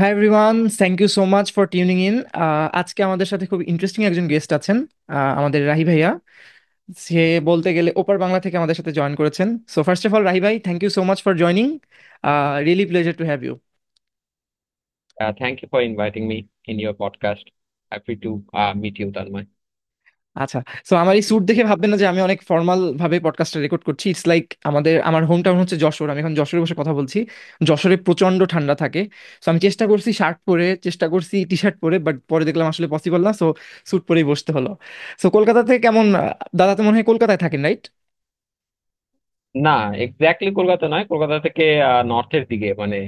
High everyone, thank you so much for tuning in. আজকে আমাদের সাথে খুব ইন্টারেস্টিং একজন গেস্ট আছেন, আমাদের রাহি ভাইয়া। সে বলতে গেলে ওপার বাংলা থেকে আমাদের সাথে জয়েন করেছেন। So first of all, Rahi ভাই, thank you so much for joining. Really pleasure to have you. Thank you for inviting me in your podcast. Happy to meet you, Tanmay. আচ্ছা, সো আমার এই স্যুট দেখে ভাববেন না যে আমি অনেক ফর্মাল ভাবে পডকাস্টটা রেকর্ড করছি। ইটস লাইক আমার হোম টাউন হচ্ছে যশোর, আমি এখন যশোরে বসে কথা বলছি। যশোরে প্রচন্ড ঠান্ডা থাকে। সো আমি চেষ্টা করছি শার্ট পরে, চেষ্টা করছি টি শার্ট পরে, বাট পরে দেখলাম আসলে পসিবল না। সো স্যুট পরেই বসতে হলো। সো কলকাতা থেকে কেমন দাদা, তো মনে হয় কলকাতায় থাকেন, রাইট? না, এক্স্যাক্টলি কলকাতা নয়, কলকাতা থেকে নর্থের দিকে, মানে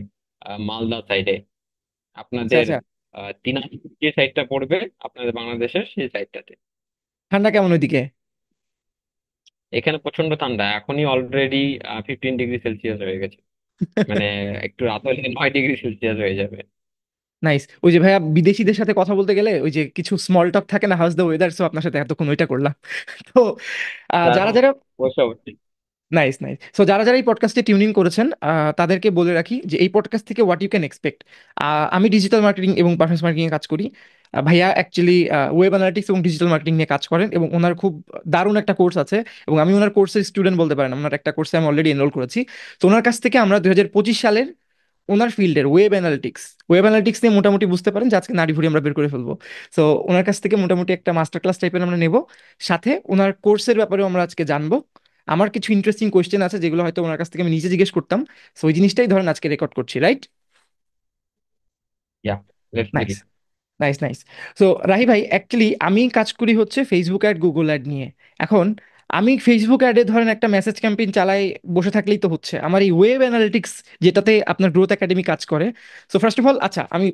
মালদা সাইডে। আচ্ছা আপনাদের আচ্ছা। দিনাজপুর যে সাইডটা পড়বে, আপনাদের বাংলাদেশের সেই সাইডটাতে। ঠান্ডা কেমন ওইদিকে? এখানে প্রচন্ড ঠান্ডা, এখনই অলরেডি 15 ডিগ্রি সেলসিয়াস হয়ে গেছে। মানে একটু রাত হলে 9 ডিগ্রি সেলসিয়াস হয়ে যাবে। নাইস। ওই যে ভাইয়া, বিদেশিদের সাথে কথা বলতে গেলে ওই যে কিছু স্মল টক থাকে না, হাউস দ্য ওয়েদার, সো আপনার সাথে এতক্ষণ ওইটা করলাম। তো যারা তারপর যারা বসে অবশ্যই। Nice nice. সো যারা যারা এই পডকাস্টে টিউনিং করেছেন, তাদেরকে বলে রাখি যে এই পডকাস্ট থেকে হোয়াট ইউ ক্যান এক্সপেক্ট। আমি ডিজিটাল মার্কেটিং এবং পারফরমেন্স মার্কেটিং এ কাজ করি। ভাইয়া অ্যাকচুয়ালি ওয়েব অ্যানালিটিক্স এবং ডিজিটাল মার্কেটিং নিয়ে কাজ করেন, এবং ওনার খুব দারুণ একটা কোর্স আছে। এবং আমি ওনার কোর্সের স্টুডেন্ট বলতে পারেন, ওনার একটা কোর্সে আমি অলরেডি এনরোল করেছি। তো ওনার কাছ থেকে আমরা 2025 সালের ওনার ফিল্ডের ওয়েব অ্যানালিটিক্স নিয়ে মোটামুটি বুঝতে পারেন যে আজকে নাড়ি ভুড়ি আমরা বের করে ফেলবো। সো ওনার কাছ থেকে মোটামুটি একটা মাস্টার ক্লাস টাইপের আমরা নেব। সাথে ওনার কোর্সের ব্যাপারেও আমরা আজকে জানবো। আমার কিছু ইন্টারেস্টিং কোয়েশ্চেন আছে যেগুলো হয়তো ওনার কাছ থেকে আমি নিজে জিজ্ঞেস করতাম। সো ওই জিনিসটাই ধরেন আজকে রেকর্ড করছি, right? Yeah, let's nice begin. Nice nice. So Rahi ভাই, অ্যাকচুয়ালি আমি কাজ করি হচ্ছে ফেসবুক অ্যাড, গুগল অ্যাড নিয়ে। এখন আমি ফেসবুক অ্যাডে ধরেন একটা মেসেজ ক্যাম্পেইন চালাই, বসে থাকলেই তো হচ্ছে। আমার এই ওয়েব অ্যানালিটিক্স, যেটাতে আপনার গ্রোথ একাডেমি কাজ করে। সো ফার্স্ট অফ অল, আচ্ছা, আমি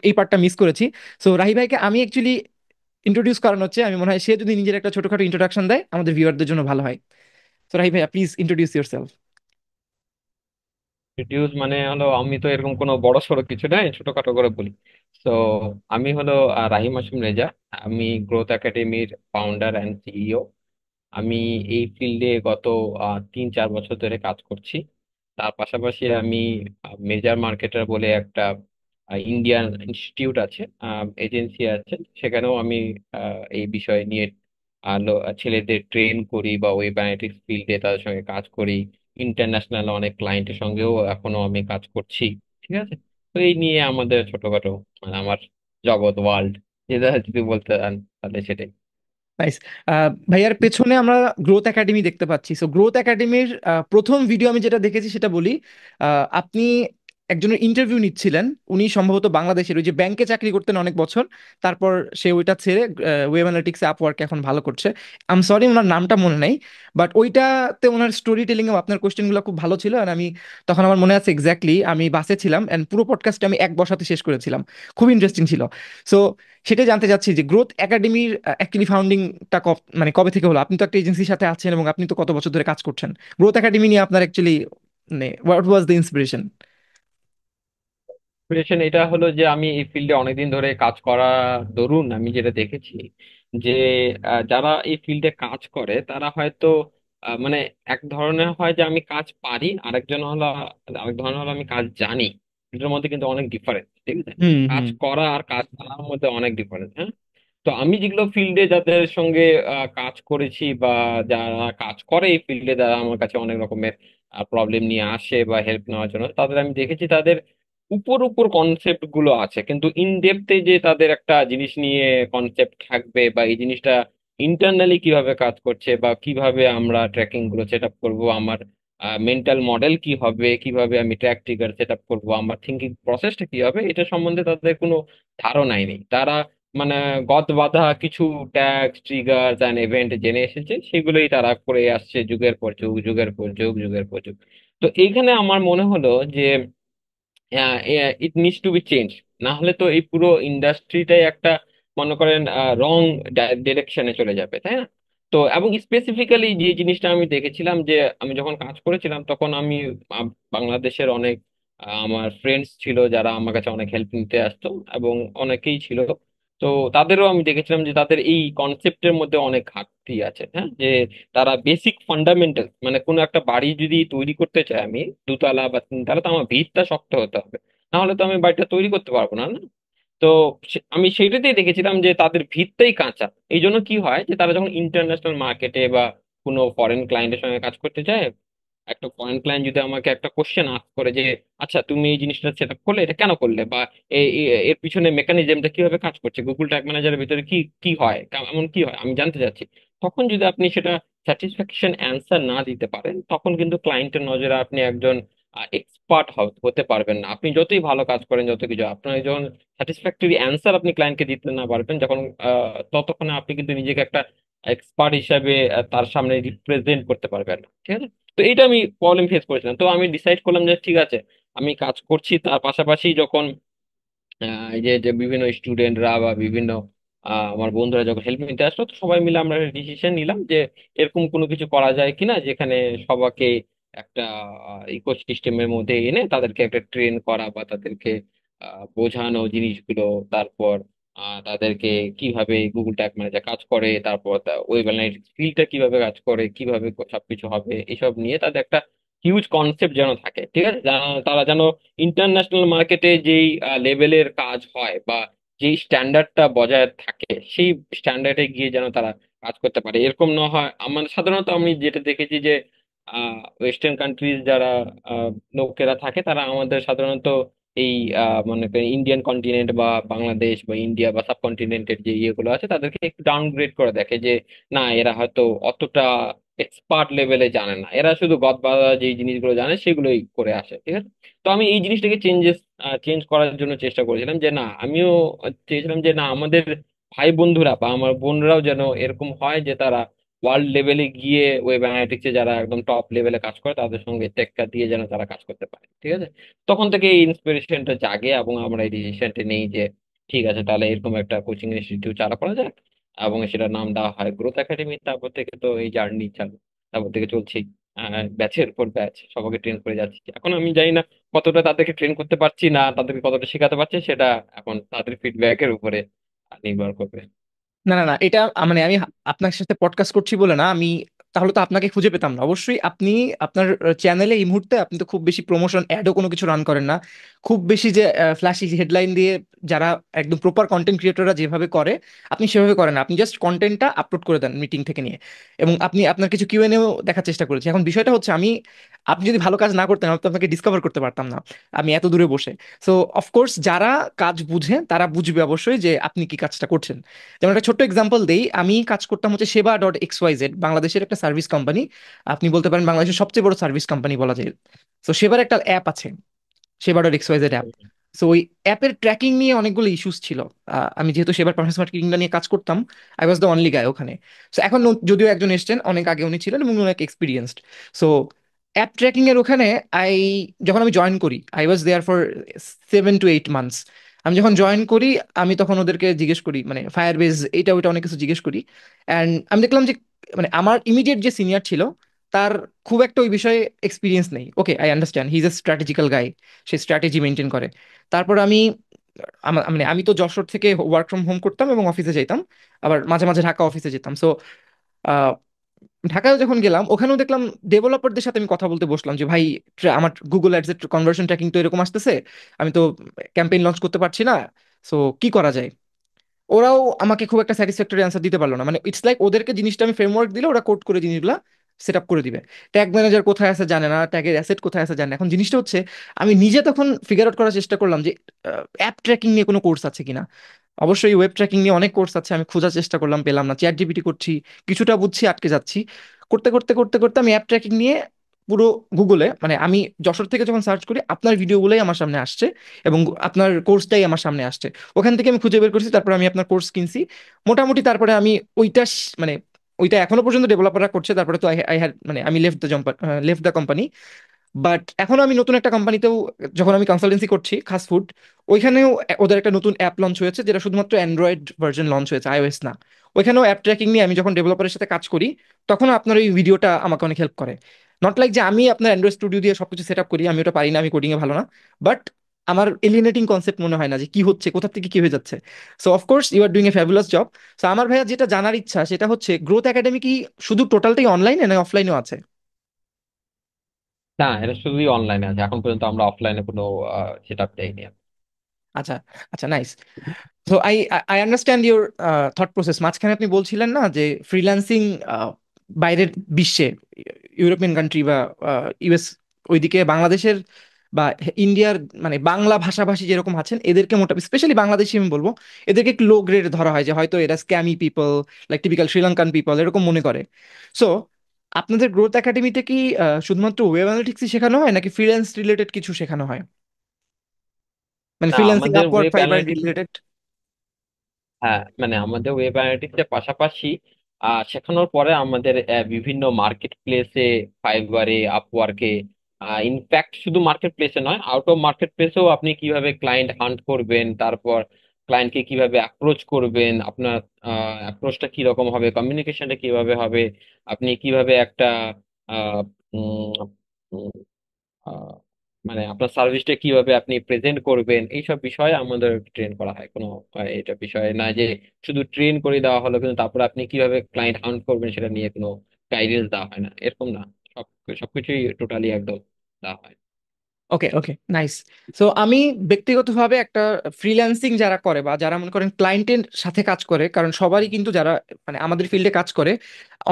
এই পার্টটা মিস করেছি। সো রাহি ভাইকে আমি অ্যাকচুয়ালি ইন্ট্রোডিউস করানো হচ্ছে, আমি মনে হয় সে যদি নিজের একটা ছোটখাটো ইন্ট্রোডাকশন দেয় আমাদের ভিউয়ারদের জন্য ভালো হয়। সো রাহি ভাইয়া, please introduce your self. Reduce মানে হলো, আমি তো এরকম কোনো বড় সড়ো কিছু নাই, ছোটখাটো করে বলি। তো আমি হলো রাহিম হাসিম রেজা। আমি গ্রোথ একাডেমির ফাউন্ডার অ্যান্ড সিইও। আমি এই ফিল্ডে গত 3-4 বছর ধরে কাজ করছি। তার পাশাপাশি আমি মেজর মার্কেটার বলে একটা ইন্ডিয়ান ইনস্টিটিউট আছে, এজেন্সি আছে, সেখানেও আমি এই বিষয় নিয়ে ছেলেদের ট্রেন করি বা ওয়েব অ্যানালিটিক্স ফিল্ডে তাদের সঙ্গে কাজ করি। ইন্টারন্যাশনাল অনেক ক্লায়েন্টের সঙ্গেও এখনো আমি কাজ করছি। ঠিক আছে। তো এই নিয়ে আমাদের ছোটখাটো, মানে আমার জগৎ, ওয়ার্ল্ড, যেটা যদি বলতে চান তাহলে সেটাই। নাইস। ভাইয়ার পেছনে আমরা গ্রোথ একাডেমি দেখতে পাচ্ছি। সো গ্রোথ একাডেমির প্রথম ভিডিও আমি যেটা দেখেছি সেটা বলি। আপনি একজনের ইন্টারভিউ নিচ্ছিলেন। উনি সম্ভবত বাংলাদেশের, ওই যে ব্যাংকে চাকরি করতেন অনেক বছর, তারপর সে ওইটা ছেড়ে ওয়েব অ্যানালিটিক্সে আপওয়ার্কে এখন ভালো করছে। আম সরি, ওনার নামটা মনে নাই। বাট ওইটাতে ওনার স্টোরি টেলিং এবং আপনার কোয়েশ্চেনগুলো খুব ভালো ছিল। আর আমি তখন, আমার মনে আছে এক্স্যাক্টলি, আমি বাসে ছিলাম অ্যান্ড পুরো পডকাস্টে আমি এক বসাতে শেষ করেছিলাম। খুব ইন্টারেস্টিং ছিল। সো সেটাই জানতে চাচ্ছি যে গ্রোথ একাডেমির অ্যাকচুয়ালি ফাউন্ডিংটা মানে কবে থেকে হলো? আপনি তো একটা এজেন্সির সাথে আছেন এবং আপনি তো কত বছর ধরে কাজ করছেন। গ্রোথ একাডেমি নিয়ে আপনার অ্যাকচুয়ালি মানে what was the inspiration? Inspiration এটা হলো যে আমি এই ফিল্ডে অনেকদিন ধরে কাজ করা দরুন আমি যেটা দেখেছি যে যারা এই ফিল্ডে কাজ করে তারা হয়তো মানে এক ধরনের হয় যে আমি কাজ পারি, আরেক ধরনের হলো আমি কাজ জানি। এটার মধ্যে কিন্তু অনেক ডিফারেন্স, ঠিক আছে। হুম কাজ হুম। করা আর কাজ জানার মধ্যে অনেক ডিফারেন্স, হ্যাঁ। তো আমি যেগুলো ফিল্ডে যাদের সঙ্গে কাজ করেছি বা যারা কাজ করে এই ফিল্ডে, যারা আমার কাছে অনেক রকমের প্রবলেম নিয়ে আসে বা হেল্প নেওয়ার জন্য, তাদের আমি দেখেছি তাদের উপর উপর কনসেপ্ট গুলো আছে, কিন্তু ইন ডেপথে যে তাদের একটা জিনিস নিয়ে কনসেপ্ট থাকবে বা এই জিনিসটা ইন্টারনালি কিভাবে কাজ করছে বা কিভাবে আমরা ট্র্যাকিং গুলো সেট আপ করবো, আমার মেন্টাল মডেল কি হবে, কিভাবে আমি ট্র্যাক ট্রিগার সেট আপ করবো, আমার থিঙ্কিং প্রসেসটা কি হবে, এটা সম্বন্ধে তাদের কোনো ধারণাই নেই। তারা মানে গদ বাঁধা কিছু ট্যাগ ট্রিগার অ্যান্ড ইভেন্ট জেনে এসেছে, সেগুলোই তারা করে আসছে যুগের পর যুগ, যুগের পর যুগ, যুগের পর যুগ। তো এইখানে আমার মনে হলো যে it needs to be change. না হলে তো এই পুরো ইন্ডাস্ট্রিটাই একটা, মনে করেন, রং ডিরেকশনে চলে যাবে, তাই না? তো এবং স্পেসিফিক্যালি যে জিনিসটা আমি দেখেছিলাম যে আমি যখন কাজ করেছিলাম তখন আমি বাংলাদেশের অনেক আমার ফ্রেন্ডস ছিল যারা আমার কাছে অনেক হেল্প নিতে আসতো, এবং অনেকেই ছিল। তো তাদেরও আমি দেখেছিলাম যে তাদের এই কনসেপ্টের মধ্যে অনেক ঘাটতি আছে, হ্যাঁ। যে তারা বেসিক ফান্ডামেন্টাল, মানে কোনো একটা বাড়ি যদি তৈরি করতে চাই আমি, 2 তলা বা 3 তলা, তো আমার ভিতটা শক্ত হতে হবে। না হলে তো আমি বাড়িটা তৈরি করতে পারবো না, না? তো আমি সেইটাতেই দেখেছিলাম যে তাদের ভিতটাই কাঁচা। এই জন্য কি হয় যে তারা যখন ইন্টারন্যাশনাল মার্কেটে বা কোনো ফরেন ক্লায়েন্টের সঙ্গে কাজ করতে যায়, একটা ফরেন ক্লায়েন্ট যদি আমাকে একটা কোশ্চেন আস্ক করে যে আচ্ছা তুমি এই জিনিসটা সেট আপ করলে, এটা কেন করলে, বা এর পিছনে মেকানিজমটা কিভাবে কাজ করছে, গুগল ট্যাগ ম্যানেজারের ভিতরে কি কি হয়, এমন কি হয় আমি জানতে চাচ্ছি, তখন যদি আপনি সেটা স্যাটিসফ্যাকশন অ্যান্সার না দিতে পারেন, তখন কিন্তু ক্লায়েন্টের নজরে আপনি একজন এক্সপার্ট হতে পারবেন না। আপনি যতই ভালো কাজ করেন, যত কিছু, আপনার যখন স্যাটিসফ্যাক্টরি অ্যান্সার আপনি ক্লায়েন্টকে দিতে না পারবেন, যখন ততক্ষণে আপনি কিন্তু নিজেকে একটা এক্সপার্ট হিসাবে তার সামনে রিপ্রেজেন্ট করতে পারবেন না, ঠিক আছে? তো এইটা আমি প্রবলেম ফেস করেছিলাম। তো আমি ডিসাইড করলাম যে ঠিক আছে, আমি কাজ করছি, তার পাশাপাশি যখন এই যে যে বিভিন্ন স্টুডেন্টরা বা বিভিন্ন আমার বন্ধুরা যখন হেল্প নিতে আসলো, তো সবাই মিলে আমরা ডিসিশন নিলাম যে এরকম কোনো কিছু করা যায় কিনা যেখানে সবাইকে একটা ইকোসিস্টেমের মধ্যে এনে তাদেরকে একটা ট্রেন করা বা তাদেরকে বোঝানো জিনিসগুলো, তারপর তাদেরকে কিভাবে গুগল ট্যাগ ম্যানেজার কাজ করে, তারপর ওয়েব অ্যানালিটিক্স ফিল্ডটা কিভাবে কাজ করে, কিভাবে সবকিছু হবে, এসব নিয়ে তাদের একটা হিউজ কনসেপ্ট যেন থাকে, ঠিক আছে? তারা যেন ইন্টারন্যাশনাল মার্কেটে যেই লেভেলের কাজ হয় বা যেই স্ট্যান্ডার্ডটা বজায় থাকে, সেই স্ট্যান্ডার্ডে গিয়ে যেন তারা কাজ করতে পারে। এরকম না হয়, আমার সাধারণত আমি যেটা দেখেছি যে ওয়েস্টার্ন কান্ট্রিজ যারা আহ, লোকেরা থাকে, তারা আমাদের সাধারণত এই মনে করেন ইন্ডিয়ান কন্টিনেন্ট বা বাংলাদেশ বা ইন্ডিয়া বা সাবকন্টিনেন্টের যে ইয়েগুলো আছে, তাদেরকে একটু ডাউনগ্রেড করে দেখে যে না, এরা হয়তো অতটা এক্সপার্ট লেভেলে জানে না, এরা শুধু গদবাদা যেই জিনিসগুলো জানে সেগুলোই করে আসে, ঠিক আছে? তো আমি এই জিনিসটাকে চেঞ্জ করার জন্য চেষ্টা করেছিলাম যে না, আমিও চেয়েছিলাম যে না, আমাদের ভাই বন্ধুরা বা আমার বোনরাও যেন এরকম হয় যে তারা ওয়ার্ল্ড লেভেলে গিয়ে ওয়েব অ্যানালিটিক্সে যারা একদম টপ লেভেলে কাজ করে তাদের সঙ্গে টেক্কা দিয়ে যেন তারা কাজ করতে পারে, ঠিক আছে? তখন থেকে এই ইন্সপিরেশনটা জাগে এবং আমরা এই ডিসিশনটা নেই যে ঠিক আছে, তাহলে এরকম একটা কোচিং ইনস্টিটিউট চালু করা যাক, এবং সেটার নাম দেওয়া হয় গ্রোথ একাডেমি। তারপর থেকে তো এই জার্নি চালু, তারপর থেকে চলছি, ব্যাচের পর ব্যাচ সবাইকে ট্রেন করে যাচ্ছি। এখন আমি জানি না কতটা তাদেরকে ট্রেন করতে পারছি, না তাদেরকে কতটা শেখাতে পারছি, সেটা এখন তাদের ফিডব্যাকের উপরে নির্ভর করবে। না না না, এটা মানে আমি আপনার সাথে পডকাস্ট করছি বলে না, আমি তাহলে তো আপনাকে খুঁজে পেতাম না। অবশ্যই আপনি আপনার চ্যানেলে এই মুহূর্তে আপনি তো খুব বেশি প্রমোশন অ্যাডও কোনো কিছু রান করেন না, খুব বেশি যে ফ্ল্যাশি হেডলাইন দিয়ে যারা একদম প্রপার কন্টেন্ট ক্রিয়েটররা যেভাবে করে আপনি সেভাবে করেন না। আপনি জাস্ট কন্টেন্টটা আপলোড করে দেন মিটিং থেকে নিয়ে, এবং আপনি আপনার কিছু কিউএনএও দেখার চেষ্টা করেছি। এখন বিষয়টা হচ্ছে আমি, আপনি যদি ভালো কাজ না করতেন আমি তো আপনাকে ডিসকভার করতে পারতাম না আমি এত দূরে বসে। সো অফকোর্স যারা কাজ বুঝে তারা বুঝবে অবশ্যই যে আপনি কি কাজটা করছেন। যেমন একটা ছোট্ট এক্সাম্পল দেই, আমি কাজ করতাম হচ্ছে সেবা.xyz, বাংলাদেশের একটা সার্ভিস কোম্পানি। আপনি বলতে পারেন বাংলাদেশের সবচেয়ে বড় সার্ভিস কোম্পানি বলা যায়। তো সেবার একটা অ্যাপ আছে, সেবা.xyz অ্যাপ। সো ওই অ্যাপের ট্র্যাকিং নিয়ে অনেকগুলো ইস্যুস ছিল। আমি যেহেতু সেবার পারফরমেন্স মার্কেটিংটা নিয়ে কাজ করতাম, আই ওয়াজ দ্য অনলি গাই ওখানে। সো এখন যদিও একজন এসেছেন, অনেক আগে উনি ছিলেন এবং উনি অনেক এক্সপিরিয়েন্সড। সো অ্যাপ ট্র্যাকিং এর ওখানে আই যখন আমি জয়েন করি, I was there for 7 to 8 months। আমি যখন জয়েন করি আমি তখন ওদেরকে জিজ্ঞেস করি, মানে ফায়ার বেজ এটা ওইটা অনেক কিছু জিজ্ঞেস করি। অ্যান্ড আমি দেখলাম যে মানে আমার ইমিডিয়েট যে সিনিয়র ছিল তার খুব একটা ওই বিষয়ে এক্সপিরিয়েন্স নেই। Okay, I understand, he is a strategical guy, সে স্ট্র্যাটেজি মেনটেন করে। তারপর আমি মানে আমি তো যশোর থেকে ওয়ার্ক ফ্রম হোম করতাম এবং অফিসে যেতাম, আবার মাঝে মাঝে ঢাকা অফিসে যেতাম। সো ঢাকায় যখন গেলাম ওখানেও দেখলাম ডেভেলপারদের সাথে আমি কথা বলতে বসলাম যে ভাই, আমার গুগল অ্যাডস এর কনভার্সন ট্র্যাকিং তো এরকম আসতেছে, আমি তো ক্যাম্পেইন লঞ্চ করতে পারছি না, সো কি করা যায়? ওরাও আমাকে খুব একটা স্যাটিসফ্যাক্টরি অ্যান্সার দিতে পারলো না। মানে ইটস লাইক ওদেরকে জিনিসটা আমি ফ্রেমওয়ার্ক দিলে ওরা কোড করে জিনিসগুলা সেট আপ করে দিবে। ট্যাগ ম্যানেজার কোথায় আছে জানে না, ট্যাগের অ্যাসেট কোথায় আছে জানে না। এখন জিনিসটা হচ্ছে আমি নিজে তখন ফিগার আউট করার চেষ্টা করলাম যে অ্যাপ ট্র্যাকিং নিয়ে কোনো কোর্স আছে কিনা। অবশ্যই ওয়েব ট্র্যাকিং নিয়ে অনেক কোর্স আছে, আমি খোঁজার চেষ্টা করলাম, পেলাম না। চ্যাট জিপিটি করছি, কিছুটা বুঝছি, আটকে যাচ্ছি। করতে করতে করতে করতে আমি অ্যাপ ট্র্যাকিং নিয়ে পুরো গুগলে, মানে আমি যশোর থেকে যখন সার্চ করি আপনার ভিডিওগুলোই আমার সামনে আসছে এবং আপনার কোর্সটাই আমার সামনে আসছে। ওখান থেকে আমি খুঁজে বের করছি, তারপরে আমি আপনার কোর্স কিনছি মোটামুটি। তারপরে আমি ওইটা মানে ওইটা এখনো পর্যন্ত ডেভেলপাররা করছে। তারপরে তো আই হ্যাড মানে আমি লেফট দ্য কোম্পানি। বাট এখন আমি নতুন একটা কোম্পানিতেও, যখন আমি কনসালটেন্সি করছি খাস ফুড, ওইখানেও ওদের একটা নতুন অ্যাপ লঞ্চ হয়েছে যেটা শুধুমাত্র অ্যান্ড্রয়েড ভার্জন লঞ্চ হয়েছে, আইওএস না। ওইখানেও অ্যাপ ট্র্যাকিং নিয়ে আমি যখন ডেভেলপারের সাথে কাজ করি তখন আপনার ওই ভিডিওটা আমাকে অনেক হেল্প করে। নট লাইক যে আমি আপনার অ্যান্ড্রয়েড স্টুডিও দিয়ে সবকিছু সেট আপ করি, আমি ওটা পারি না, আমি কোডিং এ ভালো না। বাট আমার এলিয়েনেটিং কনসেপ্ট মনে হয় না যে কি হচ্ছে, কোথা থেকে কি হয়ে যাচ্ছে। So of course you are doing a fabulous job. So আমার ভাইয়া যেটা জানার ইচ্ছা সেটা হচ্ছে গ্রোথ একাডেমি কি শুধু টোটালটাই অনলাইনে না অফলাইনেও আছে? না, এটা শুধুই অনলাইনে আছে, এখন পর্যন্ত আমরা অফলাইনে কোনো সেট আপ দেইনি। আচ্ছা, আচ্ছা, নাইস। তো I I understand your thought process. মাঝখানে আপনি বলছিলেন না যে ফ্রিল্যান্সিং বাইরের বিশ্বে, ইউরোপিয়ান কান্ট্রি বা ইউএস, ওইদিকে বাংলাদেশের বা ইন্ডিয়ার মানে বাংলা ভাষাভাষী যেরকম আছেন এদেরকে মোটামুটি, স্পেশালি বাংলাদেশি আমি বলবো, এদেরকে একটু লো গ্রেড ধরা হয়, যে হয়তো এরা scammy people, like typical Sri Lankan people এরকম মনে করে। সো আপনাদের গ্রোথ একাডেমিতে কি শুধুমাত্র ওয়েব অ্যানালিটিক্সই শেখানো হয় নাকি ফ্রিল্যান্স রিলেটেড কিছু শেখানো হয়, মানে না, ফ্রিল্যান্সিং, আমাদের Upwork, web fibre analytics, related? হ্যাঁ মানে আমাদের ওয়েব অ্যানালিটিক্সের পাশাপাশি শেখানোর পরে আমাদের বিভিন্ন মার্কেট প্লেসে, ফাইবারে, আপওয়ার্কে, ইনফ্যাক্ট শুধু মার্কেট প্লেসে নয়, আউট অফ মার্কেট প্লেসেও আপনি কিভাবে ক্লায়েন্ট হান্ট করবেন, তারপর ক্লায়েন্টকে কিভাবে অ্যাপ্রোচ করবেন, আপনার অ্যাপ্রোচটা কিরকম হবে, কমিউনিকেশনটা কিভাবে হবে, আপনি কিভাবে একটা আহ, উম, উম, আহ, মানে আপনার সার্ভিসটা কিভাবে আপনি প্রেজেন্ট করবেন, এইসব বিষয়ে আমাদের ট্রেন করা হয়। কোনো এটা বিষয়ে না যে শুধু ট্রেন করে দেওয়া হলো কিন্তু তারপর আপনি কিভাবে ক্লায়েন্ট হান্ট করবেন সেটা নিয়ে কোনো গাইডেন্স দেওয়া হয় না, এরকম না। সব সবকিছুই টোটালি একদম দেওয়া হয়। ওকে, ওকে, নাইস। সো আমি ব্যক্তিগতভাবে একটা ফ্রিল্যান্সিং যারা করে বা যারা মনে করেন ক্লায়েন্টের সাথে কাজ করে, কারণ সবারই কিন্তু যারা মানে আমাদের ফিল্ডে কাজ করে,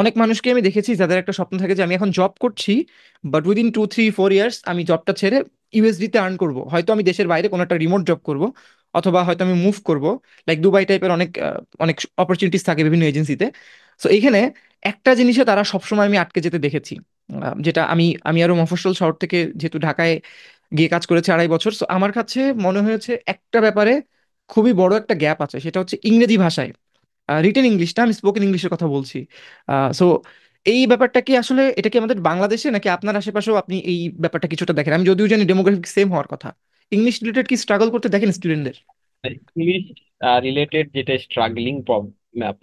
অনেক মানুষকে আমি দেখেছি যাদের একটা স্বপ্ন থাকে যে আমি এখন জব করছি, বাট উইদিন 2 3 4 ইয়ার্স আমি জবটা ছেড়ে ইউএসডি তে আর্ন করবো, হয়তো আমি দেশের বাইরে কোনো একটা রিমোট জব করব, অথবা হয়তো আমি মুভ করব, লাইক দুবাই টাইপের অনেক অনেক অপরচুনিটিস থাকে বিভিন্ন এজেন্সিতে। সো এইখানে একটা জিনিসে তারা সবসময় আমি আটকে যেতে দেখেছি, যেটা আমি আমি আরো মফস্বল শহর থেকে যেহেতু ঢাকায় গিয়ে কাজ করেছে 2.5 বছর, সো আমার কাছে মনে হয়েছে একটা ব্যাপারে খুবই বড় একটা গ্যাপ আছে, সেটা হচ্ছে ইংরেজি ভাষায়। রিটেন ইংলিশটা, আমি স্পোকেন ইংলিশের কথা বলছি। সো এই ব্যাপারটা কি আসলে এটা কি আমাদের বাংলাদেশে নাকি আপনার আশেপাশেও আপনি এই ব্যাপারটা কিছুটা দেখেন? আমি যদিও জানি ডেমোগ্রাফিক সেম হওয়ার কথা, ইংলিশ রিলেটেড কি স্ট্রাগল করতে দেখেন স্টুডেন্টদের? ইংলিশ রিলেটেড যেটা স্ট্রাগলিং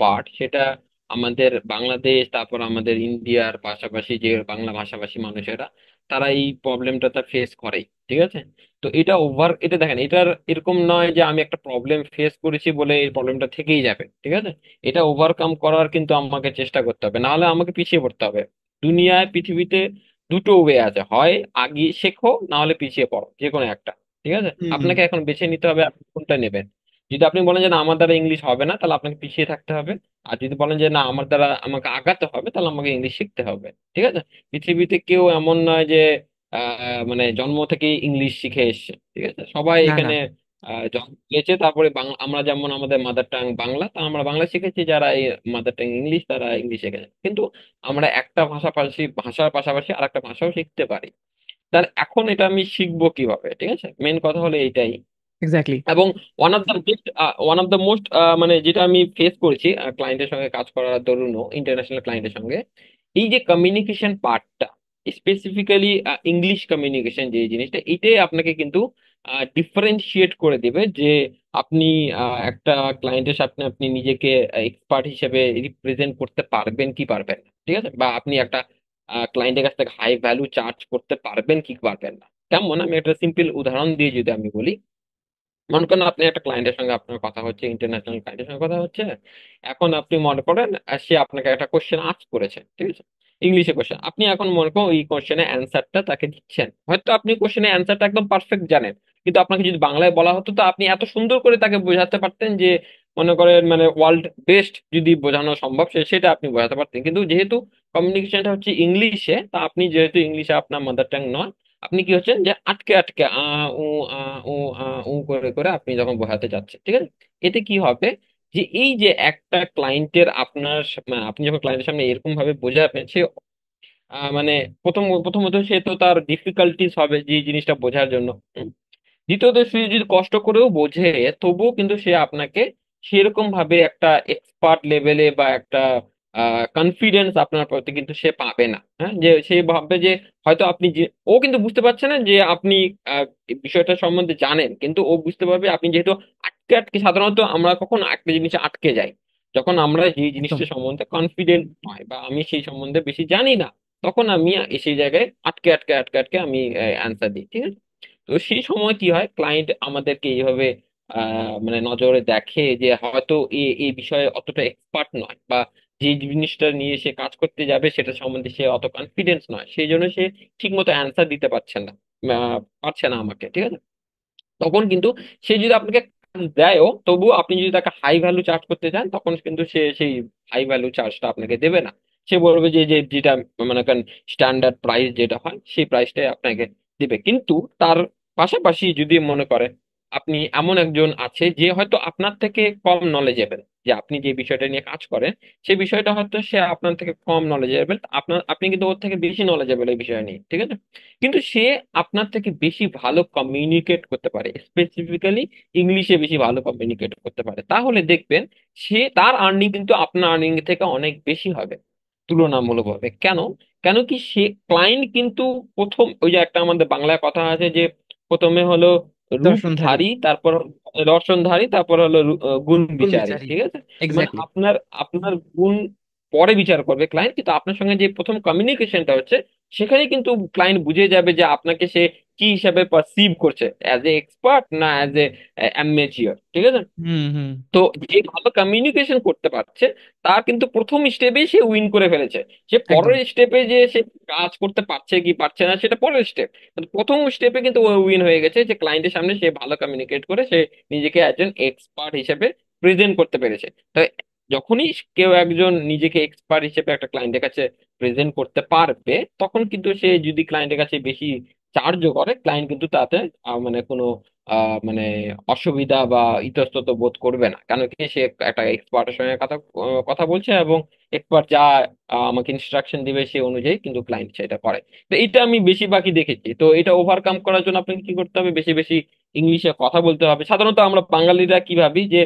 পার্ট, সেটা আমাদের বাংলাদেশ, তারপর আমাদের ইন্ডিয়ার পাশাপাশি যে বাংলা ভাষাভাষী মানুষেরা, তারা এই প্রবলেমটা ফেস করে। ঠিক আছে, তো এটা দেখেন, এটার এরকম নয় যে আমি একটা প্রবলেম ফেস করেছি বলে এই প্রবলেমটা থেকেই যাবে। ঠিক আছে, এটা ওভারকাম করার কিন্তু আমাকে চেষ্টা করতে হবে, না হলে আমাকে পিছিয়ে পড়তে হবে। দুনিয়ায়, পৃথিবীতে দুটো ওয়ে আছে, হয় আগে শেখো, না হলে পিছিয়ে পড়ো, যে কোনো একটা। ঠিক আছে, হুম। আপনাকে এখন বেছে নিতে হবে আপনি কোনটা নেবেন। যদি আপনি বলেন যে না আমার দ্বারা ইংলিশ হবে না, তাহলে আপনাকে পিছিয়ে থাকতে হবে। আর যদি বলেন যে না আমার দ্বারা আমাকে আগাতে হবে, তাহলে আমাকে ইংলিশ শিখতে হবে। ঠিক আছে, পৃথিবীতে কেউ এমন নয় যে মানে জন্ম থেকেই ইংলিশ শিখে এসছে। ঠিক আছে, সবাই না, না। এখানে জন্ম নিয়েছে, তারপরে আমরা যেমন আমাদের মাদার টাং বাংলা, তা আমরা বাংলা শিখেছি, যারা এই মাদার টাং ইংলিশ তারা ইংলিশ শিখেছে। কিন্তু আমরা একটা ভাষার পাশাপাশি আরেকটা ভাষাও শিখতে পারি। তার এখন এটা আমি শিখবো কিভাবে? ঠিক আছে, মেন কথা হলো এইটাই। এক্স্যাক্টলি। এবং ওয়ান অফ দ্য মোস্ট মানে যেটা আমি ফেস করেছি ক্লায়েন্টের সঙ্গে কাজ করার দরুনও, ইন্টারন্যাশনাল ক্লায়েন্টের সঙ্গে, এই যে কমিউনিকেশন পার্টটা, স্পেসিফিক্যালি ইংলিশ কমিউনিকেশন যে জিনিসটা, এটাই আপনাকে কিন্তু ডিফারেন্সিয়েট করে দিবে যে আপনি একটা ক্লায়েন্টের সামনে আপনি নিজেকে এক্সপার্ট হিসেবে রিপ্রেজেন্ট করতে পারবেন কি পারবেন না। ঠিক আছে, বা আপনি একটা ক্লায়েন্টের কাছ থেকে হাই ভ্যালু চার্জ করতে পারবেন কি পারবেন না। কেমন, আমি একটা সিম্পল উদাহরণ দিয়ে যদি আমি বলি, মনে করেন আপনি একটা ক্লায়েন্টের সঙ্গে আপনার কথা হচ্ছে, ইন্টারন্যাশনাল ক্লায়েন্টের সঙ্গে কথা হচ্ছে। এখন আপনি মনে করেন সে আপনাকে একটা কোশ্চেন আস্ক করেছে, ঠিক আছে, ইংলিশে কোশ্চেন। আপনি এখন মনে করেন ওই কোশ্চেনের অ্যান্সারটা তাকে দিচ্ছেন, হয়তো আপনি কোশ্চেনের অ্যান্সারটা একদম পারফেক্ট জানেন, কিন্তু আপনাকে যদি বাংলায় বলা হতো তো আপনি এত সুন্দর করে তাকে বোঝাতে পারতেন যে, মনে করেন মানে ওয়ার্ল্ড বেস্ট যদি বোঝানো সম্ভব সেটা আপনি বোঝাতে পারতেন। কিন্তু যেহেতু কমিউনিকেশনটা হচ্ছে ইংলিশে, তা আপনি যেহেতু ইংলিশে আপনার মাদার টাং নয়, আপনি কি হচ্ছেন যে আটকে আটকে আ উ করে করে আপনি যখন বোঝাতে যাচ্ছেন, ঠিক আছে, এতে কি হবে যে এই যে একটা ক্লায়েন্টের আপনি যখন ক্লায়েন্টের সামনে এরকম ভাবে বোঝাবেন, সে মানে প্রথমত সে তো তার ডিফিকাল্টিস হবে যে জিনিসটা বোঝার জন্য। দ্বিতীয়ত সে যদি কষ্ট করেও বোঝে, তবুও কিন্তু সে আপনাকে সেরকম ভাবে একটা এক্সপার্ট লেভেলে বা একটা কনফিডেন্স আপনার প্রতি কিন্তু সে পাবে না। হ্যাঁ, যে সে ভাববে যে হয়তো আপনি যে, ও কিন্তু বুঝতে পারছে না যে আপনি এই বিষয়টা সম্বন্ধে জানেন, কিন্তু ও বুঝতে পারবে আপনি যেহেতু আটকে আটকে, সাধারণত আমরা কখন একটা জিনিসে আটকে যাই, যখন আমরা যে একদম। জিনিসটা সম্বন্ধে কনফিডেন্ট নয় বা আমি সেই সম্বন্ধে বেশি জানি না, তখন আমি সেই জায়গায় আটকে আটকে আটকে আটকে আমি অ্যান্সার দিই। ঠিক আছে, তো সেই সময় কি হয়, ক্লায়েন্ট আমাদেরকে এইভাবে মানে নজরে দেখে যে হয়তো এই বিষয়ে অতটা এক্সপার্ট নয়, বা যে জিনিসটা নিয়ে সে কাজ করতে যাবে সেটা সম্বন্ধে সে অত কনফিডেন্স নয়, সেই জন্য সে ঠিক মতো অ্যান্সার দিতে পারছে না, পারছে না আমাকে, ঠিক আছে। তখন কিন্তু সে যদি আপনাকে কাজ দেয়ও, তবুও আপনি যদি তাকে হাই ভ্যালু চার্জ করতে চান, তখন কিন্তু সে সেই হাই ভ্যালু চার্জটা আপনাকে দেবে না। সে বলবে যে যে যেটা মনে করেন স্ট্যান্ডার্ড প্রাইস যেটা হয় সেই প্রাইসটাই আপনাকে দিবে। কিন্তু তার পাশাপাশি যদি মনে করে আপনি এমন একজন আছে যে হয়তো আপনার থেকে কম নলেজেবল, যে আপনি যে বিষয়টা নিয়ে কাজ করেন সেই বিষয়টা হয়তো সে আপনার থেকে কম নলেজেবল, আপনি কিন্তু ওর থেকে বেশি নলেজেবল এই বিষয় নিয়ে, ঠিক আছে। কিন্তু সে আপনার থেকে বেশি ভালো কমিউনিকেট করতে পারে, স্পেসিফিক্যালি ইংলিশে বেশি ভালো কমিউনিকেট করতে পারে, তাহলে দেখবেন সে তার আর্নিং কিন্তু আপনার আর্নিং থেকে অনেক বেশি হবে তুলনামূলকভাবে। কেন? কেন কি সে ক্লায়েন্ট কিন্তু প্রথম ওই যে একটা আমাদের বাংলায় কথা আছে যে প্রথমে হলো দর্শনধারী। রূপধারী, তারপর দর্শনধারী, তারপর হলো গুণ কোন বিচারী, বিচারী? ঠিক আছে। মানে এক্স্যাক্টলি। আপনার আপনার গুণ পরে বিচার করবে ক্লায়েন্ট, কিন্তু আপনার সঙ্গে যে প্রথম কমিউনিকেশনটা হচ্ছে সেখানে কিন্তু ক্লায়েন্ট বুঝে যাবে যে আপনাকে সে কি হিসাবে পারসিভ করছে, অ্যাজ এ এক্সপার্ট না অ্যাজ এ অ্যামেচিওর, ঠিক আছে। হুম হুম। তো যে ভালো কমিউনিকেশন করতে পারছে তার কিন্তু প্রথম স্টেপেই সে উইন করে ফেলেছে। সে একদম। পরের স্টেপে যে সে কাজ করতে পারছে কি পারছে না সেটা পরের স্টেপ, প্রথম স্টেপে কিন্তু ও উইন হয়ে গেছে, যে ক্লায়েন্টের সামনে সে ভালো কমিউনিকেট করে সে নিজেকে একজন এক্সপার্ট হিসেবে প্রেজেন্ট করতে পেরেছে। তো যখনই কেউ একজন নিজেকে এক্সপার্ট হিসেবে একটা ক্লায়েন্টের কাছে প্রেজেন্ট করতে পারবে, তখন কিন্তু সে যদি ক্লায়েন্টের কাছে বেশি চার্জও করে, ক্লায়েন্ট কিন্তু তাতে মানে কোনো মানে অসুবিধা বা ইতস্তত বোধ করবে না, কেন কি সে একটা এক্সপার্টের সঙ্গে কথা কথা বলছে, এবং এক্সপার্ট যা আমাকে ইনস্ট্রাকশন দিবে সে অনুযায়ী কিন্তু ক্লায়েন্ট সেটা করে। তো এটা আমি বেশিরভাগই দেখেছি। তো এটা ওভারকাম করার জন্য আপনাকে কি করতে হবে, বেশি বেশি ইংলিশে কথা বলতে হবে। সাধারণত আমরা বাঙালিরা কি ভাবি যে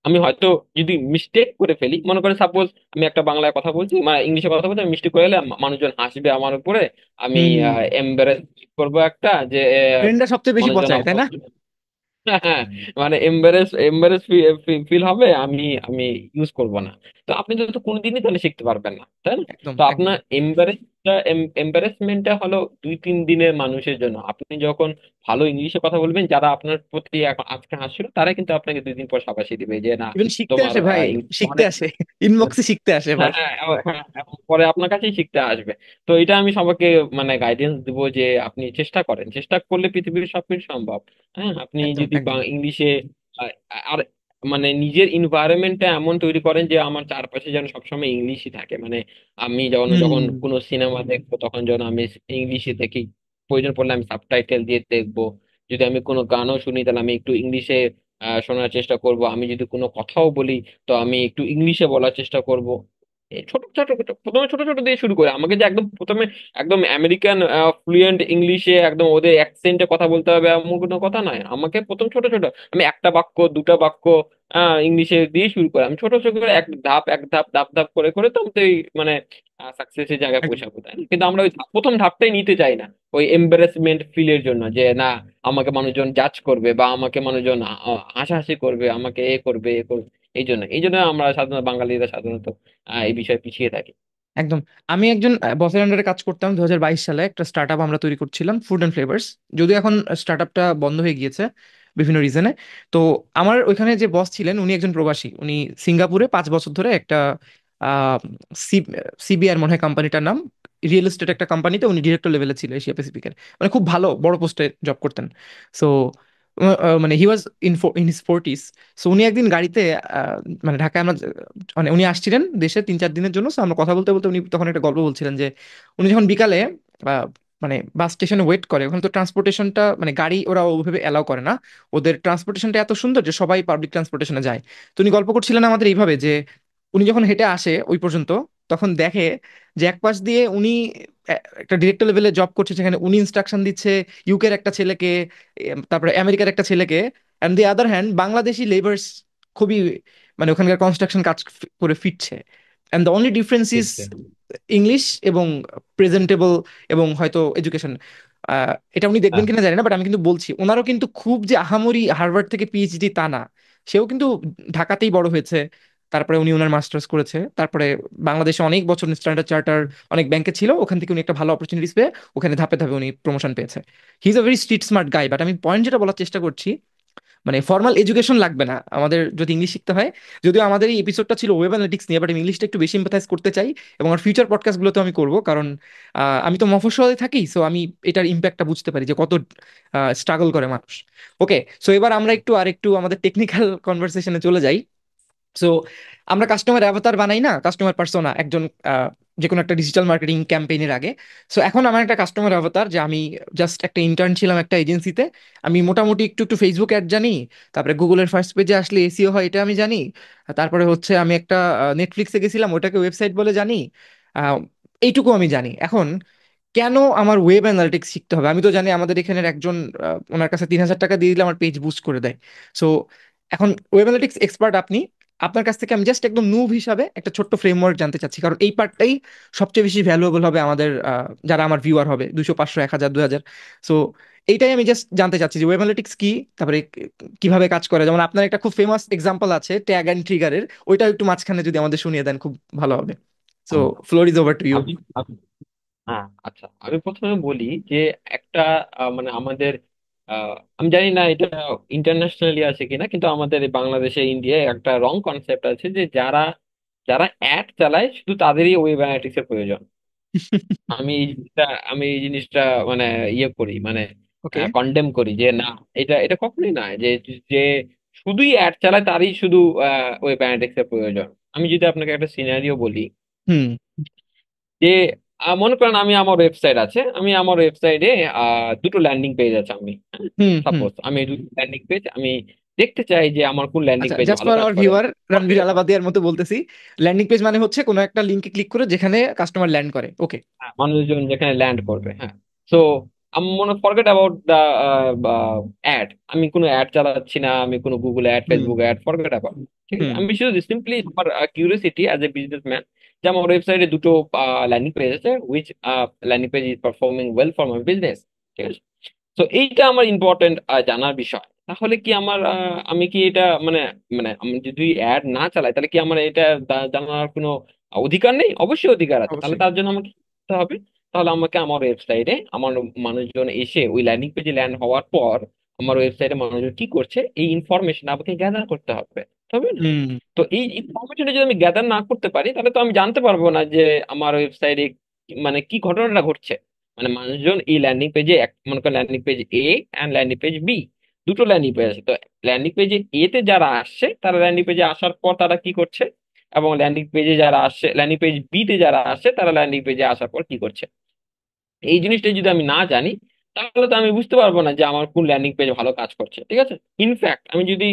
আমি হয়তো যদি মিস্টেক করে ফেলি, মনে করে সাপোজ আমি একটা বাংলায় কথা বলছি মানে ইংলিশে কথা বলছি, আমি মিস্টেক করে এলে মানুষজন হাসবে আমার উপরে, আমি হুম। এম্বারেস করবো একটা যে ট্রেনটা সবচেয়ে বেশি মানুষজন পচায়, তাই আমাকে না? হ্যাঁ, মানে এম্বারেস এম্বারেস ফিল হবে, আমি আমি ইউজ করব না। তো আপনি তো কোনোদিনই তাহলে শিখতে পারবেন না, তাই না? একদম তো একদম। আপনার এম্বারেসমেন্টটা হলো 2-3 দিনের মানুষের জন্য। আপনি যখন ভালো ইংলিশে কথা বলবেন, যারা আপনার প্রতি এখন আজকে হাসছিল তারা কিন্তু আপনাকে 2 দিন পর শাবাশি দিবে যে না ইভেন শিখতে তোমার আসে ভাই, ইংলিশ শিখতে অনেক। আসে, ইনবক্সে শিখতে আসে হ্যাঁ ভাই। হ্যাঁ, হ্যাঁ, এবং পরে আপনার কাছেই শিখতে আসবে। তো এটা আমি সবাইকে মানে গাইডেন্স দিব যে আপনি চেষ্টা করেন, চেষ্টা করলে পৃথিবীর সবকিছু সম্ভব। হ্যাঁ, আপনি একদম যদি একদম। ইংলিশে আহ, আর মানে নিজের ইনভায়রনমেন্টটা এমন তৈরি করেন যে আমার চারপাশে যেন সবসময় ইংলিশই থাকে। মানে আমি যখন যখন হুম। কোনো সিনেমা দেখবো তখন যেন আমি ইংলিশে দেখি, প্রয়োজন পড়লে আমি সাবটাইটেল দিয়ে দেখবো। যদি আমি কোনো গানও শুনি তাহলে আমি একটু ইংলিশে শোনার চেষ্টা করব। আমি যদি কোনো কথাও বলি তো আমি একটু ইংলিশে বলার চেষ্টা করব। এই ছোট ছোট প্রথমে ছোট ছোট দিয়ে শুরু করে, আমাকে যে একদম প্রথমে একদম আমেরিকান ফ্লুয়েন্ট ইংলিশে একদম ওদের অ্যাকসেন্টে কথা বলতে হবে এমন কোনো কথা নয়। আমাকে প্রথম ছোট ছোট, আমি একটা বাক্য দুটা বাক্য ইংলিশে দিয়ে শুরু করে আমি ছোট ছোট করে এক ধাপ এক ধাপ ধাপ ধাপ করে করে তো আমি তো এই মানে সাকসেসের জায়গায় একদম। পৌঁছাবো, তাই না? কিন্তু আমরা ওই প্রথম ধাপটাই নিতে চাই না, ওই এম্বারেসমেন্ট ফিলের জন্য, যে না আমাকে মানুষজন জাজ করবে বা আমাকে মানুষজন হাসাহাসি করবে, আমাকে এ করবে এ করবে। এই জন্য আমরা সাধারণত বাঙালিরা সাধারণত এই বিষয়ে পিছিয়ে থাকি। একদম। আমি একজন বসের আন্ডারে কাজ করতাম 2022 সালে, একটা স্টার্ট আপ আমরা তৈরি করছিলাম, ফুড অ্যান্ড ফ্লেভার্স। যদিও এখন স্টার্ট আপটা বন্ধ হয়ে গিয়েছে বিভিন্ন রিজনে। তো আমার ওইখানে যে বস ছিলেন উনি একজন প্রবাসী, উনি সিঙ্গাপুরে 5 বছর ধরে একটা সিবিআর মনে হয় কোম্পানিটার নাম, রিয়েল এস্টেট একটা কোম্পানিতে উনি ডিরেক্টর লেভেলে ছিল এশিয়া প্যাসিফিকের, মানে খুব ভালো বড় পোস্টে জব করতেন। সো মানে he was in his 40s। So উনি একদিন গাড়িতে আহ, মানে ঢাকায় আমরা মানে উনি আসছিলেন দেশে 3-4 দিনের জন্য। তো আমরা কথা বলতে বলতে উনি তখন একটা গল্প বলছিলেন যে উনি যখন বিকালে আহ, মানে বাস স্টেশনে ওয়েট করে, ওখানে তো ট্রান্সপোর্টেশনটা মানে গাড়ি ওরা ওইভাবে অ্যালাউ করে না, ওদের ট্রান্সপোর্টেশনটা এত সুন্দর যে সবাই পাবলিক ট্রান্সপোর্টেশনে যায়। তো উনি গল্প করছিলেন আমাদের এইভাবে যে উনি যখন হেঁটে আসে ওই পর্যন্ত, তখন দেখে যে এক পাশ দিয়ে উনি একটা ডিরেক্টর লেভেলে জব করছে, সেখানে উনি ইনস্ট্রাকশন দিচ্ছে ইউকের একটা ছেলেকে, তারপরে আমেরিকার একটা ছেলেকে, and the other hand Bangladeshi labours খুবই মানে ওখানকার কনস্ট্রাকশন কাজ করে ফিরছে। অ্যান্ড দ্য অনলি ডিফারেন্স ঠিক ইজ ঠিক। ইংলিশ এবং প্রেজেন্টেবল এবং হয়তো এডুকেশন। এটা উনি দেখবেন হ্যাঁ কিনা জানি না, বাট আমি কিন্তু বলছি ওনারও কিন্তু খুব যে আহামরি হার্ভার্ড থেকে পিএইচডি তা না। সেও কিন্তু ঢাকাতেই বড় হয়েছে, তারপরে উনি ওনার মাস্টার্স করেছে, তারপরে বাংলাদেশে অনেক বছর স্ট্যান্ডার্ড চার্টার অনেক ব্যাংকে ছিল, ওখান থেকে উনি একটা ভালো অপরচুনিটিস পেয়ে ওখানে ধাপে ধাপে উনি প্রমোশন পেয়েছে। He is a very street smart guy. But আমি পয়েন্ট যেটা বলার চেষ্টা করছি, মানে ফর্মাল এডুকেশন লাগবে না আমাদের যদি ইংলিশ শিখতে হয়। যদিও আমাদের এই এপিসোডটা ছিল ওয়েব অ্যানালিটিক্স নিয়ে, বাট আমি ইংলিশটা একটু বেশি এম্পাথাইজ করতে চাই, এবং আমার ফিউচার পডকাস্টগুলোতে আমি করব, কারণ আমি তো মফস্বলে থাকি, সো আমি এটার ইম্প্যাক্টটা বুঝতে পারি যে কত স্ট্রাগল করে মানুষ। ওকে, সো এবার আমরা একটু আরেকটু আমাদের টেকনিক্যাল কনভারসেশনে চলে যাই। সো আমরা কাস্টমার অ্যাভাতার বানাই না, কাস্টমার পার্সোনা একজন যে কোনো একটা ডিজিটাল মার্কেটিং ক্যাম্পেইনের আগে। সো এখন আমার একটা কাস্টমার অ্যাভাতার, যে আমি জাস্ট একটা ইন্টার্ন ছিলাম একটা এজেন্সিতে, আমি মোটামুটি একটু একটু ফেসবুক অ্যাড জানি, তারপরে গুগলের ফার্স্ট পেজে আসলে এসিও হয় এটা আমি জানি, আর তারপরে হচ্ছে আমি একটা নেটফ্লিক্সে গেছিলাম ওটাকে ওয়েবসাইট বলে জানি। আহ, এইটুকু আমি জানি। এখন কেন আমার ওয়েব অ্যানালিটিক্স শিখতে হবে? আমি তো জানি আমাদের এখানের একজন ওনার কাছে 3,000 টাকা দিয়ে দিলে আমার পেজ বুস্ট করে দেয়। সো এখন ওয়েব অ্যানালিটিক্স এক্সপার্ট আপনি, আপনার কাছ থেকে আমি জাস্ট একদম নুব হিসাবে একটা ছোট্ট ফ্রেমওয়ার্ক জানতে চাচ্ছি, কারণ এই পার্টটাই সবচেয়ে বেশি ভ্যালুয়েবল হবে আমাদের যারা আমার ভিউয়ার হবে 200, 500, 1,000, 2,000। সো এইটাই আমি জাস্ট জানতে চাচ্ছি যে ওয়েব অ্যানালিটিক্স কি, তারপরে কিভাবে কাজ করে। যেমন আপনার একটা খুব ফেমাস এক্সাম্পল আছে ট্যাগ অ্যান্ড ট্রিগারের, ওইটা একটু মাঝখানে যদি আমাদের শুনিয়ে দেন খুব ভালো হবে। So floor is over to you. আমি হ্যাঁ, আচ্ছা, আমি প্রথমে বলি যে একটা মানে আমাদের আমি জানি না এটা ইন্টারন্যাশনালি আছে কিনা, কিন্তু আমাদের এই বাংলাদেশে ইন্ডিয়ায় একটা রং কনসেপ্ট আছে যে যারা যারা অ্যাড চালায় শুধু তাদেরই ওয়েব অ্যানালিটিক্স এর প্রয়োজন। আমি এই জিনিসটা আমি এই জিনিসটা মানে ইয়ে করি, মানে ওকে। কন্ডেম করি যে না, এটা এটা কখনোই না যে যে শুধুই অ্যাড চালায় তারই শুধু ওয়েব অ্যানালিটিক্স এর প্রয়োজন। আমি যদি আপনাকে একটা সিনারিও বলি হুম যে মনে করেন আমি আমার ওয়েবসাইট আছে, আমি আমার ওয়েবসাইটে দুটো ল্যান্ডিং পেজ আছে। আমি হুম হুম। সাপোজ আমি এই দুটো ল্যান্ডিং পেজ আমি দেখতে চাই যে আমার কোন ল্যান্ডিং আচ্ছা, পেজে জাস্ট ভালো ফর কাজ আওয়ার করে। ভিউয়ার, রণবীর আলাবাদিয়ার মতো বলতেছি, ল্যান্ডিং পেজ মানে হচ্ছে কোনো একটা লিঙ্কে ক্লিক করে যেখানে কাস্টমার ল্যান্ড করে। ওকে। হ্যাঁ, মানুষজন যেখানে ল্যান্ড করবে। হ্যাঁ, সো আমি মনে ফরগেট অ্যাবাউট দা অ্যাড, আমি কোনো অ্যাড চালাচ্ছি না, আমি কোনো Google ad, hmm Facebook ad forget about. ঠিক আছে, হুম আমি শুধু সিম্পলি আমার কিউরিওসিটি অ্যাজ এ বিজনেসম্যান, যে আমার ওয়েবসাইটে দুটো ল্যান্ডিং পেজ আছে, which landing page is performing well for my business. ঠিক আছে, তো এইটা আমার ইম্পর্টেন্ট জানার বিষয়। তাহলে কি আমার আমি কি এটা মানে মানে আমি যদি অ্যাড না চালাই তাহলে কি আমার এটা জানার কোনো অধিকার নেই? অবশ্যই অধিকার আছে। তাহলে অবশ্যই। তার জন্য আমাকে কি করতে হবে? তাহলে আমাকে আমার ওয়েবসাইটে আমার মানুষজন এসে ওই ল্যান্ডিং পেজে ল্যান্ড হওয়ার পর আমার ওয়েবসাইটে মানুষজন কি করছে এই ইনফরমেশন আমাকে গ্যাদার করতে হবে, তবে না? হুম তো এই ইনফরমেশন যদি আমি গ্যাদার না করতে পারি তাহলে তো আমি জানতে পারবো না যে আমার ওয়েবসাইটে মানে কি ঘটনাটা ঘটছে। মানে মানুষজন এই ল্যান্ডিং পেজে, মনে করেন landing page A and landing page B, দুটো ল্যান্ডিং পেজ আছে। তো ল্যান্ডিং পেজে এ তে যারা আসছে তারা ল্যান্ডিং পেজে আসার পর তারা কি করছে, এবং ল্যান্ডিং পেজে যারা আসছে, ল্যান্ডিং পেজ বি তে যারা আসছে তারা ল্যান্ডিং পেজে আসার পর কি করছে, এই জিনিসটা যদি আমি না জানি তাহলে তো আমি বুঝতে পারবো না যে আমার কোন ল্যান্ডিং পেজ ভালো কাজ করছে। ঠিক আছে, ইনফ্যাক্ট আমি যদি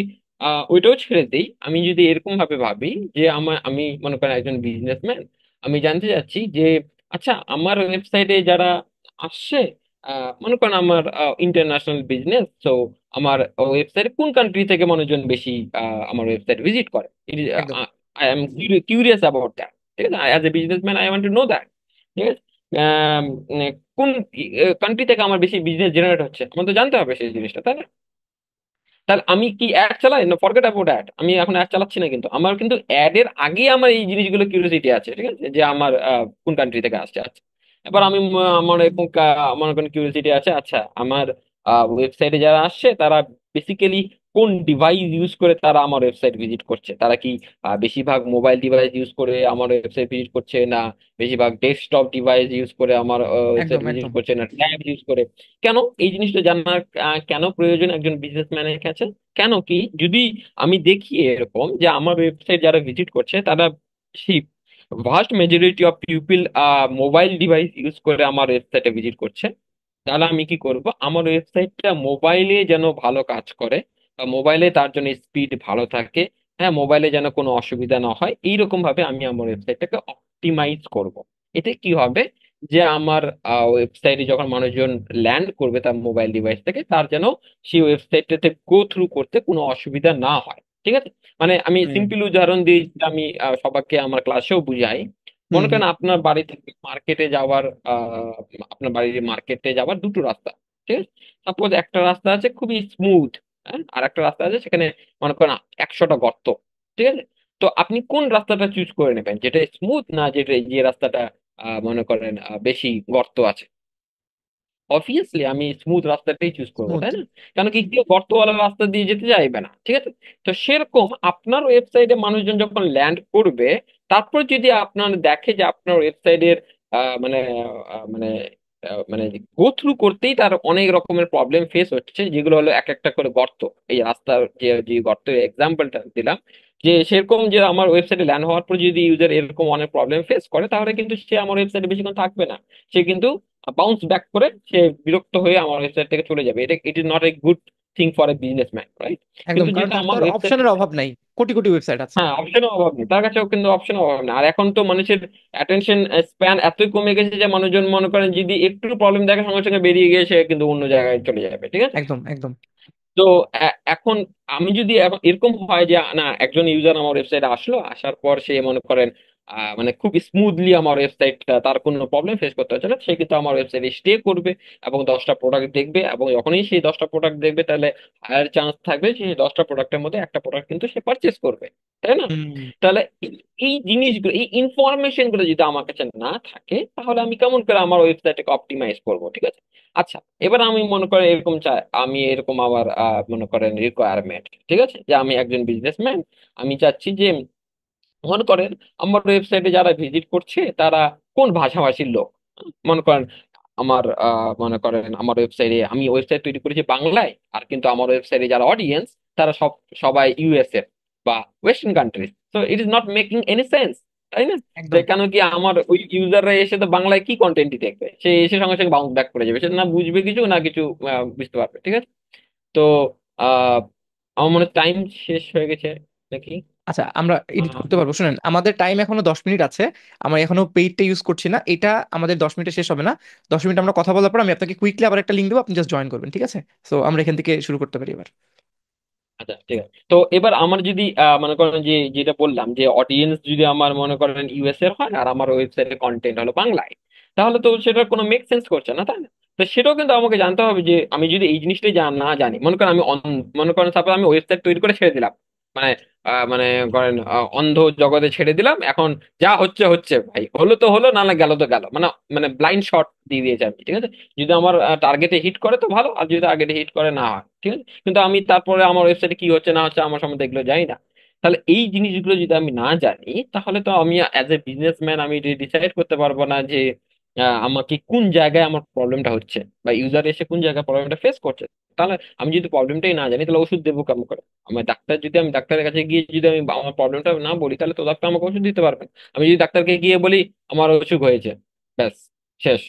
ওইটাও ছেড়ে দিই, আমি যদি এরকম ভাবে ভাবি যে আমি মনে করেন একজন বিজনেসম্যান, আমি জানতে চাচ্ছি যে আচ্ছা আমার ওয়েবসাইটে যারা আসছে, মনে করেন আমার ইন্টারন্যাশনাল বিজনেস, তো আমার ওয়েবসাইটে কোন কান্ট্রি থেকে মানুষজন বেশি আমার ওয়েবসাইট ভিজিট করে। একদম। I am curious about that. ঠিক আছে, as a businessman I want to know that. ঠিক আছে, মানে কোন কান্ট্রি থেকে আমার বেশি বিজনেস জেনারেট হচ্ছে আমার তো জানতে হবে সেই জিনিসটা, তাই না? তাহলে আমি কি অ্যাড চালাই না? ফরগেট অ্যাবাউট অ্যাড, আমি এখন অ্যাড চালাচ্ছি না, কিন্তু আমার কিন্তু অ্যাড এর আগে আমার এই জিনিসগুলো কিউরিওসিটি আছে। ঠিক আছে, যে আমার কোন কান্ট্রি থেকে আসছে। আচ্ছা, এবার আমি আমার এরকম আমার কোনো কিউরিওসিটি আছে, আচ্ছা আমার ওয়েবসাইটে যারা আসছে তারা বেসিক্যালি কোন ডিভাইস ইউজ করে তারা আমার ওয়েবসাইট ভিজিট করছে। তারা কি বেশিরভাগ মোবাইল ডিভাইস ইউজ করে আমার ওয়েবসাইট ভিজিট করছে, না বেশিরভাগ ডেস্কটপ ডিভাইস ইউজ করে আমার ওয়েবসাইট একদম ভিজিট একদম। করছে, না ট্যাব ইউজ করে? কেন এই জিনিসটা জানার কেন প্রয়োজন একজন বিজনেসম্যানের কাছে? কেন কি যদি আমি দেখি এরকম যে আমার ওয়েবসাইট যারা ভিজিট করছে তারা সেই vast majority of people mobile device use করে আমার ওয়েবসাইটে ভিজিট করছে, তাহলে আমি কি করব, আমার ওয়েবসাইটটা মোবাইলে যেন ভালো কাজ করে বা মোবাইলে তার জন্য স্পিড ভালো থাকে, হ্যাঁ, মোবাইলে যেন কোনো অসুবিধা না হয়, এইরকম ভাবে আমি আমার ওয়েবসাইটটাকে অপটিমাইজ করব। এতে কি হবে যে আমার ওয়েবসাইটে যখন মানুষজন ল্যান্ড করবে তার মোবাইল ডিভাইস থেকে, তার যেন সেই ওয়েবসাইটটাতে গো থ্রু করতে কোনো অসুবিধা না হয়। ঠিক আছে, মানে আমি হুম সিম্পল উদাহরণ দিই, যেটা আমি সবাইকে আমার ক্লাসেও বুঝাই। হুম মনে হুম। করেন আপনার বাড়ি থেকে মার্কেটে যাওয়ার আপনার বাড়ির মার্কেটে যাওয়ার দুটো রাস্তা। ঠিক আছে, সাপোজ একটা রাস্তা আছে খুবই স্মুথ, হ্যাঁ, আর একটা রাস্তা আছে সেখানে মনে করেন 100টা গর্ত। ঠিক আছে, তো আপনি কোন রাস্তাটা চুজ করে নেবেন, যেটা স্মুথ না যেটা যে রাস্তাটা মনে করেন বেশি গর্ত আছে? অবভিয়াসলি আমি স্মুথ রাস্তাটাই চুজ করবো, স্মুথ। তাই না? কেন কি, কেউ গর্তওয়ালা রাস্তা দিয়ে যেতে চাইবে না, ঠিক আছে? তো সেরকম আপনার ওয়েবসাইটে মানুষজন যখন ল্যান্ড করবে, তারপর যদি আপনার দেখে যে আপনার ওয়েবসাইটের মানে মানে মানে গো থ্রু করতেই তার অনেক রকমের প্রবলেম ফেস হচ্ছে, যেগুলো হলো এক একটা করে গর্ত। এই রাস্তার যে যে গর্তের এক্সাম্পলটা দিলাম, যে সেরকম যে আমার ওয়েবসাইটে ল্যান্ড হওয়ার পর যদি ইউজার এরকম অনেক প্রবলেম ফেস করে, তাহলে কিন্তু সে আমার ওয়েবসাইটে বেশিক্ষণ থাকবে না। সে কিন্তু বাউন্স ব্যাক করে সে বিরক্ত হয়ে আমার ওয়েবসাইট থেকে চলে যাবে। এটা it is not a good thing for a businessman, right? একদম, কিন্তু কারণ যেহেতু তার তো আমার আর ওয়েবসাইট, অপশনের অভাব নাই, কোটি কোটি ওয়েবসাইট আছে। হ্যাঁ, অপশনের অভাব নেই, তার কাছেও কিন্তু অপশনের অভাব নেই। আর এখন তো মানুষের অ্যাটেনশন স্প্যান এতই কমে গেছে যে মানুষজন মনে করেন যদি একটু প্রবলেম দেখে সঙ্গে সঙ্গে বেরিয়ে গিয়ে সে কিন্তু অন্য জায়গায় চলে যাবে, ঠিক আছে? একদম একদম। তো এখন আমি যদি এখন এরকম হয় যে না, একজন ইউজার আমার ওয়েবসাইটে আসলো, আসার পর সে মনে করেন মানে খুব স্মুথলি আমার ওয়েবসাইটটা, তার কোনো প্রবলেম ফেস করতে হচ্ছে না, সে কিন্তু আমার ওয়েবসাইটে স্টে করবে এবং 10টা প্রোডাক্ট দেখবে, এবং যখনই সেই 10টা প্রোডাক্ট দেখবে তাহলে হায়ার চান্স থাকবে যে সেই 10টা প্রোডাক্টের মধ্যে একটা প্রোডাক্ট কিন্তু সে পারচেস করবে, তাই না? হুম। তাহলে এই জিনিসগুলো, এই ইনফরমেশন গুলো যদি আমার কাছে না থাকে, তাহলে আমি কেমন করে আমার ওয়েবসাইটকে অপটিমাইজ করবো, ঠিক আছে? আচ্ছা, এবার আমি মনে করেন এরকম চাই, আমি এরকম আমার মনে করেন রিকোয়ারমেন্ট, ঠিক আছে, যে আমি একজন বিজনেসম্যান, আমি চাচ্ছি যে মনে করেন আমার ওয়েবসাইটে যারা ভিজিট করছে তারা কোন ভাষাভাষীর লোক। মনে করেন আমার মনে করেন আমার ওয়েবসাইটে, আমি ওয়েবসাইট তৈরি করেছি বাংলায়, আর কিন্তু আমার ওয়েবসাইটে যারা অডিয়েন্স তারা সবাই ইউএসএ বা ওয়েস্টার্ন কান্ট্রি। তো it is not making any sense, তাই না? যে একদম। কেন কি আমার ওই ইউজাররা এসে তো বাংলায় কি কন্টেন্টই দেখবে, সে এসে সঙ্গে সঙ্গে বাউন্স ব্যাক করে যাবে, সে না বুঝবে কিছু না কিছু বুঝতে পারবে, ঠিক আছে? তো আহ আমার মনে টাইম শেষ হয়ে গেছে নাকি? আচ্ছা, আমরা এডিট করতে পারবো, শুনেন আমাদের টাইম এখনো 10 মিনিট আছে। আমরা এখনো পেইডটা ইউজ করছি না, এটা আমাদের 10 মিনিটে শেষ হবে না। 10 মিনিট আমরা কথা বলার পর আমি আপনাকে কুইকলি আবার একটা লিঙ্ক দেবো, আপনি জাস্ট জয়েন করবেন, ঠিক আছে? সো আমরা এখান থেকে শুরু করতে পারি এবার। আচ্ছা, ঠিক আছে। তো এবার আমার যদি মনে করেন যে যেটা বললাম, যে অডিয়েন্স যদি আমার মনে করেন ইউএস এর হয় আর আমার ওয়েবসাইটের কন্টেন্ট হলো বাংলায়, তাহলে তো সেটার কোনো মেক সেন্স করছে না, তাই না? তো সেটাও কিন্তু আমাকে জানতে হবে যে আমি যদি এই জিনিসটাই না জানি, মনে করেন আমি মনে করেন সাপোজ আমি ওয়েবসাইট তৈরি করে ছেড়ে দিলাম, মানে মানে করেন অন্ধ জগতে ছেড়ে দিলাম, এখন যা হচ্ছে হচ্ছে ভাই, হলো তো হলো, না না গেল তো গেল, মানে মানে ব্লাইন্ড শট দিয়ে দিয়েছে আমি, ঠিক আছে? যদি আমার টার্গেটে হিট করে তো ভালো, আর যদি টার্গেটে হিট করে না হয়, ঠিক আছে? কিন্তু আমি তারপরে আমার ওয়েবসাইটে কি হচ্ছে না হচ্ছে আমার সম্বন্ধে এগুলো জানি না। তাহলে এই জিনিসগুলো যদি আমি না জানি, তাহলে তো আমি অ্যাজ এ বিজনেসম্যান আমি ডিসাইড করতে পারবো না যে আমাকে কোন জায়গায় আমার প্রবলেমটা হচ্ছে, বা ইউজার এসে কোন জায়গায় প্রবলেমটা ফেস করছে। তাহলে আমি যদি প্রবলেমটাই না জানি, তাহলে ওষুধ দেবো কেমন করে? আমার ডাক্তার, যদি আমি ডাক্তারের কাছে গিয়ে যদি আমি আমার প্রবলেমটা না বলি, তাহলে তো ডাক্তার আমাকে ওষুধ দিতে পারবেন। আমি যদি ডাক্তারকে গিয়ে বলি আমার অসুখ হয়েছে, ব্যাস, শেষ।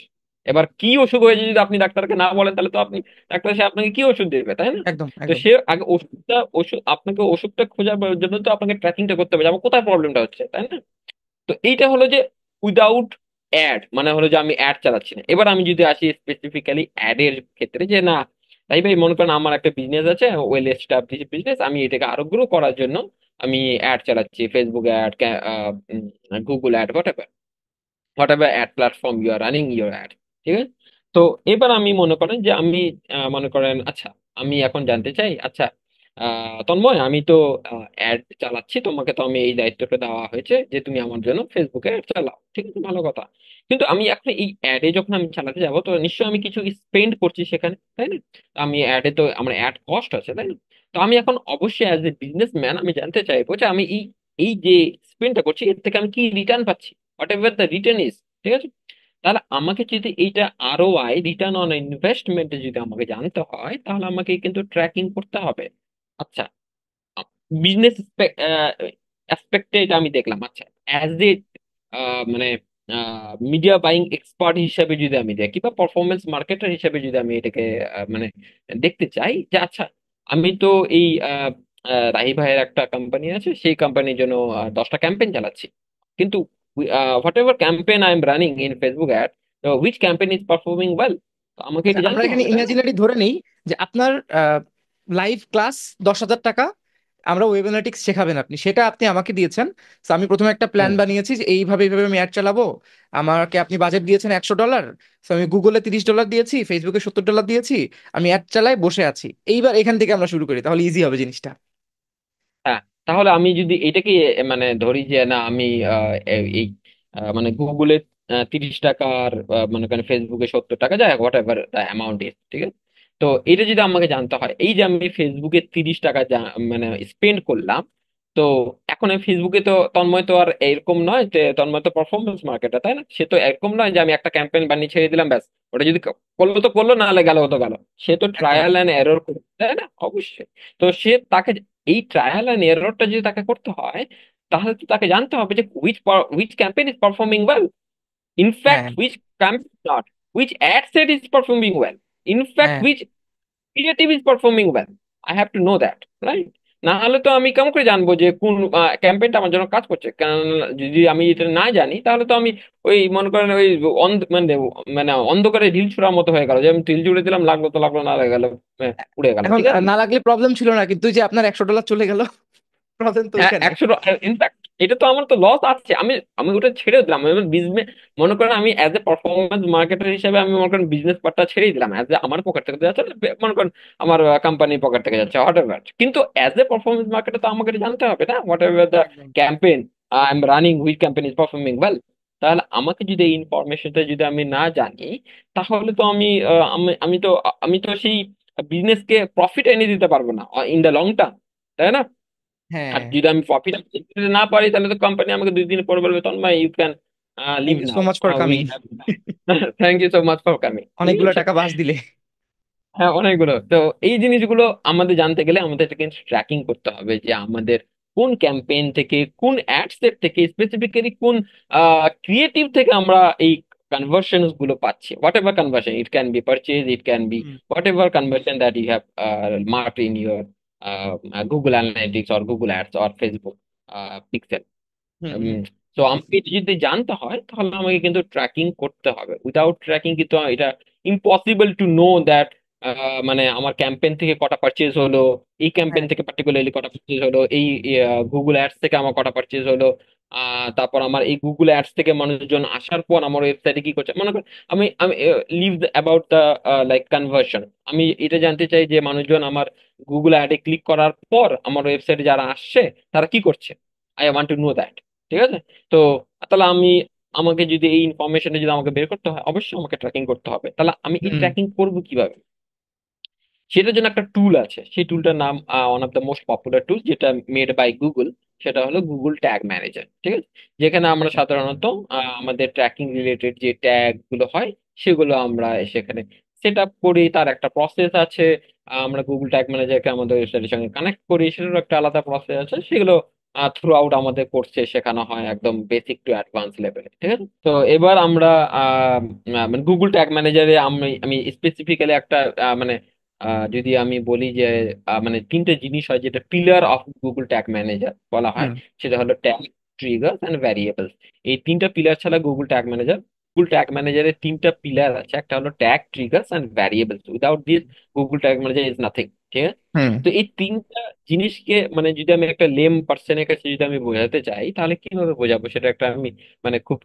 এবার কি অসুখ হয়েছে যদি আপনি ডাক্তারকে না বলেন, তাহলে তো আপনি, ডাক্তার সে আপনাকে কি ওষুধ দেবে, তাই না? একদম তো একদম। সে আগে ওষুধ আপনাকে ওষুধটা খোঁজার জন্য তো আপনাকে ট্র্যাকিংটা করতে হবে যে আমার কোথায় প্রবলেমটা হচ্ছে, তাই না? তো এইটা হলো যে উইদাউট অ্যাড, মানে হলো যে আমি অ্যাড চালাচ্ছি না। এবার আমি যদি আসি স্পেসিফিক্যালি অ্যাড এর ক্ষেত্রে, যে না, তাই ভাই মনে করেন আমার একটা বিজনেস আছে, ওয়েল এস্টাবলিশ বিজনেস, আমি এটাকে আরো গ্রো করার জন্য আমি অ্যাড চালাচ্ছি, Facebook ad, Google ad, whatever ad platform you are running your ad, ঠিক আছে? তো এবার আমি মনে করেন যে আমি মনে করেন আচ্ছা, আমি এখন জানতে চাই, আচ্ছা তন্ময়, আমি তো অ্যাড চালাচ্ছি, তোমাকে তো আমি এই দায়িত্বটা দেওয়া হয়েছে যে তুমি আমার জন্য ফেসবুকে অ্যাড চালাও, ঠিক আছে, ভালো কথা। কিন্তু আমি এখন এই অ্যাডে যখন আমি চালাতে যাবো, তো নিশ্চয়ই আমি কিছু স্পেন্ড করছি সেখানে, তাই না? আমি অ্যাডে তো আমার অ্যাড কস্ট আছে, তাই না? তো আমি এখন অবশ্যই অ্যাজ এ বিজনেসম্যান আমি জানতে চাইবো যে আমি এই এই যে স্পেন্ডটা করছি এর থেকে আমি কি রিটার্ন পাচ্ছি, what ever the return is, ঠিক আছে? তাহলে আমাকে যদি এইটা আরওআই, রিটার্ন অন ইনভেস্টমেন্টে যদি আমাকে জানতে হয়, তাহলে আমাকে কিন্তু ট্র্যাকিং করতে হবে। আচ্ছা, বিজনেস অ্যাসপেক্টে এটা আমি দেখলাম। আচ্ছা, অ্যাজ এ মানে মিডিয়া বাইং এক্সপার্ট হিসেবে যদি আমি দেখি, বা পারফরমেন্স মার্কেটার হিসেবে যদি আমি এটাকে মানে দেখতে চাই, যে আচ্ছা, আমি তো এই রাহি ভাইয়ের একটা কোম্পানি আছে, সেই কোম্পানির জন্য 10টা ক্যাম্পেইন চালাচ্ছি, কিন্তু what ever campaign I am running in Facebook ad, which campaign is performing well, আমাকে আচ্ছা, এটা আমরা জানতে এখানে হবে, তাই না? ইমাজিনারি ধরে নেই যে আপনার লাইভ ক্লাস 10,000 টাকা আমরা ওয়েব অ্যানালিটিক্স শেখাবেন আপনি, সেটা আপনি আমাকে দিয়েছেন। তো আমি প্রথমে একটা প্ল্যান হুম। বানিয়েছি যে এইভাবে এইভাবে আমি অ্যাড চালাবো। আমাকে আপনি বাজেট দিয়েছেন $100। তো আমি গুগলে $30 দিয়েছি, ফেসবুকে $70 দিয়েছি। আমি অ্যাড চালাই, বসে আছি। এইবার এখান থেকে আমরা শুরু করি, তাহলে ইজি হবে জিনিসটা। হ্যাঁ, তাহলে আমি যদি এটাকে মানে ধরি যে না, আমি এই মানে গুগলে 30 টাকা, আর মনে করেন ফেসবুকে 70 টাকা, যায় what ever the amount is, ঠিক আছে? তো এটা যদি আমাকে জানতে হয়, এই যে আমি ফেসবুকে 30 টাকা মানে স্পেন্ড করলাম, তো এখন আমি ফেসবুকে তো তন্ময় তো আর এরকম নয় যে তন্ময় তো পারফরমেন্স মার্কেটার, তাই না? সে তো এরকম নয় যে আমি একটা ক্যাম্পেইন বানিয়ে ছেড়ে দিলাম, ব্যাস ওটা যদি করলো তো করলো, না হলে গেল তো গেল। সে তো একদম। ট্রায়াল অ্যান্ড এরর করবে, তাই না? অবশ্যই। তো সে তাকে এই ট্রায়াল অ্যান্ড এররটা যদি তাকে করতে হয়, তাহলে তো তাকে জানতে হবে যে which campaign is performing well. In fact, হ্যাঁ, which campaign is not. Which ad set is performing well. In fact, হ্যাঁ, which creative is performing well. I have to know that, right? না হলে তো আমি কেমন করে জানবো যে কোন ক্যাম্পেইনটা আমার জন্য কাজ করছে? কারণ যদি আমি এটা না জানি, তাহলে তো আমি ওই মনে করেন ওই মানে মানে অন্ধকারে ঢিল ছোড়ার মতো হয়ে গেল, যে আমি ঢিল ছুড়ে দিলাম, লাগলো তো লাগলো, না লাগলো উড়ে গেল, এখন ঠিক আছে? না লাগলে প্রবলেম ছিল না, কিন্তু ওই যে আপনার $100 চলে গেল, প্রবলেম তো হ্যাঁ, ওইখানে। 100। ইনফ্যাক্ট এটা তো আমার তো লস আছে, আমি আমি ওটা ছেড়ে দিলাম। আমি বিজনেস, মনে করেন আমি অ্যাজ এ পারফরমেন্স মার্কেটার হিসেবে আমি মনে করেন বিজনেস পার্টটা ছেড়েই দিলাম, অ্যাজ এ আমার পকেট থেকে তো যাচ্ছে না, মনে করেন আমার কোম্পানির পকেট থেকে যাচ্ছে, হোয়াট এভার। কিন্তু অ্যাজ এ পারফরমেন্স মার্কেটার তো আমাকে এটা জানতে হবে না, হোয়াট এভার দ্য একদম। Campaign I am running, which campaign is performing well. তাহলে আমাকে যদি এই ইনফরমেশনটা যদি আমি না জানি, তাহলে তো আমি তো সেই বিজনেসকে প্রফিট এনে দিতে পারবো না ইন দ্য লং টার্ম, তাই না? হ্যাঁ, আর যদি আমি প্রফিট দিতে না পারি, তাহলে তো কোম্পানি আমাকে 2 দিন পর বলবে, Tanmoy you can thank leave you so now, much for we coming. Have thank you so much for coming, ঠিক অনেকগুলো আছে? টাকা বাস দিলে। হ্যাঁ, অনেকগুলো। তো এই জিনিসগুলো আমাদের জানতে গেলে আমাদের কিন্তু ট্র্যাকিং করতে হবে, যে আমাদের কোন ক্যাম্পেইন থেকে, কোন অ্যাড সেট থেকে, স্পেসিফিক্যালি কোন ক্রিয়েটিভ থেকে আমরা এই কনভার্সন গুলো পাচ্ছি। Whatever conversion, it can be purchase, it can be hmm, whatever conversion that you have marked in your Google Analytics or Google Ads or Facebook pixel. Hmm, hmm, তো আমাকে এটা যদি জানতে হয়, তাহলে আমাকে কিন্তু ট্র্যাকিং করতে হবে। উইদাউট ট্র্যাকিং কিন্তু এটা ইম্পসিবল টু নো দ্যাট মানে আমার ক্যাম্পেইন থেকে কটা পারচেজ হলো, এই ক্যাম্পেইন হ্যাঁ, থেকে পার্টিকুলারলি কটা পারচেজ হলো, এই গুগল অ্যাডস থেকে আমার কটা পারচেজ হলো, তারপর আমার এই গুগল অ্যাডস থেকে মানুষজন আসার পর আমার ওয়েবসাইটে কি করছে, মনে করেন আমি আমি leave about the like conversion. আমি এটা জানতে চাই যে মানুষজন আমার গুগল অ্যাডে ক্লিক করার পর আমার ওয়েবসাইটে যারা আসছে, তারা কি করছে। I want to know that, ঠিক আছে? তো তাহলে আমাকে যদি এই ইনফরমেশনটা যদি আমাকে বের করতে হয়, অবশ্যই আমাকে ট্র্যাকিং করতে হবে। তাহলে আমি এই হুম, ট্র্যাকিং করবো কিভাবে? সেটার জন্য একটা টুল আছে, সেই টুলটার নাম one of the most popular tool, যেটা মেড বাই গুগল। সেটা হলো গুগল ট্যাগ ম্যানেজার, ঠিক আছে? যেখানে আমরা আচ্ছা, সাধারণত আমাদের ট্র্যাকিং রিলেটেড যে ট্যাগ গুলো হয়, সেগুলো আমরা সেখানে সেট আপ করি। তার একটা প্রসেস আছে। আমরা গুগল ট্যাগ ম্যানেজারকে আমাদের ওয়েবসাইটের সঙ্গে কানেক্ট করি, সেটারও একটা আলাদা প্রসেস আছে। সেগুলো থ্রু আউট আমাদের কোর্সে শেখানো হয়, একদম বেসিক টু অ্যাডভান্স লেভেলে, ঠিক আছে? তো এবার আমরা মানে গুগল ট্যাগ ম্যানেজারে আমি আমি স্পেসিফিক্যালি একটা মানে যদি আমি বলি যে মানে 3টে জিনিস হয় যেটা pillar of Google tag manager বলা হয়। হুম, সেটা হলো ট্যাগ, ট্রিগার্স এন্ড ভ্যারিয়েবলস। এই 3টা পিলার ছাড়া গুগল ট্যাগ ম্যানেজারের 3টা পিলার আছে, একটা হলো tag, triggers and variables. Without this Google tag manager is nothing, ঠিক আছে? হুম, তো এই 3টা জিনিসকে মানে যদি আমি একটা লেম পার্সনের কাছে যদি আমি বোঝাতে চাই, তাহলে কিভাবে বোঝাবো, সেটা একটা আমি মানে খুব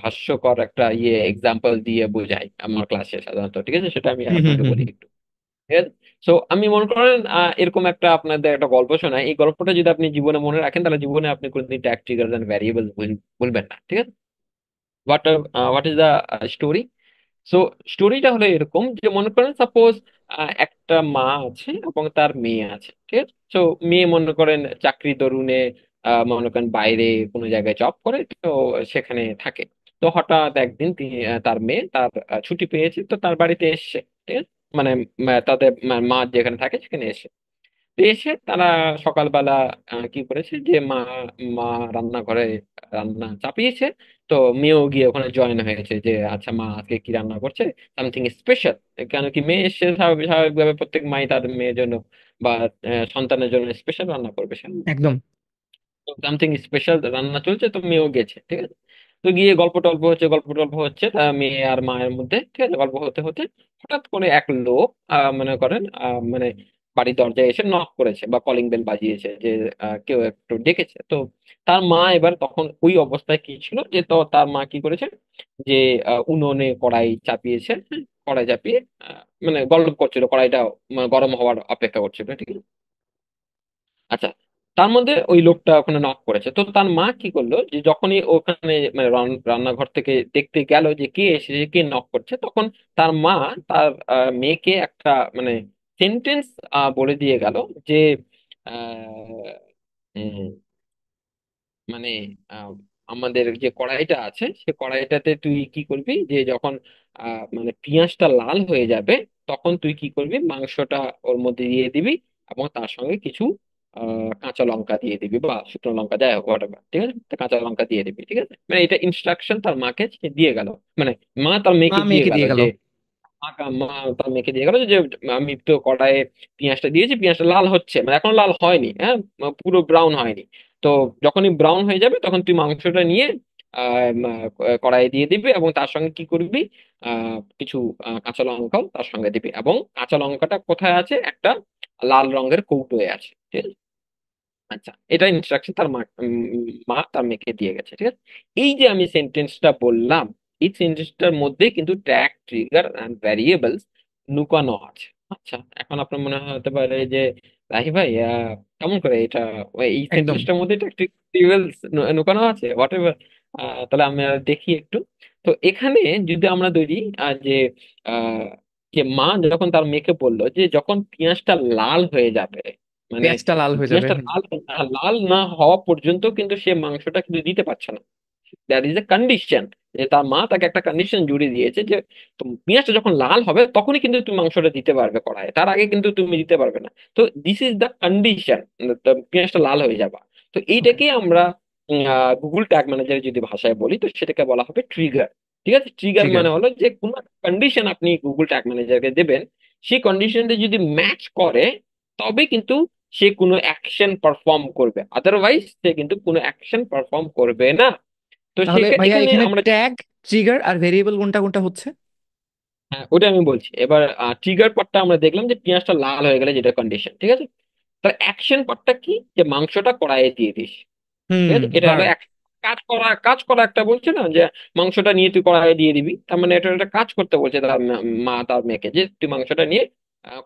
হাস্যকর একটা এক্সাম্পল দিয়ে বোঝাই আমার ক্লাসে সাধারণত, ঠিক আছে? সেটা আমি হুম, হুম, আপনাকে হুম, বলি হুম। একটু। ঠিক আছে? সো আমি মনে করেন এরকম একটা আপনাদের একটা গল্প শোনাই। এই গল্পটা যদি আপনি জীবনে মনে রাখেন, তাহলে জীবনে আপনি কোনোদিন ট্যাগ, ট্রিগার্স এন্ড ভ্যারিয়েবল বলবেন না, ঠিক আছে? What is the story? So স্টোরিটা হলো এরকম, যে মনে করেন সাপোজ একটা মা আছে এবং তার মেয়ে আছে, ঠিক আছে? তো মেয়ে মনে করেন চাকরি দরুনে মনে করেন বাইরে কোনো জায়গায় জব করে, তো সেখানে থাকে। তো হঠাৎ একদিন তার মেয়ে তার ছুটি পেয়েছে, তো তার বাড়িতে এসছে, ঠিক আছে? মানে তাদের মা যেখানে থাকে সেখানে এসে, তো এসে তারা সকালবেলা কি করেছে, যে মা মা রান্নাঘরে রান্না চাপিয়েছে। তো মেয়েও গিয়ে ওখানে জয়েন হয়েছে, যে আচ্ছা মা আজকে কি রান্না করছে, সামথিং স্পেশাল। কেন কি, মেয়ে এসে স্বাভাবিকভাবে প্রত্যেক মাই তার মেয়ের জন্য বা সন্তানের জন্য স্পেশাল রান্না করবে। একদম। সামথিং স্পেশাল রান্না চলছে, তো মেয়েও গেছে, ঠিক আছে? তো গিয়ে গল্প টল্প হচ্ছে তা মেয়ে আর মায়ের মধ্যে, ঠিক আছে? গল্প হতে হতে হঠাৎ করে এক লোক মনে করেন মানে বাড়ির দরজায় এসে নক করেছে বা কলিং বেল বাজিয়েছে, যে কেউ একটু ডেকেছে। তো তার মা এবার তখন ওই অবস্থায় কি ছিল, যে তো তার মা কি করেছে, যে উনুনে কড়াই চাপিয়েছে, হ্যাঁ? কড়াই চাপিয়ে মানে গরম করছিল কড়াইটা, মানে গরম হওয়ার অপেক্ষা করছিল, ঠিক আছে? আচ্ছা, তার মধ্যে ওই লোকটা ওখানে নক করেছে। তো তার মা কি করলো, যে যখনই ওখানে মানে রান্নাঘর থেকে দেখতে গেল যে কে এসেছে, কে নক করছে, তখন তার মা তার মেয়েকে একটা মানে সেন্টেন্স বলে দিয়ে গেল যে আহ, মানে আহ, আমাদের যে কড়াইটা আছে সে কড়াইটাতে তুই কি করবি, যে যখন মানে পেঁয়াজটা লাল হয়ে যাবে, তখন তুই কি করবি, মাংসটা ওর মধ্যে দিয়ে দিবি এবং তার সঙ্গে কিছু কাঁচা লঙ্কা দিয়ে দিবি বা শুকনো লঙ্কা, যাই হোক whatever, ঠিক আছে, তো কাঁচা লঙ্কা দিয়ে দিবি, ঠিক আছে। মানে এটা ইনস্ট্রাকশন তার মাকে সে দিয়ে গেল, মানে মা তার মা মেয়েকে দিয়ে মেয়েকে গেল দিয়ে গেল। যে মা তার মেয়েকে দিয়ে গেল যে আমি তো কড়াইয়ে পেঁয়াজটা দিয়েছি, পেঁয়াজটা লাল হচ্ছে, মানে এখন লাল হয়নি, হ্যাঁ, পুরো ব্রাউন হয়নি। তো যখনই ব্রাউন হয়ে যাবে তখন তুই মাংসটা নিয়ে কড়াইয়ে দিয়ে দিবি এবং তার সঙ্গে কি করবি, কিছু কাঁচা লঙ্কাও তার সঙ্গে দিবি, এবং কাঁচা লঙ্কাটা কোথায় আছে, একটা লাল রঙের কৌটোয় আছে, ঠিক আছে। আচ্ছা, এটা ইনস্ট্রাকশন তার মা তার মেয়েকে দিয়ে গেছে, ঠিক আছে। এই যে আমি সেন্টেন্সটা বললাম, এই সেন্টেন্সটার মধ্যে কিন্তু ট্যাগ, ট্রিগার এন্ড ভ্যারিয়েবলস লুকানো আছে। আচ্ছা, এখন আপনার মনে হতে পারে যে রাহি ভাই, কেমন করে এটা, এই একদম। সেন্টেন্সটার মধ্যে ট্যাগ, ট্রিগার লুকানো আছে, হোয়াট এভার। তাহলে আমি দেখি একটু। তো এখানে যদি আমরা ধরি যে আহ, যে মা যখন তার মেয়েকে বললো যে যখন পেঁয়াজটা লাল হয়ে যাবে, মানে পেঁয়াজটা লাল হয়ে যাবে, পেঁয়াজটা হুম। লাল লাল না হওয়া পর্যন্ত কিন্তু সে মাংসটা কিন্তু দিতে পারছে না। দ্যাট ইজ এ কন্ডিশন, যে তার মা তাকে একটা কন্ডিশন জুড়ে দিয়েছে যে পেঁয়াজটা যখন লাল হবে তখনই কিন্তু তুমি মাংসটা দিতে পারবে কড়াইয়ে, তার আগে কিন্তু তুমি দিতে পারবে না। তো দিস ইজ দ্য কন্ডিশন, পেঁয়াজটা লাল হয়ে যাবে। তো ওকে। এইটাকেই আমরা গুগল ট্যাগ ম্যানেজার যদি ভাষায় বলি, তো সেটাকে বলা হবে ট্রিগার। ঠিক আছে, ট্রিগার ট্রিগার। মানে হলো যে কোনো কন্ডিশন আপনি গুগল ট্যাগ ম্যানেজারকে দেবেন, সেই কন্ডিশনটা যদি ম্যাচ করে তবে কিন্তু সে কোনো অ্যাকশন পারফর্ম করবে, আদারওয়াইজ সে কিন্তু কোনো অ্যাকশন পারফর্ম করবে না। তো তাহলে ভাইয়া এখানে এখানে আমরা ট্যাগ, ট্রিগার আর ভেরিয়েবল কোনটা কোনটা হচ্ছে? হ্যাঁ, ওটা আমি বলছি এবার। ট্রিগার পার্টটা আমরা দেখলাম যে পেঁয়াজটা লাল হয়ে গেলে যেটা কন্ডিশন, ঠিক আছে। তার অ্যাকশন পার্টটা কি, যে মাংসটা কড়াইয়ে দিয়ে দিস, ঠিক হুম। আছে, এটা হলো ভার্ব। কাজ করা একটা বলছে না, যে মাংসটা নিয়ে তুই কড়াইয়ে দিয়ে দিবি, তার মানে এটা একটা কাজ করতে বলছে তার মা তার মেয়েকে, যে তুই মাংসটা নিয়ে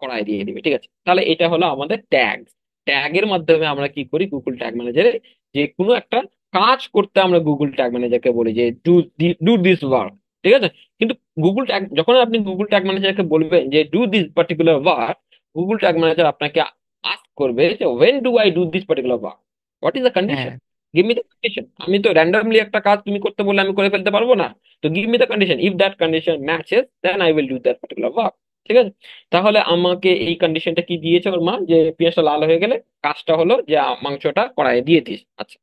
কড়াইয়ে দিয়ে দিবি, ঠিক আছে। তাহলে এটা হলো আমাদের ট্যাগ। ট্যাগের মাধ্যমে আমরা কি করি গুগল ট্যাগ ম্যানেজারে, যে কোনো একটা কাজ করতে আমরা গুগল ট্যাগ ম্যানেজারকে বলি যে ডু ডু দিস ওয়ার্ক, ঠিক আছে। কিন্তু গুগল ট্যাগ, যখন আপনি গুগল ট্যাগ ম্যানেজারকে বলবেন যে do this particular work, Google tag manager আপনাকে আস্ক করবে যে when do I do this particular work, what is the হ্যাঁ। Condition, give me the condition. আমি তো র্যান্ডমলি একটা কাজ তুমি করতে বললে আমি করে ফেলতে পারবো না। তো give me the condition, if that condition matches then I will do that particular work, ঠিক আছে। তাহলে আমাকে এই কন্ডিশনটা কি দিয়েছে ওর মা, যে পেঁয়াজটা লাল হয়ে গেলে কাজটা হলো যে মাংসটা কড়াইয়ে দিয়ে দিস। আচ্ছা,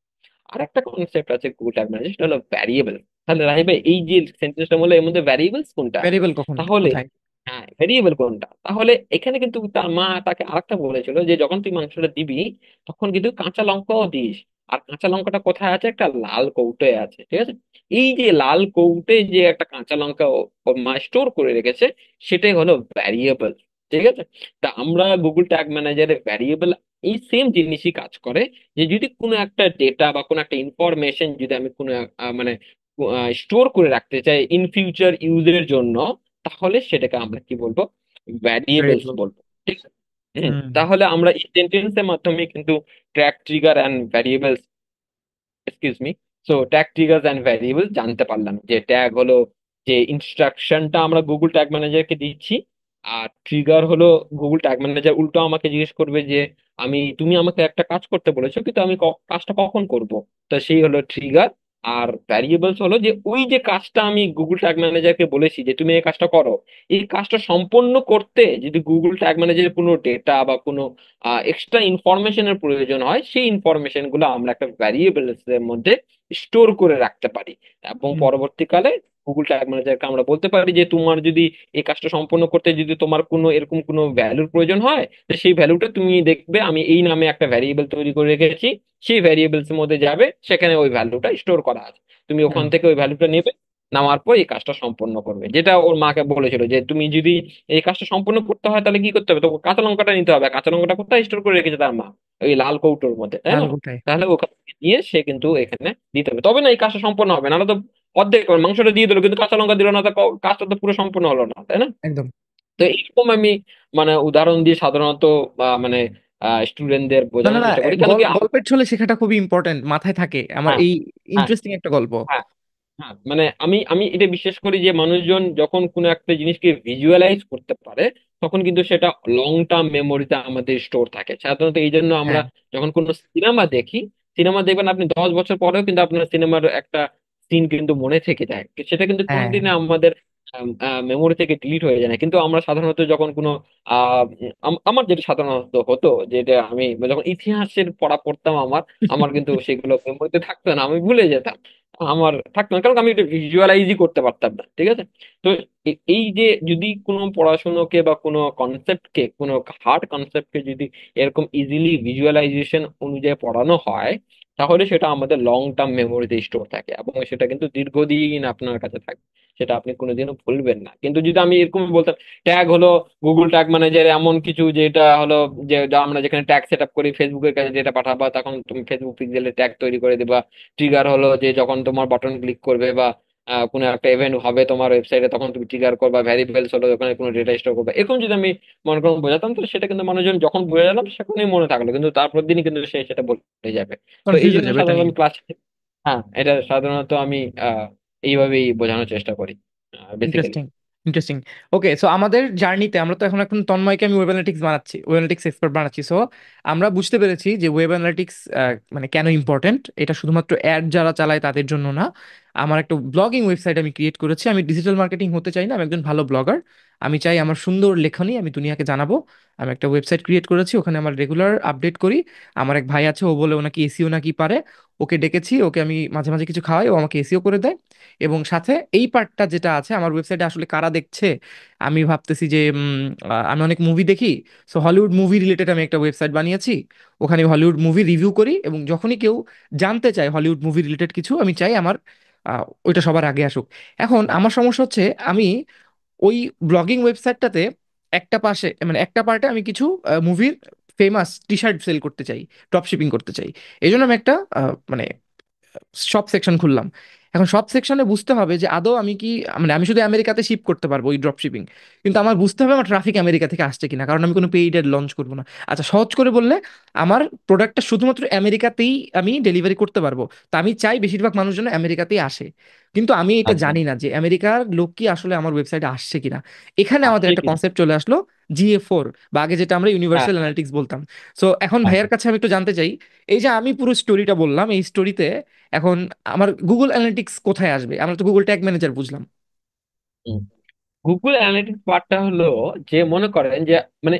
আর একটা কনসেপ্ট আছে গুগল ট্যাগ ম্যানেজার, সেটা হলো ভ্যারিয়েবল। তাহলে রাহি ভাই, এই যে সেন্টেন্সটা বললো এর মধ্যে ভ্যারিয়েবলস কোনটা, ভেরিয়েবল কখন, তাহলে কোথায়? হ্যাঁ ভেরিয়েবল কোনটা, তাহলে এখানে কিন্তু তার মা তাকে আরেকটা বলেছিল যে যখন তুই মাংসটা দিবি তখন কিন্তু কাঁচা লঙ্কাও দিস। আর কাঁচা লঙ্কাটা কোথায় আছে, একটা লাল কৌটোয় আছে, ঠিক আছে। এই যে লাল কৌটোয় যে একটা কাঁচা লঙ্কা ওর মা স্টোর করে রেখেছে, সেটাই হলো ভ্যারিয়েবল, ঠিক আছে। তা আমরা গুগল ট্যাগ ম্যানেজারে ভ্যারিয়েবল এই সেম জিনিসই কাজ করে, যে যদি কোনো একটা ডেটা বা কোনো একটা ইনফরমেশন যদি আমি কোনো মানে স্টোর করে রাখতে চাই ইন ফিউচার ইউজের জন্য, তাহলে সেটাকে আমরা কি বলবো, ভ্যারিয়েবলস ভেরিয়েবল। বলবো, ঠিক আছে। হুম। তাহলে আমরা এই সেন্টেন্সের মাধ্যমে কিন্তু track, trigger and variables, excuse me, so tag, triggers and variable জানতে পারলাম। যে ট্যাগ হলো যে ইনস্ট্রাকশনটা আমরা গুগল ট্যাগ ম্যানেজারকে দিচ্ছি, আর ট্রিগার হলো গুগল ট্যাগ ম্যানেজার উল্টো আমাকে জিজ্ঞেস করবে যে তুমি আমাকে একটা কাজ করতে বলেছো কিন্তু আমি কাজটা কখন করব, তো সেই হলো ট্রিগার। আর ভ্যারিয়েবলস হলো যে ওই যে কাজটা আমি গুগল ট্যাগ ম্যানেজারকে বলেছি যে তুমি এই কাজটা করো, এই কাজটা সম্পন্ন করতে যদি গুগল ট্যাগ ম্যানেজারের কোনো ডেটা বা কোনো এক্সট্রা ইনফরমেশনের প্রয়োজন হয়, সেই ইনফরমেশন গুলো আমরা একটা ভ্যারিয়েবলস এর মধ্যে স্টোর করে রাখতে পারি, এবং হুম। পরবর্তীকালে গুগল ট্যাগ ম্যানেজারকে আমরা বলতে পারি যে তোমার যদি এই কাজটা সম্পন্ন করতে যদি তোমার কোনো এরকম কোনো ভ্যালুর প্রয়োজন হয়, তো সেই ভ্যালুটা তুমি দেখবে আমি এই নামে একটা ভ্যারিয়েবল তৈরি করে রেখেছি, সেই ভ্যারিয়েবলস এর মধ্যে যাবে, সেখানে ওই ভ্যালুটা স্টোর করা আছে, তুমি ওখান হুম। থেকে ওই ভ্যালুটা নেবে, নেওয়ার পর এই কাজটা সম্পন্ন করবে। যেটা ওর মাকে বলেছিল যে তুমি যদি এই কাজটা সম্পূর্ণ করতে হয় তাহলে কি করতে হবে, তো কাঁচা লঙ্কাটা নিতে হবে। কাঁচা লঙ্কাটা কোথায় স্টোর করে রেখেছে তার মা, ওই লাল কৌটোর মধ্যে, তাই লাল না। কোথায়? তাহলে ওখান থেকে নিয়ে সে কিন্তু এখানে দিতে হবে, তবে না এই কাজটা সম্পূর্ণ হবে, নাহলে তো অর্ধেক মাংসটা দিয়ে দিলো কিন্তু কাঁচা লঙ্কা দিল না, তো কাজটা তো পুরো সম্পূর্ণ হলো না, তাই না। একদম। তো এরকম আমি মানে উদাহরণ দিয়ে সাধারণত মানে স্টুডেন্টদের না না বোঝানোর না, চেষ্টা করি, কেন কি গল্পের ছলে শেখাটা খুবই ইম্পর্টেন্ট, মাথায় থাকে আমার হ্যাঁ, এই হ্যাঁ, ইন্টারেস্টিং একটা গল্প। হ্যাঁ, হ্যাঁ, মানে আমি আমি এটা বিশ্বাস করি যে মানুষজন যখন কোনো একটা জিনিসকে ভিজুয়ালাইজ করতে পারে, তখন কিন্তু সেটা লং টার্ম মেমোরিতে আমাদের স্টোর থাকে। সাধারণত এই জন্য আমরা হ্যাঁ যখন কোনো সিনেমা দেখি, সিনেমা দেখবেন আপনি 10 বছর পরেও কিন্তু আপনার সিনেমার একটা সিন কিন্তু মনে থেকে যায়, সেটা কিন্তু হ্যাঁ কোনোদিনই আমাদের মেমোরি থেকে ডিলিট হয়ে যায় না। কিন্তু আমরা সাধারণত যখন কোনো আহ আমার যেটা সাধারণত হতো, যেটা আমি যখন ইতিহাসের পড়া পড়তাম, আমার আমার কিন্তু সেগুলো মেমোরিতে থাকতো না, আমি ভুলে যেতাম। আমার থাকতো না, কারণ আমি এটা ভিজুয়ালাইজই করতে পারতাম না, ঠিক আছে? তো এই যে যদি কোনো পড়াশোনাকে বা কোনো কনসেপ্টকে, কোনো হার্ড কনসেপ্টকে যদি এরকম ইজিলি ভিজুয়ালাইজেশন অনুযায়ী পড়ানো হয়, তাহলে সেটা আমাদের লং টার্ম মেমোরিতে স্টোর থাকে এবং সেটা কিন্তু দীর্ঘদিন আপনার কাছে থাকবে, সেটা আপনি কোনোদিনও ভুলবেন না। কিন্তু যদি আমি এরকম বলতাম, ট্যাগ হলো গুগল ট্যাগ ম্যানেজার এমন কিছু, যেটা হলো যে যা আমরা যেখানে ট্যাগ সেট আপ করি, ফেসবুকের কাছে যেটা পাঠাবা তখন তুমি ফেসবুক পিক্সেলে ট্যাগ তৈরি করে দেবা। ট্রিগার হলো যে যখন তোমার বাটন ক্লিক করবে বা কোনো একটা ইভেন্ট হবে তোমার ওয়েবসাইটে, তখন তুমি ট্রিগার করবা। ভ্যারিয়েবলস হলো ওখানে কোনো ডেটা স্টোর করবে। এরকম যদি আমি মনে করুন বোঝাতাম, তো সেটা কিন্তু মানুষজন যখন বুঝে গেলাম সেখানেই মনে থাকলো, কিন্তু তারপর দিনই কিন্তু সে সেটা বলে যাবে। তো এই কনফিউজ হয়ে জন্য যাবে এটা সাধারণত নিয়ে। আমি ক্লাস, হ্যাঁ, এটা সাধারণত আমি এইভাবেই বোঝানোর চেষ্টা করি basically. Interesting, interesting. Okay, so আমাদের জার্নিতে আমরা তো এখন এখন তন্ময়কে আমি ওয়েব অ্যানালিটিক্স বানাচ্ছি, ওয়েব অ্যানালিটিক্স এক্সপার্ট বানাচ্ছি। সো আমরা বুঝতে পেরেছি যে ওয়েব অ্যানালিটিক্স মানে কেন ইম্পর্টেন্ট। এটা শুধুমাত্র অ্যাড যারা চালায় তাদের জন্য না। আমার একটা ব্লগিং ওয়েবসাইট আমি ক্রিয়েট করেছি, আমি ডিজিটাল মার্কেটিং হতে চাই না, আমি একজন ভালো ব্লগার। আমি চাই আমার সুন্দর লেখনী আমি দুনিয়াকে জানাবো। আমি একটা ওয়েবসাইট ক্রিয়েট করেছি, ওখানে আমার রেগুলার আপডেট করি। আমার এক ভাই আছে, ও বলে ও নাকি এসিও নাকি পারে। ওকে ডেকেছি, ওকে আমি মাঝে মাঝে কিছু খাওয়াই, ও আমাকে এসিও করে দেয়। এবং সাথে এই পার্টটা যেটা আছে, আমার ওয়েবসাইটে আসলে কারা দেখছে, আমি ভাবতেছি যে আমি অনেক মুভি দেখি। সো হলিউড মুভি রিলেটেড আমি একটা ওয়েবসাইট বানিয়েছি। ওখানে হলিউড মুভি রিভিউ করি, এবং যখনই কেউ জানতে চায় হলিউড মুভি রিলেটেড কিছু, আমি চাই আমার ওইটা সবার আগে আসুক। এখন আমার সমস্যা হচ্ছে, আমি ওই ব্লগিং ওয়েবসাইটটাতে একটা পাশে মানে একটা পার্টে আমি কিছু মুভির ফেমাস টি শার্ট সেল করতে চাই, ড্রপ শিপিং করতে চাই। এই জন্য আমি একটা মানে সব সেকশন খুললাম। এখন সব সেকশনে বুঝতে হবে যে আদৌ আমি কি, মানে আমি শুধু আমেরিকাতে শিপ করতে পারবো ওই ড্রপ শিপিং, কিন্তু আমার বুঝতে হবে আমার ট্রাফিক আমেরিকা থেকে আসছে কিনা, কারণ আমি কোনো পেইড অ্যাড লঞ্চ করবো না। আচ্ছা, সহজ করে বললে, আমার প্রোডাক্টটা শুধুমাত্র আমেরিকাতেই আমি ডেলিভারি করতে পারবো। তা আমি চাই বেশিরভাগ মানুষ যেন আমেরিকাতেই আসে। কিন্তু আমি এটা আচ্ছা, জানি না যে আমেরিকার লোক কি আসলে আমার ওয়েবসাইটে আসছে কিনা। এখানে আমাদের আসছে একটা কি? কনসেপ্ট চলে আসলো, GA4, বা আগে যেটা আমরা হ্যাঁ, ইউনিভার্সাল অ্যানালিটিক্স বলতাম। সো এখন হ্যাঁ, ভাইয়ের কাছে আমি একটু জানতে চাই, এই যে আমি পুরো স্টোরিটা বললাম, এই স্টোরিতে এখন আমার গুগল অ্যানালিটিক্স কোথায় আসবে? আমরা তো গুগল ট্যাগ ম্যানেজার বুঝলাম। হ্যাঁ। গুগল অ্যানালিটিক্স পার্টটা হলো যে মনে করেন যে মানে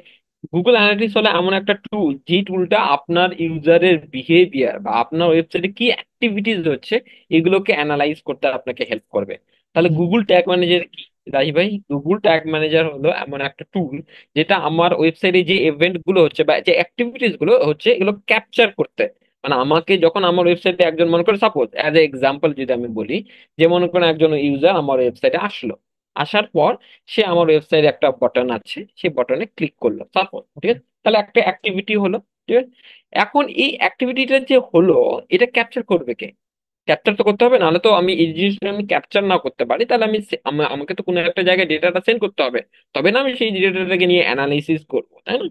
গুগল অ্যানালিটিক্স হলো এমন একটা টুল, যে টুলটা আপনার ইউজারের বিহেভিয়ার বা আপনার ওয়েবসাইটে কি অ্যাক্টিভিটিস হচ্ছে এগুলোকে অ্যানালাইজ করতে আপনাকে হেল্প করবে। তাহলে হুম। গুগল ট্যাগ ম্যানেজার কি? রাহি ভাই, গুগল ট্যাগ ম্যানেজার হলো এমন একটা টুল যেটা আমার ওয়েবসাইটে যে ইভেন্ট গুলো হচ্ছে বা যে অ্যাক্টিভিটিস গুলো হচ্ছে এগুলো ক্যাপচার করতে, মানে আমাকে যখন আমার ওয়েবসাইটে একজন, মনে করে সাপোজ অ্যাজ এ এক্সাম্পল যদি আমি বলি, যে মনে করেন একজন ইউজার আমার ওয়েবসাইটে আসলো, আসার পর সে আমার ওয়েবসাইটে একটা বাটন আছে, সেই বাটনে ক্লিক করলো সাপোজ, ঠিক আছে? তাহলে একটা অ্যাক্টিভিটি হলো, ঠিক আছে? এখন এই অ্যাক্টিভিটিটা যে হলো, এটা ক্যাপচার করবে কে? ক্যাপচার তো করতে হবে, নাহলে তো আমি এই জিনিসটা আমি ক্যাপচার না করতে পারি, তাহলে আমি আমাকে তো কোনো একটা জায়গায় ডেটাটা সেন্ড করতে হবে, তবে না আমি সেই ডেটাটাকে নিয়ে অ্যানালাইসিস করবো, তাই না?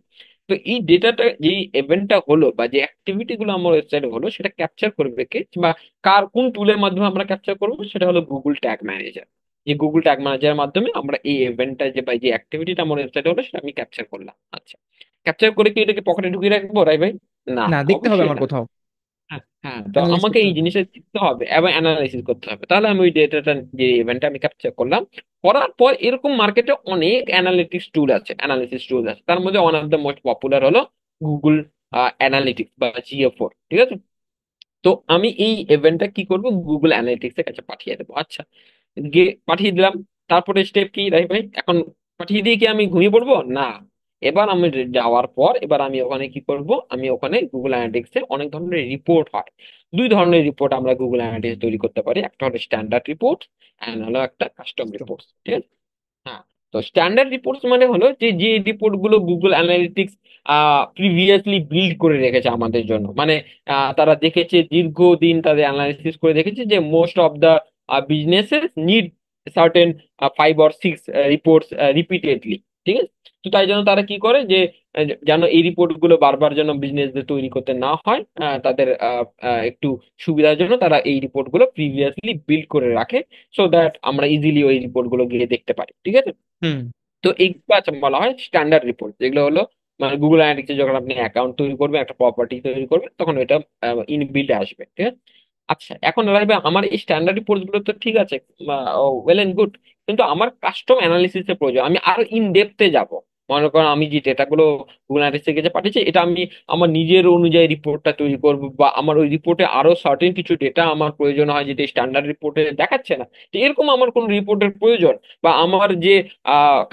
তো এই ডেটাটা, যে ইভেন্টটা হলো বা যে অ্যাক্টিভিটি গুলো আমার ওয়েবসাইটে হলো, সেটা ক্যাপচার করবে কে বা কার কোন টুলের মাধ্যমে আমরা ক্যাপচার করবো? সেটা হলো গুগল ট্যাগ ম্যানেজার। এই গুগল ট্যাগ ম্যানেজারের মাধ্যমে আমরা এই ইভেন্টটা যে বা যে অ্যাক্টিভিটিটা আমার ওয়েবসাইটে হলো সেটা আমি ক্যাপচার করলাম। আচ্ছা, ক্যাপচার করে কি এটাকে পকেটে ঢুকিয়ে রাখবো রাই ভাই? না, না, দেখতে হবে অবশ্যই আমার না। কোথাও, হ্যাঁ, হ্যাঁ, তো অ্যানালাইজ আমাকে করতে এই হবে। জিনিসটা শিখতে হবে এবং অ্যানালাইসিস করতে হবে, তাহলে আমি ওই ডেটাটা, যে ইভেন্টটা আমি ক্যাপচার করলাম, করার পর এরকম মার্কেটে অনেক অ্যানালিটিক্স টুল আছে, অ্যানালিসিস টুল আছে, তার মধ্যে one of the most popular হলো গুগল অ্যানালিটিক্স বা GA4, ঠিক আছে? তো আমি এই ইভেন্টটা কি করব, গুগল অ্যানালিটিক্স এর কাছে পাঠিয়ে দেবো। আচ্ছা, গিয়ে পাঠিয়ে দিলাম। তারপরে স্টেপ কি রাই ভাই? এখন পাঠিয়ে দিয়ে কি আমি ঘুমিয়ে পড়বো? না। এবার আমি যাওয়ার পর এবার আমি ওখানে কি করব, আমি ওখানে গুগল অ্যানালিটিক্স এ অনেক ধরনের রিপোর্ট হয়। দুই ধরনের রিপোর্ট আমরা গুগল অ্যানালিটিক্স তৈরি করতে পারি, একটা হলো স্ট্যান্ডার্ড রিপোর্ট, এন্ড হলো একটা কাস্টম রিপোর্ট, ঠিক আছে? হ্যাঁ। তো স্ট্যান্ডার্ড রিপোর্টস মানে হলো যে যে রিপোর্ট গুলো গুগল অ্যানালিটিক্স প্রিভিয়াসলি বিল্ড করে রেখেছে আমাদের জন্য, মানে তারা দেখেছে, দীর্ঘদিন তাদের অ্যানালিসিস করে দেখেছে যে most of the businesses need certain 5 or 6 reports repeatedly, ঠিক আছে? তো তাই জন্য তারা কি করে যে যেন এই রিপোর্ট গুলো বারবার যেন বিজনেসদের তৈরি করতে না হয়, তাদের একটু সুবিধার জন্য তারা এই রিপোর্ট গুলো প্রিভিয়াসলি বিল্ড করে রাখে, সো দ্যাট আমরা ইজিলি ওই রিপোর্ট গুলো গিয়ে দেখতে পারি, ঠিক আছে। হুম। তো এইগুলো আছে বলা হয় স্ট্যান্ডার্ড রিপোর্ট, যেগুলো হলো মানে গুগল অ্যানালিটিক্সে যখন আপনি অ্যাকাউন্ট তৈরি করবেন, একটা প্রপার্টি তৈরি করবেন, তখন এটা ইনবিল্ড আসবে, ঠিক আছে। আচ্ছা, এখন লাগবে আমার এই স্ট্যান্ডার্ড রিপোর্ট গুলো তো ঠিক আছে, ওয়েল এন্ড গুড, কিন্তু আমার কাস্টম অ্যানালিসিস এর প্রয়োজন, আমি আরো ইন ডেপথে যাব। মনে করেন আমি যে ডেটাগুলো গুগল অ্যানালিটিক্স থেকে যে পাঠিয়েছি, এটা আমি আমার নিজের অনুযায়ী রিপোর্টটা তৈরি করব, বা আমার ওই রিপোর্টে আরো সার্টেন কিছু ডেটা আমার প্রয়োজন হয় যেটা স্ট্যান্ডার্ড রিপোর্টে দেখাচ্ছে না, তো এরকম আমার কোন রিপোর্টের প্রয়োজন, বা আমার যে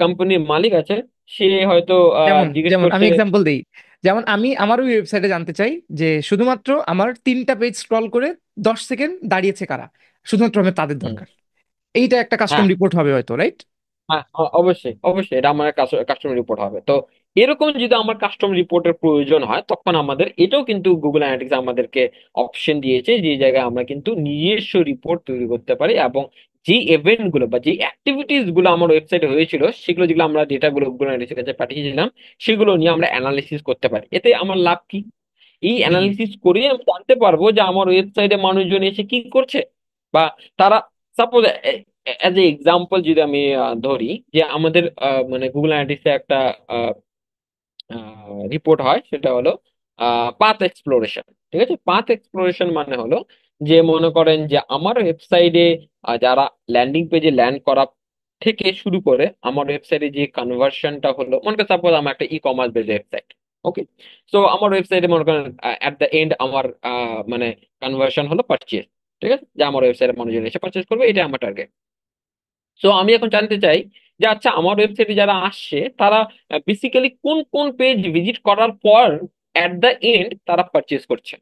কোম্পানির মালিক আছে সে হয়তো যেমন জিজ্ঞেস যেমন আমি করছে। এক্সাম্পল দেই, যেমন আমি আমার ওই ওয়েবসাইটে জানতে চাই যে শুধুমাত্র আমার 3টা পেজ স্ক্রল করে 10 সেকেন্ড দাঁড়িয়েছে কারা, শুধুমাত্র আমার তাদের হুম, দরকার। এইটা একটা কাস্টম হ্যাঁ, রিপোর্ট হবে হয়তো, রাইট? হ্যাঁ, অবশ্যই অবশ্যই এটা আমার কাস্টম রিপোর্ট হবে। তো এরকম যদি আমার কাস্টম রিপোর্টের প্রয়োজন হয়, তখন আমাদের এটাও কিন্তু গুগল অ্যানালিটিক্স আমাদেরকে অপশন দিয়েছে, যে জায়গায় আমরা কিন্তু নিজস্ব রিপোর্ট তৈরি করতে পারি, এবং যে ইভেন্ট গুলো বা যে অ্যাক্টিভিটিস গুলো আমার ওয়েবসাইটে হয়েছিল, সেগুলো যেগুলো আমরা ডেটা গুলো গুগল অ্যানালিটিক্সের কাছে পাঠিয়েছিলাম, সেগুলো নিয়ে আমরা অ্যানালিসিস করতে পারি। এতে আমার লাভ কি? এই হুম। অ্যানালিসিস করে আমি জানতে পারবো যে আমার ওয়েবসাইটে মানুষজন এসে কি করছে, বা তারা সাপোজ অ্যাজ এ এক্সাম্পল যদি আমি ধরি, যে আমাদের মানে গুগল অ্যানালিটিক্সে একটা রিপোর্ট হয়, সেটা হলো পাথ এক্সপ্লোরেশন, ঠিক আছে। পাথ এক্সপ্লোরেশন মানে হলো যে মনে করেন যে আমার ওয়েবসাইটে যারা ল্যান্ডিং পেজে ল্যান্ড করা থেকে শুরু করে আমার ওয়েবসাইটে যে কনভার্সনটা হলো, মনে করেন সাপোজ আমার একটা ই কমার্স বেসড ওয়েবসাইট, ওকে। সো আমার ওয়েবসাইটে মনে করেন অ্যাট দ্য এন্ড আমার মানে কনভার্সন হলো পারচেজ, ঠিক আছে, যে আমার ওয়েবসাইটে মানুষজন এসে পারচেজ করবে, এটা আমার টার্গেট। সো আমি এখন জানতে চাই যে আচ্ছা, আমার ওয়েবসাইটে যারা আসছে তারা বেসিক্যালি কোন কোন পেজ ভিজিট করার পর অ্যাট দ্য এন্ড তারা পারচেজ করছে।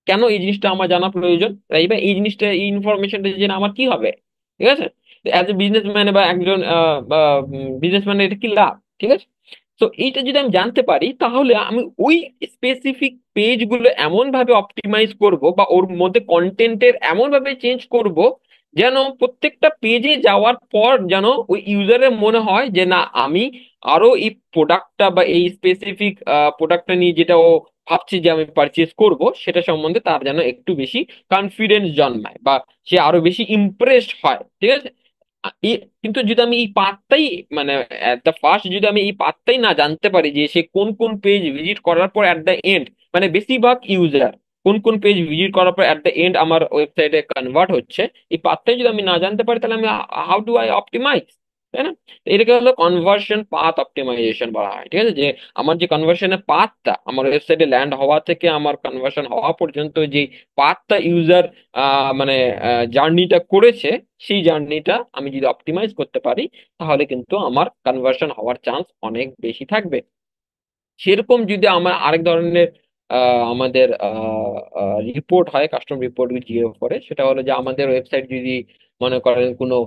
কেন এই জিনিসটা আমার জানা প্রয়োজন, তাই বা এই জিনিসটা, এই ইনফরমেশনটা জেনে আমার কি হবে, ঠিক আছে। অ্যাজ এ বিজনেসম্যান বা একজন বিজনেসম্যানের এটা কি লাভ, ঠিক আছে। তো এইটা যদি আমি জানতে পারি, তাহলে আমি ওই স্পেসিফিক পেজগুলো এমন ভাবে অপটিমাইজ করব, বা ওর মধ্যে কন্টেন্টের এমন ভাবে চেঞ্জ করব, যেন প্রত্যেকটা পেজে যাওয়ার পর যেন ওই ইউজারের মনে হয় যে না, আমি আরো এই প্রোডাক্টটা বা এই স্পেসিফিক প্রোডাক্টটা নিয়ে যেটা ও ভাবছি যে আমি পারচেজ করব, সেটা সম্বন্ধে তার যেন একটু বেশি কনফিডেন্স জন্মায়, বা সে আরো বেশি ইমপ্রেসড হয়, ঠিক আছে। কিন্তু যদি আমি এই পাথটাই মানে এট দ্য ফার্স্ট যদি আমি এই পাথটাই না জানতে পারি, যে সে কোন কোন পেজ ভিজিট করার পর এট দ্য এন্ড, মানে বেশিরভাগ ইউজার কোন কোন পেজ ভিজিট করার পর এট দ্য এন্ড আমার ওয়েবসাইটে কনভার্ট হচ্ছে, এই পাথটাই যদি আমি না জানতে পারি, তাহলে আমি হাউ ডু আই অপটিমাইজ, তাই না? তো এটাকে হলো কনভার্সন পাথ অপটিমাইজেশন বলা হয়, ঠিক আছে। যে আমার যে কনভার্সনের পাথটা আমার ওয়েবসাইটে ল্যান্ড হওয়া থেকে আমার কনভার্সন হওয়া পর্যন্ত যে পাথটা ইউজার মানে জার্নিটা করেছে, সেই জার্নিটা আমি যদি অপটিমাইজ করতে পারি, তাহলে কিন্তু আমার কনভার্সন হওয়ার চান্স অনেক বেশি থাকবে। সেরকম যদি আমার আরেক ধরনের আমাদের রিপোর্ট হয়, কাস্টম রিপোর্ট জিও করে, সেটা হলো যে আমাদের ওয়েবসাইট যদি মনে করেন কোনো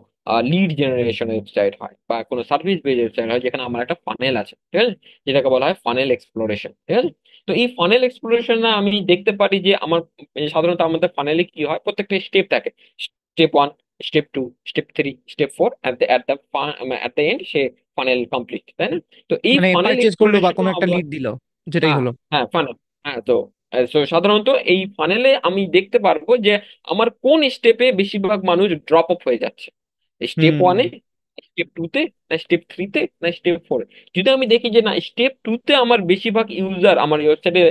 লিড জেনারেশন ওয়েবসাইট হয়, বা কোনো সার্ভিস বেস ওয়েবসাইট হয়, যেখানে আমার একটা ফানেল আছে, ঠিক আছে, যেটাকে বলা হয় ফানেল এক্সপ্লোরেশন, ঠিক আছে। তো এই ফানেল এক্সপ্লোরেশন আমি দেখতে পারি যে আমার সাধারণত আমাদের ফানেলে কি হয়, প্রত্যেকটা স্টেপ থাকে, step one, step two, step three, step four, at the end say funnel complete, তাই না? তো এই মানে ফানেল পারচেজ করলো বা এক্সপ্লোরেশন কোনো একটা আমরা, লিড দিল, যেটাই হ্যাঁ, হলো। হ্যাঁ, ফানেল, হ্যাঁ। তো সাধারণত এই ফানেলে আমি দেখতে পারবো যে আমার কোন স্টেপে বেশিরভাগ মানুষ ড্রপ অফ হয়ে যাচ্ছে, স্টেপ হুম। ওয়ানে, স্টেপ টুতে, না স্টেপ থ্রিতে, না স্টেপ ফোরে। যদি আমি দেখি যে না, স্টেপ টুতে আমার বেশিরভাগ ইউজার আমার ওয়েবসাইটে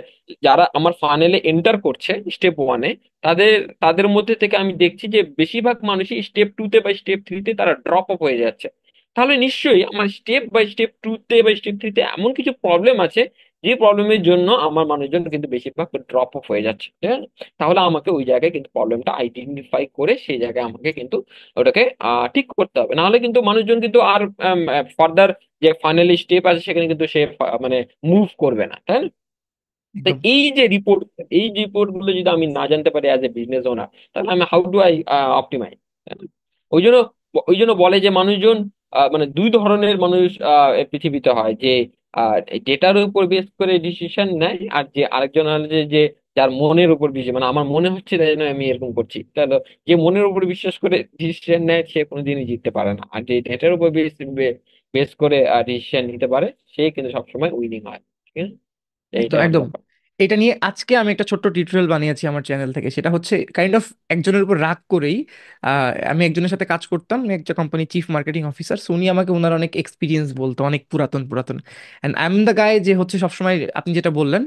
যারা আমার ফানেলে এন্টার করছে স্টেপ ওয়ানে, তাদের তাদের মধ্যে থেকে আমি দেখছি যে বেশিরভাগ মানুষই স্টেপ টুতে বা স্টেপ থ্রিতে তারা ড্রপ অফ হয়ে যাচ্ছে, তাহলে নিশ্চয়ই আমার স্টেপ বাই স্টেপ টুতে বা স্টেপ থ্রিতে এমন কিছু প্রবলেম আছে, যে প্রবলেমের জন্য আমার মানুষজন কিন্তু বেশিরভাগ ড্রপ অফ হয়ে যাচ্ছে, ঠিক আছে? তাহলে আমাকে ওই জায়গায় কিন্তু প্রবলেমটা আইডেন্টিফাই করে সেই জায়গায় আমাকে কিন্তু ওটাকে ঠিক করতে হবে, নাহলে কিন্তু মানুষজন কিন্তু আর ফার্দার যে ফাইনালি স্টেপ আছে সেখানে কিন্তু সে মানে মুভ করবে না, তাই না? তো একদম। এই রিপোর্ট গুলো যদি আমি না জানতে পারি অ্যাজ এ বিজনেস ওনার, তাহলে আমি হাউ ডু আই অপটিমাইজ? ওই জন্য ওই জন্য বলে যে মানুষজন মানে দুই ধরনের মানুষ এই পৃথিবীতে হয়, যে ডেটার উপর বেস করে ডিসিশন নেয়, আর যে আরেকজন হলো যে যার মনের উপর বিশ্বাস, মানে আমার মনে হচ্ছে তাই জন্য আমি এরকম করছি, তাহলে যে মনের উপর বিশ্বাস করে ডিসিশন নেয় সে কোনোদিনই জিততে পারে না, আর যে ডেটার উপর বেস বেস করে ডিসিশন নিতে পারে সে কিন্তু সবসময় উইনিং হয়। ঠিক আছে? একদম এইটাই হলো একদম। ব্যাপার। এটা নিয়ে আজকে আমি একটা ছোট্ট টিউটোরিয়াল বানিয়েছি আমার চ্যানেল থেকে, সেটা হচ্ছে কাইন্ড অফ একজনের উপর রাগ করেই আমি একজনের সাথে কাজ করতাম, উনি একটা company chief marketing officer. So উনি আমাকে ওনার অনেক এক্সপিরিয়েন্স বলতো, অনেক পুরাতন পুরাতন। And I am the guy যে হচ্ছে সবসময় আপনি যেটা বললেন,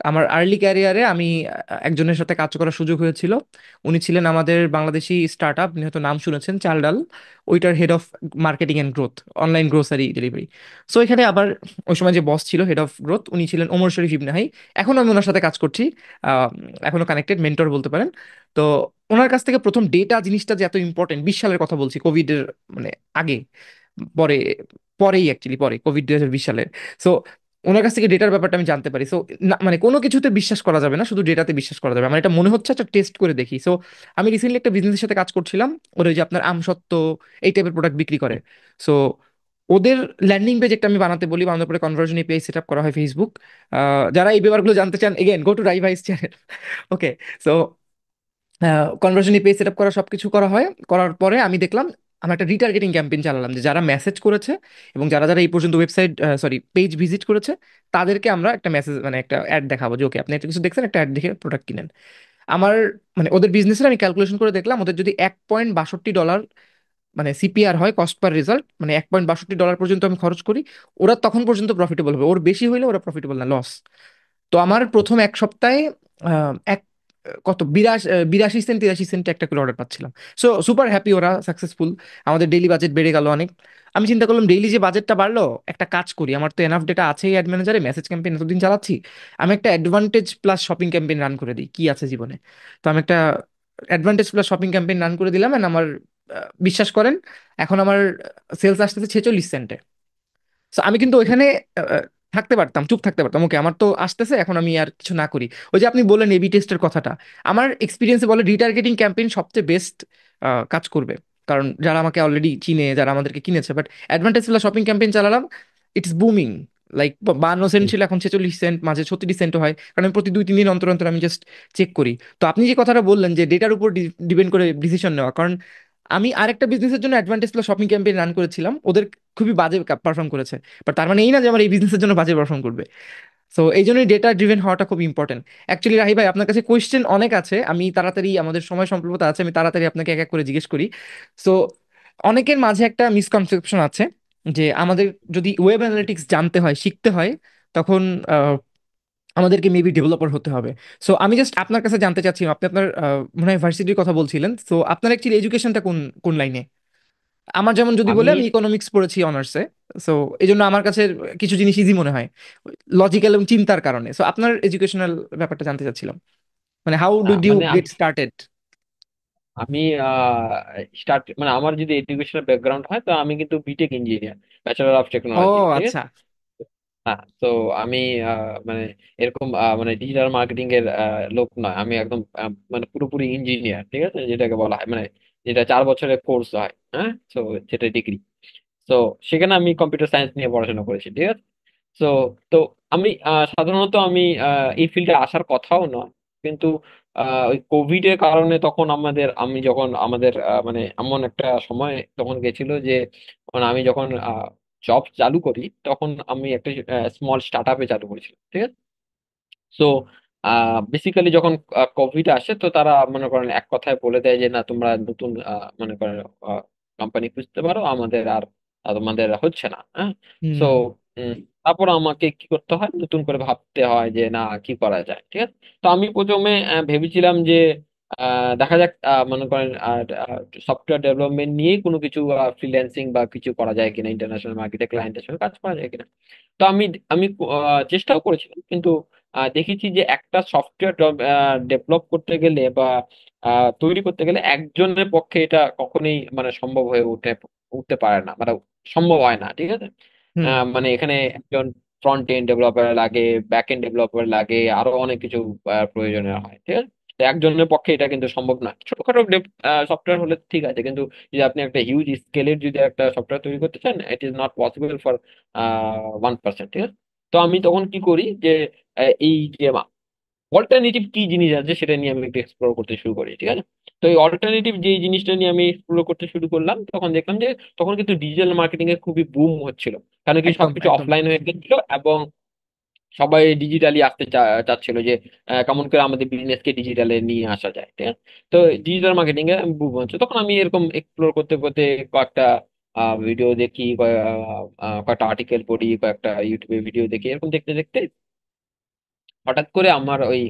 আমার আর্লি ক্যারিয়ারে আমি একজনের সাথে কাজ করার সুযোগ হয়েছিল। উনি ছিলেন আমাদের বাংলাদেশি স্টার্ট আপ, আপনি হয়তো নাম শুনেছেন, চাল ডাল, ওইটার head of marketing and growth, online grocery delivery. So এখানে আবার ওই সময় যে বস ছিল হেড অফ গ্রোথ, উনি ছিলেন ওমর শরীফ ইবনে হাই। এখনো আমি ওনার সাথে কাজ করছি, আহ, এখনো কানেক্টেড, মেন্টর বলতে পারেন। তো ওনার কাছ থেকে প্রথম ডেটা জিনিসটা যে এত ইম্পর্টেন্ট, 20 সালের কথা বলছি, কোভিডের মানে আগে, পরে, পরেই অ্যাকচুয়ালি পরে কোভিড 2020 সালের। সো ওনার কাছ থেকে ডেটার ব্যাপারটা আমি জানতে পারি। সো মানে কোনো কিছুতে বিশ্বাস করা যাবে না, শুধু ডেটাতে বিশ্বাস করা যাবে। আমার এটা মনে হচ্ছে, একটা টেস্ট করে দেখি। সো আমি রিসেন্টলি একটা বিজনেসের সাথে কাজ করছিলাম, ওরা ওই যে আপনার আমসত্ত্ব এই টাইপের প্রোডাক্ট বিক্রি করে। সো ওদের ল্যান্ডিং পেজ একটা আমি বানাতে বলি, বানানোর পরে কনভার্সন এপিআই সেট আপ করা হয় ফেসবুক। যারা এই ব্যাপারগুলো জানতে চান, again go to Rai vice channel. Okay. So conversion API set up করা, সবকিছু করা হয়। করার পরে আমি দেখলাম, আমরা একটা রিটার্গেটিং ক্যাম্পেইন চালালাম, যে যারা মেসেজ করেছে এবং যারা যারা এই পর্যন্ত ওয়েবসাইট, সরি, পেজ ভিজিট করেছে, তাদেরকে আমরা একটা মেসেজ মানে একটা অ্যাড দেখাবো যে ওকে আপনি একটা কিছু দেখছেন, একটা অ্যাড দেখে প্রোডাক্ট কিনেন। আমার মানে ওদের বিজনেসের আমি ক্যালকুলেশন করে দেখলাম, ওদের যদি $1.62 মানে সিপিআর হয়, কস্ট পার রেজাল্ট, মানে $1.62 পর্যন্ত আমি খরচ করি, ওরা তখন পর্যন্ত প্রফিটেবল হবে। ওর বেশি হইলে ওরা প্রফিটেবল না, লস। তো আমার প্রথম এক সপ্তাহে এক কত 82 সেন্ট 83 সেন্টে একটা করে অর্ডার পাচ্ছিলাম। সো সুপার হ্যাপি, ওরা সাকসেসফুল। আমাদের ডেইলি বাজেট বেড়ে গেল অনেক। আমি চিন্তা করলাম ডেইলি যে বাজেটটা বাড়লো, একটা কাজ করি, আমার তো এনাফ ডেটা আছেই অ্যাড ম্যানেজারে, মেসেজ ক্যাম্পেইন এতদিন চালাচ্ছি, আমি একটা advantage plus shopping campaign run করে দিই, কি আছে জীবনে। তো আমি একটা advantage plus shopping campaign run করে দিলাম, এন্ড আমার বিশ্বাস করেন, এখন আমার সেলস আসতেছে 46 সেন্টে। So, আমি কিন্তু ওইখানে আহ, থাকতে পারতাম, চুপ থাকতে পারতাম, ওকে আমার তো আসতেছে, এখন আমি আর কিছু না করি। ওই যে আপনি বললেন এবি টেস্টের কথাটা, আমার এক্সপিরিয়েন্সে বলে রিটার্গেটিং ক্যাম্পেইন সবচেয়ে বেস্ট কাজ করবে। কারণ যারা আমাকে অলরেডি চিনে, যারা আমাদেরকে কিনেছে, বাট অ্যাডভান্টেজ শপিং ক্যাম্পেইন চালালাম, ইটস বুমিং। লাইক 52 সেন্ট ছিল, এখন 46 সেন্ট, মাঝে 36 সেন্টও হয়, কারণ আমি প্রতি 2-3 দিন অন্তর অন্তর আমি জাস্ট চেক করি। তো আপনি যে কথাটা বললেন যে ডেটার উপর ডিপেন্ড করে ডিসিশন নেওয়া, কারণ আমি আরেকটা বিজনেসের জন্য অ্যাডভান্টেজ শপিং ক্যাম্পেইন রান করেছিলাম, ওদের খুবই বাজে পারফর্ম করেছে। বাট তার মানে এই না যে আমার এই বিজনেসের জন্য বাজে পারফর্ম করবে। সো এই জন্যই ডেটা ড্রিভেন হওয়াটা খুব ইম্পর্টেন্ট। অ্যাকচুয়ালি রাহি ভাই, আপনার কাছে কোয়েশ্চেন অনেক আছে, আমি তাড়াতাড়ি, আমাদের সময় স্বল্পতা আছে, আমি তাড়াতাড়ি আপনাকে এক এক করে জিজ্ঞেস করি। সো অনেকের মাঝে একটা মিসকনসেপশন আছে যে আমাদের যদি ওয়েব অ্যানালিটিক্স জানতে হয়, শিখতে হয়, তখন আমাদেরকে মেবি ডেভেলপার হতে হবে। সো আমি জাস্ট আপনার কাছে জানতে চাচ্ছি, আপনি আপনার মনে হয় ভার্সিটির কথা বলছিলেন, সো আপনার অ্যাকচুয়ালি এডুকেশনটা কোন কোন লাইনে? আমার যেমন যদি বলে, আমি আমি ইকোনমিক্স পড়েছি অনার্সে। সো এই জন্য আমার কাছে কিছু জিনিস ইজি মনে হয়, লজিক্যাল এবং চিন্তার কারণে। সো আপনার এডুকেশনাল ব্যাপারটা জানতে চাচ্ছিলাম, মানে হাউ ডিড ইউ মানে গেট স্টার্টেড? আমি স্টার্ট মানে আমার যদি এডুকেশনাল ব্যাকগ্রাউন্ড হয় তো আমি কিন্তু বিটেক ইঞ্জিনিয়ার, ব্যাচেলর অফ ও টেকনোলজি, ঠিক আছে? আচ্ছা। হ্যাঁ, তো আমি মানে এরকম মানে ডিজিটাল মার্কেটিং এর লোক নয়, আমি একদম মানে পুরোপুরি ইঞ্জিনিয়ার, ঠিক আছে, যেটাকে বলা হয় মানে যেটা 4 বছরের কোর্স হয়, হ্যাঁ, তো যেটা ডিগ্রি। তো সেখানে আমি কম্পিউটার সায়েন্স নিয়ে পড়াশোনা করেছি, ঠিক আছে। তো তো আমি সাধারণত আমি এই ফিল্ডে আসার কথাও নয়, কিন্তু ওই কোভিড এর কারণে তখন আমি যখন আমাদের মানে এমন একটা সময় তখন গেছিল যে মানে আমি যখন জব চালু করি তখন আমি একটা স্মল স্টার্ট আপে চালু করেছিলাম, ঠিক আছে। সো বেসিক্যালি যখন কোভিড আসে তো তারা মনে করেন এক কথায় বলে দেয় যে না তোমরা নতুন মনে করেন কোম্পানি খুঁজতে পারো, আমাদের আর তোমাদের হচ্ছে না, হ্যাঁ। সো হুম। তারপর আমাকে কি করতে হয়, নতুন করে ভাবতে হয় যে না কি করা যায়, ঠিক আছে। তো আমি প্রথমে ভেবেছিলাম যে দেখা যাক মনে করেন সফটওয়্যার ডেভেলপমেন্ট নিয়ে কোনো কিছু ফ্রিল্যান্সিং বা কিছু করা যায় কিনা, ইন্টারন্যাশনাল মার্কেটে ক্লায়েন্টের সঙ্গে কাজ করা যায় কিনা। তো আমি আমি চেষ্টাও করেছিলাম, কিন্তু দেখেছি যে একটা সফটওয়্যার ডেভেলপ করতে গেলে বা তৈরি করতে গেলে একজনের পক্ষে এটা কখনোই মানে সম্ভব হয়ে উঠতে পারে না, মানে সম্ভব হয় না, ঠিক আছে। হুম। মানে এখানে একজন ফ্রন্ট এন্ড ডেভেলপার লাগে, ব্যাক এন্ড ডেভেলপার লাগে, আরো অনেক কিছু প্রয়োজনীয় হয়, ঠিক আছে। তো একজনের পক্ষে এটা কিন্তু সম্ভব নয়। ছোটখাটো সফটওয়্যার হলে ঠিক আছে, কিন্তু যদি আপনি একটা হিউজ স্কেলের যদি একটা সফটওয়্যার তৈরি করতে চান, it is not possible for 1 percent, ঠিক আছে। তো আমি তখন কি করি যে এই যে অল্টারনেটিভ কি জিনিস আছে সেটা নিয়ে আমি একটু এক্সপ্লোর করতে শুরু করি, ঠিক আছে। তো এই অল্টারনেটিভ যে জিনিসটা নিয়ে আমি এক্সপ্লোর করতে শুরু করলাম, তখন দেখলাম যে তখন কিন্তু ডিজিটাল মার্কেটিং এর খুবই বুম হচ্ছিল, কারণ কি একদম সবকিছু একদম। অফলাইন হয়ে গেছিল, এবং সবাই ডিজিটালি আসতে চাচ্ছিল যে কেমন করে আমাদের বিজনেসকে ডিজিটালে নিয়ে আসা যায়, ঠিক আছে? তো ডিজিটাল মার্কেটিং এ আমি বুক বানাচ্ছি। তখন আমি এরকম এক্সপ্লোর করতে করতে কয়েকটা ভিডিও দেখি, কয়েকটা আর্টিকেল পড়ি, কয়েকটা ইউটিউবে ভিডিও দেখি, এরকম দেখতে দেখতে হঠাৎ করে আমার ওই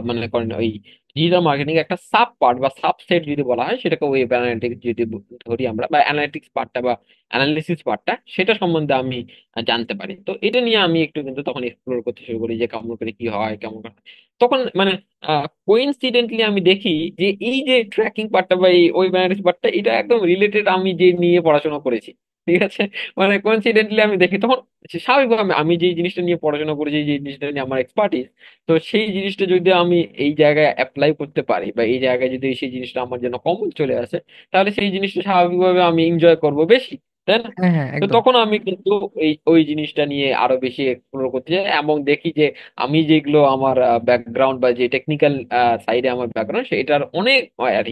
মানে করেন ওই ডিজিটাল মার্কেটিং একটা সাব পার্ট বা সাবসেট যদি বলা হয়, সেটাকে ওয়েব অ্যানালিটিক্স যদি ধরি আমরা, বা অ্যানালিটিক্স পার্টটা বা অ্যানালিসিস পার্টটা, সেটা সম্বন্ধে আমি জানতে পারি। তো এটা নিয়ে আমি একটু কিন্তু তখন এক্সপ্লোর করতে শুরু করি যে কেমন করে কি হয়, কেমন করে তখন মানে কোইন্সিডেন্টলি আমি দেখি যে এই যে ট্র্যাকিং পার্টটা বা এই ওয়েব অ্যানালিসিস পার্টটা, এটা একদম রিলেটেড আমি যে নিয়ে পড়াশোনা করেছি, ঠিক আছে? মানে কোইন্সিডেন্টলি আমি দেখি তখন স্বাভাবিকভাবে আমি যে জিনিসটা নিয়ে পড়াশোনা করেছি, যে জিনিসটা নিয়ে আমার এক্সপার্টিস, তো সেই জিনিসটা যদি আমি এই জায়গায় অ্যাপ্লাই করতে পারি, বা এই জায়গায় যদি সেই জিনিসটা আমার জন্য কমন চলে আসে, তাহলে সেই জিনিসটা স্বাভাবিকভাবে আমি এনজয় করব বেশি, তাই না? হ্যাঁ হ্যাঁ তো একদম। তখন আমি কিন্তু ওই জিনিসটা নিয়ে আরো বেশি এক্সপ্লোর করতে চাই, এবং দেখি যে আমি যেগুলো আমার ব্যাকগ্রাউন্ড বা যে টেকনিক্যাল সাইডে আমার ব্যাকগ্রাউন্ড, সেটার অনেক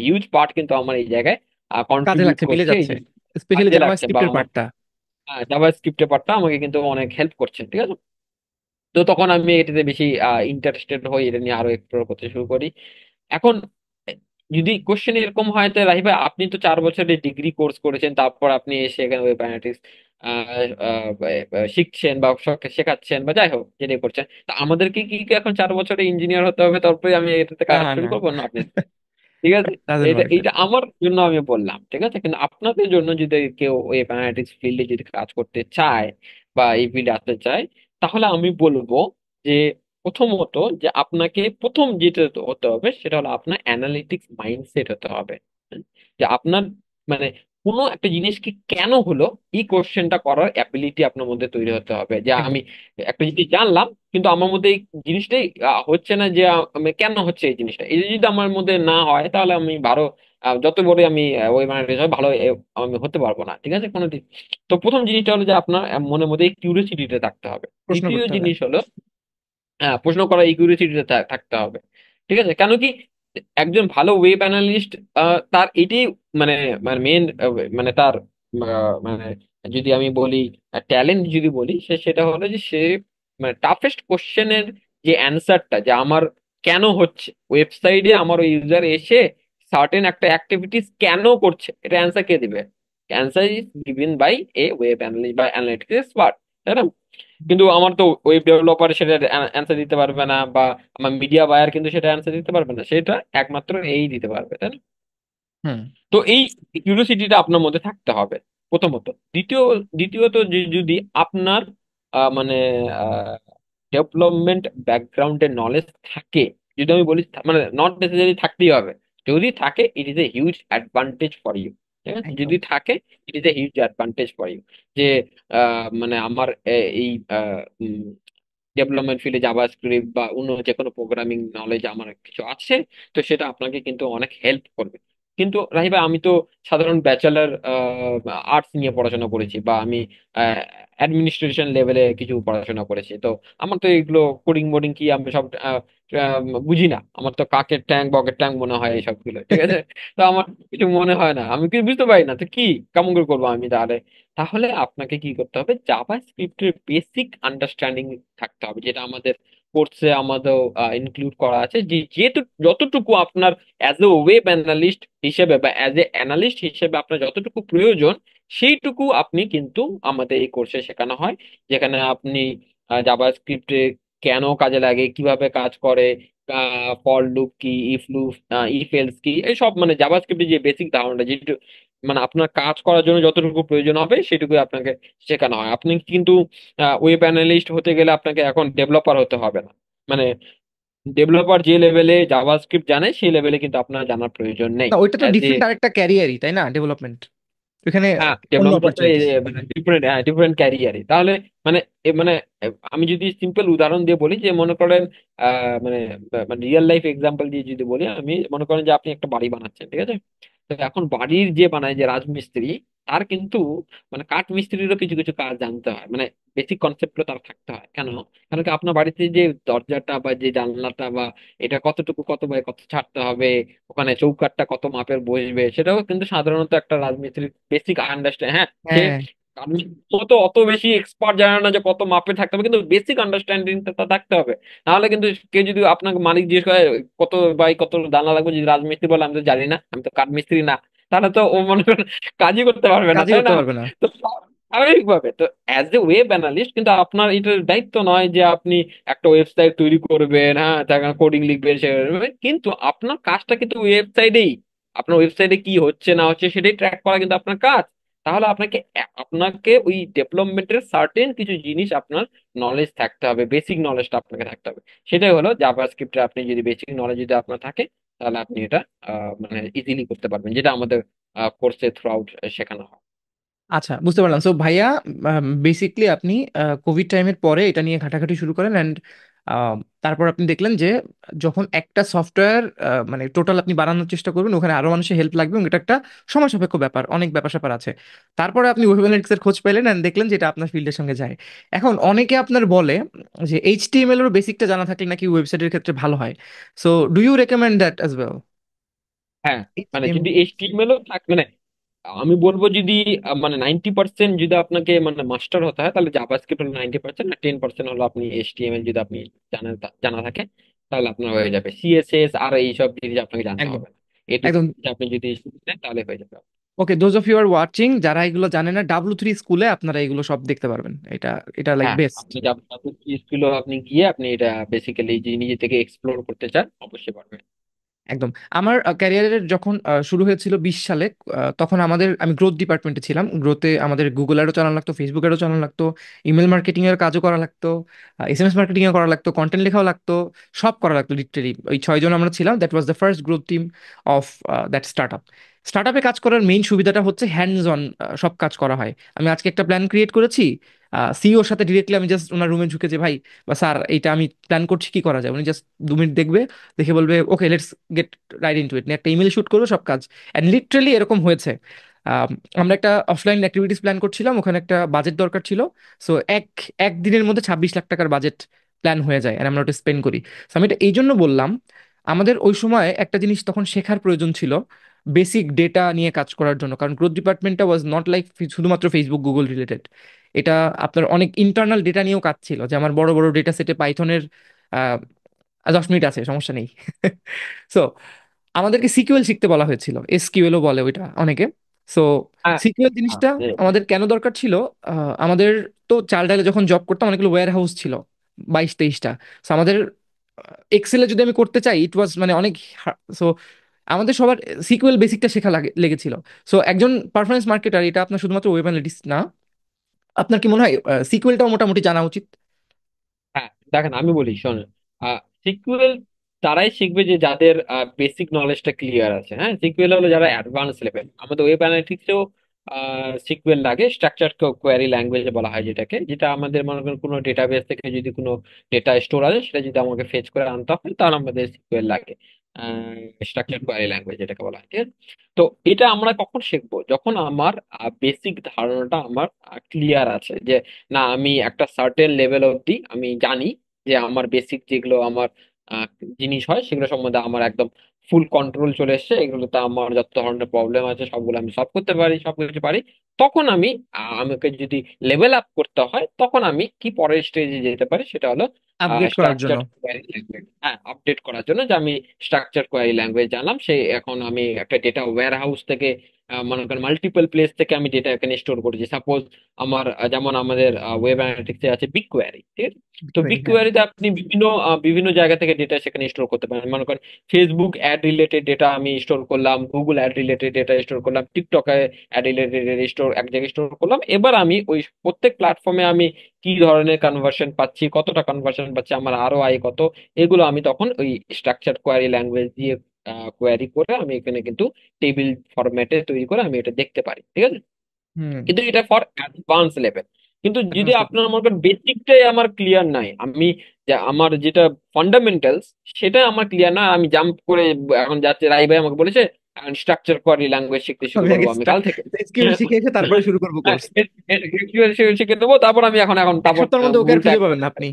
হিউজ পার্ট কিন্তু আমার এই জায়গায় কাজে কন্ট্রিবিউট লাগছে, মিলে করছে, এই যাচ্ছে, জিনিস স্পেশালি কাজে জাভা লাগছে, বা স্ক্রিপ্টের আমার পার্টটা। জাভা স্ক্রিপ্টের পার্টটা আমাকে কিন্তু অনেক হেল্প করছে, ঠিক আছে? তো তখন আমি এটাতে বেশি ইন্টারেস্টেড হই, এটা নিয়ে আরো এক্সপ্লোর করতে শুরু করি। এখন যদি কোশ্চেন এরকম হয়, তো রাহি ভাই, আপনি তো 4 বছরের ডিগ্রি কোর্স করেছেন, তারপর আপনি এসে এখানে ওয়েব অ্যানালিটিক্স শিখছেন বা শেখাচ্ছেন, বা যাই হোক যেটাই করছেন, তা আমাদেরকে কি এখন 4 বছরে ইঞ্জিনিয়ার হতে হবে, তারপরে আমি এটাতে না কাজ শুরু না, করবো? না আপনি, ঠিক আছে, doesn't এটা work that এটা way. আমার জন্য আমি বললাম, ঠিক আছে, কিন্তু আপনাদের জন্য যদি কেউ ওয়েব অ্যানালিটিক্স ফিল্ডে যদি কাজ করতে চায় বা এই ফিল্ডে আসতে চায়, তাহলে আমি বলবো যে প্রথমত যে আপনাকে প্রথম যেটা হতে হবে সেটা হলো আপনার অ্যানালিটিক্স মাইন্ডসেট হতে হবে। হ্যাঁ? যে আপনার মানে কোনো একটা জিনিসকে কেন হলো, এই কোশ্চেনটা করার অ্যাবিলিটি আপনার মধ্যে তৈরি হতে হবে, যে আমি একদম। একটা জিনিস জানলাম কিন্তু আমার মধ্যে এই জিনিসটাই হচ্ছে না, যে আমি কেন হচ্ছে এই জিনিসটা, এই যদি আমার মধ্যে না হয়, তাহলে আমি ভালো যত বড় আমি ওই মানে ভালো আমি হতে পারবো না, ঠিক আছে কোনোদিন। তো প্রথম জিনিসটা হলো যে আপনার মনের মধ্যে কিউরিওসিটিটা থাকতে হবে। প্রশ্ন দ্বিতীয় করতে হবে। জিনিস হলো প্রশ্ন করার এই কিউরিওসিটিটা থাকতে হবে, ঠিক আছে? কেন কি একজন ভালো ওয়েব অ্যানালিস্ট তার এটাই মানে মানে মেন মানে তার মানে যদি আমি বলি ট্যালেন্ট যদি বলি, সেটা হলো যে সে মানে টাফেস্ট কোশ্চেনের যে অ্যান্সারটা, যে আমার কেন হচ্ছে ওয়েবসাইটে আমার ওই ইউজার এসে সার্টেন একটা অ্যাক্টিভিটিস কেন করছে, এটা অ্যান্সার কে দিবে? Answer is given by a web analyst বা অ্যানালিটিক্স এক্সপার্ট, তাই না? কিন্তু আমার তো ওয়েব ডেভেলপার সেটা অ্যান্সার দিতে পারবে না, বা আমার মিডিয়া বায়ার কিন্তু সেটা অ্যান্সার দিতে পারবে না, সেটা একমাত্র এই দিতে পারবে, তাই না? হুম। তো এই কিউরিওসিটিটা আপনার মধ্যে থাকতে হবে প্রথমত। দ্বিতীয়ত যে যদি আপনার মানে ডেভেলপমেন্ট ব্যাকগ্রাউন্ডের নলেজ থাকে, যদি আমি বলি মানে নট নেসেসারি থাকতেই হবে, যদি থাকে it is a huge advantage for you, ঠিক আছে? একদম। যদি থাকে it is a huge advantage for you, যে মানে আমার এই ডেভেলপমেন্ট ফিল্ডে জাভাস্ক্রিপ্ট বা অন্য যে কোনো প্রোগ্রামিং নলেজ আমার কিছু আছে, তো সেটা আপনাকে কিন্তু অনেক হেল্প করবে। কিন্তু রাহিবা, আমি তো সাধারণ ব্যাচেলার আর্টস নিয়ে পড়াশোনা করেছি, বা আমি অ্যাডমিনিস্ট্রেশন লেভেলে কিছু পড়াশোনা করেছি, তো আমার তো এগুলো কোডিং মোডিং কি আমি সব বুঝি না, আমার তো কাকের ট্যাঙ্ক বকের ট্যাঙ্ক মনে হয় এই সবগুলো, ঠিক আছে? তো আমার কিছু মনে হয় না, আমি কিছু বুঝতে পারি না, তো কি কেমন করে করবো আমি তাহলে? তাহলে আপনাকে কি করতে হবে, জাভা স্ক্রিপ্টের বেসিক আন্ডারস্ট্যান্ডিং থাকতে হবে, যেটা আমাদের কোর্সে আমাদের ইনক্লুড করা আছে, যে যেহেতু যতটুকু আপনার অ্যাজ এ ওয়েব অ্যানালিস্ট হিসেবে বা অ্যাজ এ অ্যানালিস্ট হিসেবে আপনার যতটুকু প্রয়োজন, সেইটুকু আপনি কিন্তু আমাদের এই কোর্সে শেখানো হয়, যেখানে আপনি জাভা স্ক্রিপ্টে কেন কাজে লাগে, কিভাবে কাজ করে, ফর লুপ কি, ইফ লুপ, ইফ এলস কি, এইসব মানে জাভাস্ক্রিপ্টের যে বেসিক ধারণাটা, যেটু মানে আপনার কাজ করার জন্য যতটুকু প্রয়োজন হবে সেটুকু আপনাকে শেখানো হয়। আপনি কিন্তু ওয়েব অ্যানালিস্ট হতে গেলে আপনাকে এখন ডেভেলপার হতে হবে না, মানে ডেভেলপার যে লেভেলে জাভাস্ক্রিপ্ট জানে সেই লেভেলে কিন্তু আপনার জানার প্রয়োজন নেই। না, ওইটা তো অ্যাজ এ ডিফারেন্ট আরেকটা ক্যারিয়ারই, তাই না, ডেভেলপমেন্ট এখানে হ্যাঁ, অন্য ডেভেলপমেন্টটা অপরচুনিটিস। ডিফারেন্ট, হ্যাঁ ডিফারেন্ট ক্যারিয়ারে। তাহলে মানে মানে আমি যদি সিম্পল উদাহরণ দিয়ে বলি, যে মনে করেন মানে মানে রিয়েল লাইফ এক্সাম্পল দিয়ে যদি বলি, আমি মনে করেন যে আপনি একটা বাড়ি বানাচ্ছেন, ঠিক আছে? তো এখন বাড়ির যে বানায়, যে রাজমিস্ত্রি, তার কিন্তু মানে কাঠ মিস্ত্রিরও কিছু কিছু কাজ জানতে হয়, মানে বেসিক কনসেপ্টও তার থাকতে হয়। কেন? কারণ কি আপনার বাড়িতে যে দরজাটা বা যে জানলাটা বা এটা কতটুকু কত বাই কত ছাড়তে হবে, ওখানে চৌকাঠটা কত মাপের বসবে, সেটাও কিন্তু সাধারণত একটা রাজমিস্ত্রির বেসিক আন্ডারস্ট্যান্ড, হ্যাঁ। সে হ্যাঁ তো অত বেশি এক্সপার্ট জানে না যে কত মাপে থাকতে হবে, কিন্তু বেসিক আন্ডারস্ট্যান্ডিং থাকতে হবে। নাহলে কিন্তু কেউ যদি আপনাকে মালিক জিজ্ঞেস করে কত বাই কত দানা লাগবে, যদি রাজমিস্ত্রি বলে আমি তো জানি না, আমি তো কাঠ মিস্ত্রি না, তাহলে তো ও মনে করেন কাজই করতে পারবে না, কাজই তাই করতে না? পারবে না। তো স্বাভাবিকভাবে তো অ্যাজ এ ওয়েব অ্যানালিস্ট কিন্তু আপনার এটার দায়িত্ব নয় যে আপনি একটা ওয়েবসাইট তৈরি করবেন, হ্যাঁ তার কোডিং লিখবেন সে, কিন্তু আপনার কাজটা কিন্তু ওয়েবসাইটেই, আপনার ওয়েবসাইটে কি হচ্ছে না হচ্ছে সেটাই ট্র্যাক করা কিন্তু আপনার কাজ। তাহলে আপনাকে আপনাকে ওই ডেভেলপমেন্টের সার্টেন কিছু জিনিস আপনার নলেজ থাকতে হবে, বেসিক নলেজটা আপনাকে থাকতে হবে। সেটাই হলো জাভাস্ক্রিপ্টে আপনি যদি বেসিক নলেজ যদি আপনার থাকে, তাহলে আপনি এটা মানে ইজিলি করতে পারবেন, যেটা আমাদের কোর্সে থ্রু আউট শেখানো হয়। আচ্ছা, বুঝতে পারলাম। সো ভাইয়া, বেসিকলি আপনি কোভিড টাইমের পরে এটা নিয়ে ঘাটাঘাটি শুরু করেন, অ্যান্ড তারপর আপনি দেখলেন যে যখন একটা সফটওয়্যার মানে টোটাল আপনি বানানোর চেষ্টা করবেন, ওখানে আরো মানুষের হেল্প লাগবে এবং এটা একটা সময় সাপেক্ষ ব্যাপার, অনেক ব্যাপার স্যাপার আছে। তারপরে আপনি ওয়েব অ্যানালিটিক্স এর খোঁজ পেলেন অ্যান্ড দেখলেন যে এটা আপনার ফিল্ডের সঙ্গে যায়। এখন অনেকে আপনার বলে যে এইচটিএমএল এর বেসিকটা জানা থাকলে নাকি ওয়েবসাইটের ক্ষেত্রে ভালো হয়। So do you recommend that as well? হ্যাঁ, মানে যদি এইচটিএমএল ও থাকে, মানে আমি বলবো যদি মানে 90% যদি আপনাকে মানে মাস্টার হতে হয়, তাহলে জাভাস্ক্রিপ্ট হলো 90%, আর 10% হলো আপনি এইচটিএমএল যদি আপনি জানেন, জানা থাকে, তাহলে আপনার হয়ে যাবে। সিএসএস আর এইসব জিনিস আপনাকে জানতে একদম হবে না, এটুকু একদম। আপনি যদি শিখতেন তাহলে হয়ে যাবে। Okay, those of you are watching, যারা এগুলো জানে না, W3 স্কুলে আপনারা এগুলো সব দেখতে পারবেন। এটা এটা লাইক হ্যাঁ, বেস্ট। আপনি স্কুলে আপনি গিয়ে আপনি এটা বেসিক্যালি যে নিজে থেকে এক্সপ্লোর করতে চান অবশ্যই পারবেন। একদম। আমার ক্যারিয়ারের যখন শুরু হয়েছিল 20 সালে, তখন আমি গ্রোথ ডিপার্টমেন্টে ছিলাম। গ্রোথে আমাদের গুগল অ্যাডও চালানো লাগতো, ফেসবুক অ্যাডও চালানো লাগতো, ইমেল মার্কেটিং এর কাজও করা লাগতো, SMS মার্কেটিং এ করা লাগতো, কন্টেন্ট লেখাও লাগতো, সব করা লাগতো লিটারেলি। ওই 6 জন আমরা ছিলাম, that was the first growth team of that start up. Start আপে কাজ করার মেইন সুবিধাটা হচ্ছে হ্যান্ডস অন, সব কাজ করা হয়। আমি আজকে একটা প্ল্যান ক্রিয়েট করেছি, সিইওর সাথে ডিরেক্টলি আমি জাস্ট ওনার রুমে ঢুকে যে ভাই বা স্যার এইটা আমি প্ল্যান করছি, কি করা যায়, উনি জাস্ট 2 মিনিট দেখবে, দেখে বলবে okay let's get right into ইট, একটা ইমেল শুট করবো, সব কাজ। অ্যান্ড লিটারালি এরকম হয়েছে। আম, আমরা একটা অফলাইন অ্যাক্টিভিটিস প্ল্যান করছিলাম, ওখানে একটা বাজেট দরকার ছিল। সো একদিনের মধ্যে 26 লাখ টাকার বাজেট প্ল্যান হয়ে যায়, আর আমরা ওটা স্পেন্ড করি। So আমি এটা এই জন্য বললাম, আমাদের ওই সময় একটা জিনিস তখন শেখার প্রয়োজন ছিল, বেসিক ডেটা নিয়ে কাজ করার জন্য। কারণ গ্রোথ ডিপার্টমেন্টটা ওয়াজ নট লাইক শুধুমাত্র ফেসবুক গুগল রিলেটেড, এটা আপনার অনেক ইন্টারনাল ডেটা নিয়েও কাজ ছিল। যে আমার বড় বড় ডেটা সেটে পাইথনের 10 মিনিট আছে, সমস্যা নেই। সো আমাদেরকে সিকিউএল শিখতে বলা হয়েছিল, SQL ও বলে ওইটা অনেকে। সো হ্যাঁ, সিকিউএল জিনিসটা আমাদের কেন দরকার ছিল? আমাদের তো চালডালে যখন জব করতাম অনেকগুলো ওয়্যার হাউস ছিল, 22-23টা। সো আমাদের এক্সেলে যদি আমি করতে চাই, ইট ওয়াজ মানে অনেক। সো আমাদের সবার সিকিউএল বেসিকটা শেখা লেগেছিল। সো একজন পারফরমেন্স মার্কেটার, এটা আপনার শুধুমাত্র ওয়েব অ্যানালিটিক্স না, আপনার কি মনে হয় সিকিউএলটাও মোটামুটি জানা উচিত? হ্যাঁ, দেখেন আমি বলি শোনেন, সিকিউএল তারাই শিখবে যে যাদের বেসিক নলেজটা ক্লিয়ার আছে। হ্যাঁ, সিকিউএল হলো যারা অ্যাডভান্স লেভেল। আমাদের ওয়েব অ্যানালিটিক্সেও সিকিউএল লাগে, স্ট্রাকচার কোয়ারি ল্যাঙ্গুয়েজ বলা হয় যেটাকে, যেটা আমাদের মনে করেন কোনো ডেটাবেস থেকে যদি কোনো ডেটা স্টোর আছে সেটা যদি আমাকে ফেচ করে আনতে হয়, তাহলে আমাদের সিকিউএল লাগে, স্ট্রাকচার কোয়ারি ল্যাঙ্গুয়েজ যেটাকে বলা হয়, ঠিক আছে? তো এটা আমরা কখন শিখবো? যখন আমার বেসিক ধারণাটা আমার ক্লিয়ার আছে, যে না আমি একটা সার্টেন লেভেল অবধি আমি জানি, যে আমার বেসিক যেগুলো আমার আহ, জিনিস হয় সেগুলো সম্বন্ধে আমার একদম ফুল কন্ট্রোল চলে এসেছে, এগুলোতে আমার যত ধরনের প্রবলেম আছে সবগুলো আমি সলভ করতে পারি, সবকিছু পারি। তখন আমি আমাকে যদি লেভেল আপ করতে হয়, তখন আমি কি পরের স্টেজে যেতে পারি, সেটা হলো আপগ্রেড করার জন্য। Structure query language. হ্যাঁ, আপডেট করার জন্য, যে আমি স্ট্রাকচার কোয়ারি ল্যাঙ্গুয়েজ জানলাম, সে এখন আমি একটা ডেটা ওয়্যার হাউস থেকে মনে করেন মাল্টিপল প্লেস থেকে আমি ডেটা এখানে স্টোর করেছি। সাপোজ আমার যেমন আমাদের ওয়েব অ্যানালিটিক্সে আছে বিগ কোয়ারি, ঠিক আছে? তো Very, বিগ হ্যাঁ। কোয়ারিতে আপনি বিভিন্ন বিভিন্ন জায়গা থেকে ডেটা সেখানে স্টোর করতে পারেন। মনে করেন ফেসবুক অ্যাড রিলেটেড ডেটা আমি স্টোর করলাম, Google ad related data store করলাম, টিকটকে অ্যাড রিলেটেড স্টোর এক জায়গায় স্টোর করলাম। এবার আমি ওই প্রত্যেক প্ল্যাটফর্মে আমি কি ধরনের কনভার্সন পাচ্ছি, কতটা কনভার্সন পাচ্ছি, আমার আরো আয় কত, এগুলো আমি তখন ওই স্ট্রাকচার কোয়ারি ল্যাঙ্গুয়েজ দিয়ে কোয়ারি করে আমি এখানে কিন্তু টেবিল ফরম্যাটে তৈরি করে আমি এটা দেখতে পারি, ঠিক আছে? হুম। কিন্তু এটা ফর অ্যাডভান্স লেভেল। কিন্তু যদি অ্যাডভান্স লেভেল। আপনার মনে করেন বেসিকটাই আমার ক্লিয়ার নাই, আমি যে আমার যেটা ফান্ডামেন্টালস সেটা আমার ক্লিয়ার না, আমি জাম্প করে এখন যাচ্ছে, রাই ভাই আমাকে বলেছে স্ট্রাকচার কোয়ারি ল্যাঙ্গুয়েজ শিখতে শুরু আমি করবো আগে আমি কাল থেকে। এসকিউএল শিখে এসে তারপরে শুরু করবো কোর্স। শিখে দেবো, তারপর আমি এখন এখন এক তারপর সপ্তাহের মধ্যে ওকে আর গুগল খুঁজে পাবেন না আপনি।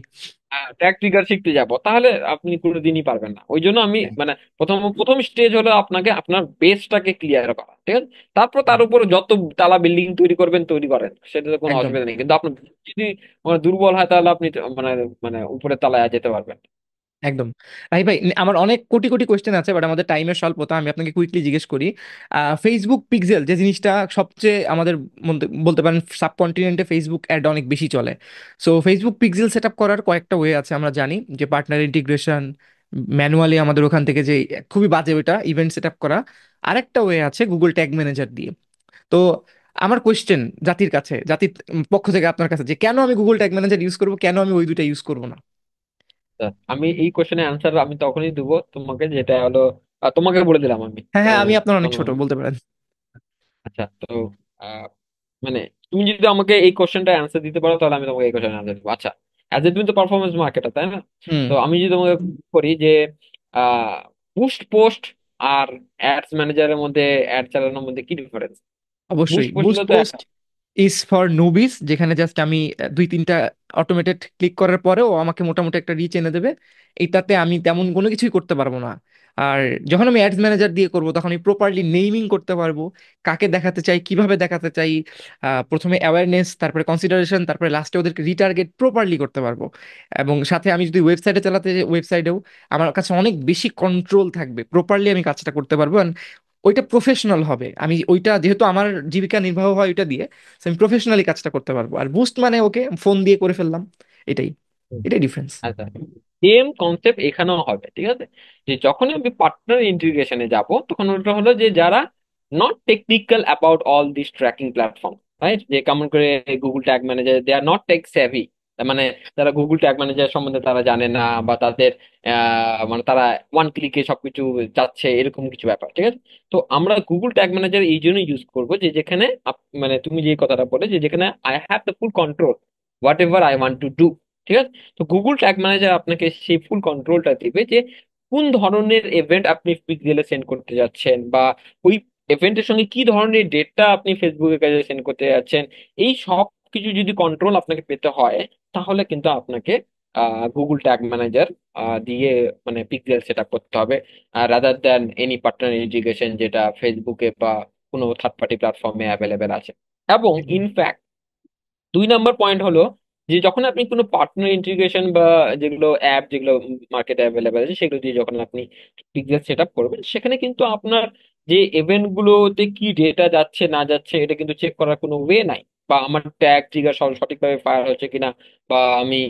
ট্যাগ ট্রিগার শিখতে যাব, তাহলে আপনি কোনোদিনই পারবেন না। ওই জন্য আমি হ্যাঁ, মানে প্রথম প্রথম স্টেজ হলো আপনাকে আপনার বেসটাকে ক্লিয়ার করা, ঠিক আছে? তারপর হুম, তার উপর যত তালা বিল্ডিং তৈরি করবেন তৈরি করেন, সেটাতে কোনো একদম অসুবিধা নেই, কিন্তু আপনার যদি মানে দুর্বল হয় তাহলে আপনি মানে মানে উপরের তলায় যেতে পারবেন। একদম। ভাই ভাই, আমার অনেক কোটি কোটি কোয়েশ্চেন আছে, বাট আমাদের টাইমের স্বল্পতা, আমি আপনাকে কুইকলি জিজ্ঞেস করি। ফেসবুক পিক্সেল যে জিনিসটা সবচেয়ে আমাদের বলতে পারেন সাবকন্টিনেন্টে ফেসবুক অ্যাড অনেক বেশি চলে। So Facebook pixel set up করার কয়েকটা ওয়ে আছে আমরা জানি, যে পার্টনার ইন্টিগ্রেশন, ম্যানুয়ালি আমাদের ওখান থেকে যে খুবই বাজে ওইটা ইভেন্ট সেট আপ করা। আরেকটা ওয়ে আছে গুগল ট্যাগ ম্যানেজার দিয়ে। তো আমার কোয়েশ্চেন জাতির কাছে, জাতির পক্ষ থেকে আপনার কাছে, যে কেন আমি গুগল ট্যাগ ম্যানেজার ইউজ করবো, কেন আমি ওই দুইটা ইউজ করবো না? তা আমি এই কোশ্চেনের অ্যান্সার আমি তখনই দেবো তোমাকে, যেটা হলো তোমাকে বলে দিলাম আমি। হ্যাঁ তো হ্যাঁ, আমি আপনার অনেক ছোট, তোমার বলতে পারেন। আচ্ছা, তো আহ, মানে তুমি যদি আমাকে এই কোশ্চেনটা অ্যান্সার দিতে পারো তাহলে আমি তোমাকে এই কোশ্চেন অ্যান্সার দেবো। আচ্ছা, অ্যাজ এ তুমি তো পারফরমেন্স মার্কেটার, তাই না? হুম। তো আমি যদি তোমাকে করি যে বুস্ট পোস্ট আর অ্যাডস ম্যানেজারের মধ্যে, অ্যাড চালানোর মধ্যে কি ডিফারেন্স? অবশ্যই বুস্ট পোস্ট বুস্ট গুলো তো পোস্ট ইজ ফর নুবিস, যেখানে জাস্ট আমি দুই তিনটা অটোমেটেড ক্লিক করার পরে ও আমাকে মোটামুটি একটা রিচ এনে দেবে। এইটাতে আমি তেমন কোনো কিছুই করতে পারবো না। আর যখন আমি অ্যাডস ম্যানেজার দিয়ে করব, তখন আমি প্রপারলি নেমিং করতে পারবো, কাকে দেখাতে চাই, কিভাবে দেখাতে চাই। প্রথমে অ্যাওয়ারনেস, তারপরে কনসিডারেশন, তারপরে লাস্টে ওদেরকে রিটার্গেট প্রপারলি করতে পারবো। এবং সাথে আমি যদি ওয়েবসাইটে চালাতে যাই, ওয়েবসাইটেও আমার কাছে অনেক বেশি কন্ট্রোল থাকবে, প্রপারলি আমি কাজটা করতে পারবো। ওইটা প্রফেশনাল হবে, আমি ওইটা যেহেতু আমার জীবিকা নির্বাহ হয় ওইটা দিয়ে, so আমি প্রফেশনালি কাজটা করতে পারবো। আর বুস্ট মানে ওকে ফোন দিয়ে করে ফেললাম, এটাই, এটাই ডিফারেন্স। আচ্ছা, সেম কনসেপ্ট এখানেও হবে, ঠিক আছে? যে যখন আমি পার্টনার ইন্টিগ্রেশনে যাব, তখন ওটা হলো যে যারা not technical about all this tracking platform, right? যে কেমন করে Google tag manager, they are not tech savvy, মানে তারা গুগল ট্যাগ ম্যানেজার সম্বন্ধে তারা জানে না, বা তাদের মানে তারা ওয়ান ক্লিকে সবকিছু চাচ্ছে, এরকম কিছু ব্যাপার, ঠিক আছে? তো আমরা গুগল ট্যাগ ম্যানেজার এই জন্য ইউজ করবো যে যেখানে মানে তুমি যে কথাটা বলে যে যেখানে I have the full control what ever I want to do, ঠিক আছে? তো গুগল ট্যাগ ম্যানেজার আপনাকে সেই ফুল কন্ট্রোলটা দিবে যে কোন ধরনের ইভেন্ট আপনি পিক্সেলে সেন্ড করতে যাচ্ছেন, বা ওই ইভেন্টের সঙ্গে কি ধরনের ডেটা আপনি ফেসবুকের কাছে সেন্ড করতে যাচ্ছেন। এই সব কিছু যদি কন্ট্রোল আপনাকে পেতে হয়, তাহলে কিন্তু আপনাকে গুগল ট্যাগ ম্যানেজার দিয়ে মানে পিক্সেল সেট আপ করতে হবে, rather than any partner integration যেটা ফেসবুকে বা কোনো থার্ড পার্টি প্ল্যাটফর্মে অ্যাভেলেবেল আছে। এবং একদম। ইনফ্যাক্ট 2 নম্বর পয়েন্ট হলো যে যখন আপনি কোনো পার্টনার ইন্টিগ্রেশন বা যেগুলো অ্যাপ যেগুলো মার্কেটে অ্যাভেলেবেল আছে সেগুলো দিয়ে যখন আপনি পিক্সেল সেট আপ করবেন, সেখানে কিন্তু আপনার যে ইভেন্ট গুলোতে কি ডেটা যাচ্ছে না যাচ্ছে এটা কিন্তু চেক করার কোনো ওয়ে নাই, বা আমার ট্যাগ ট্রিগার সঠিকভাবে ফায়ার হচ্ছে কিনা, বা আমি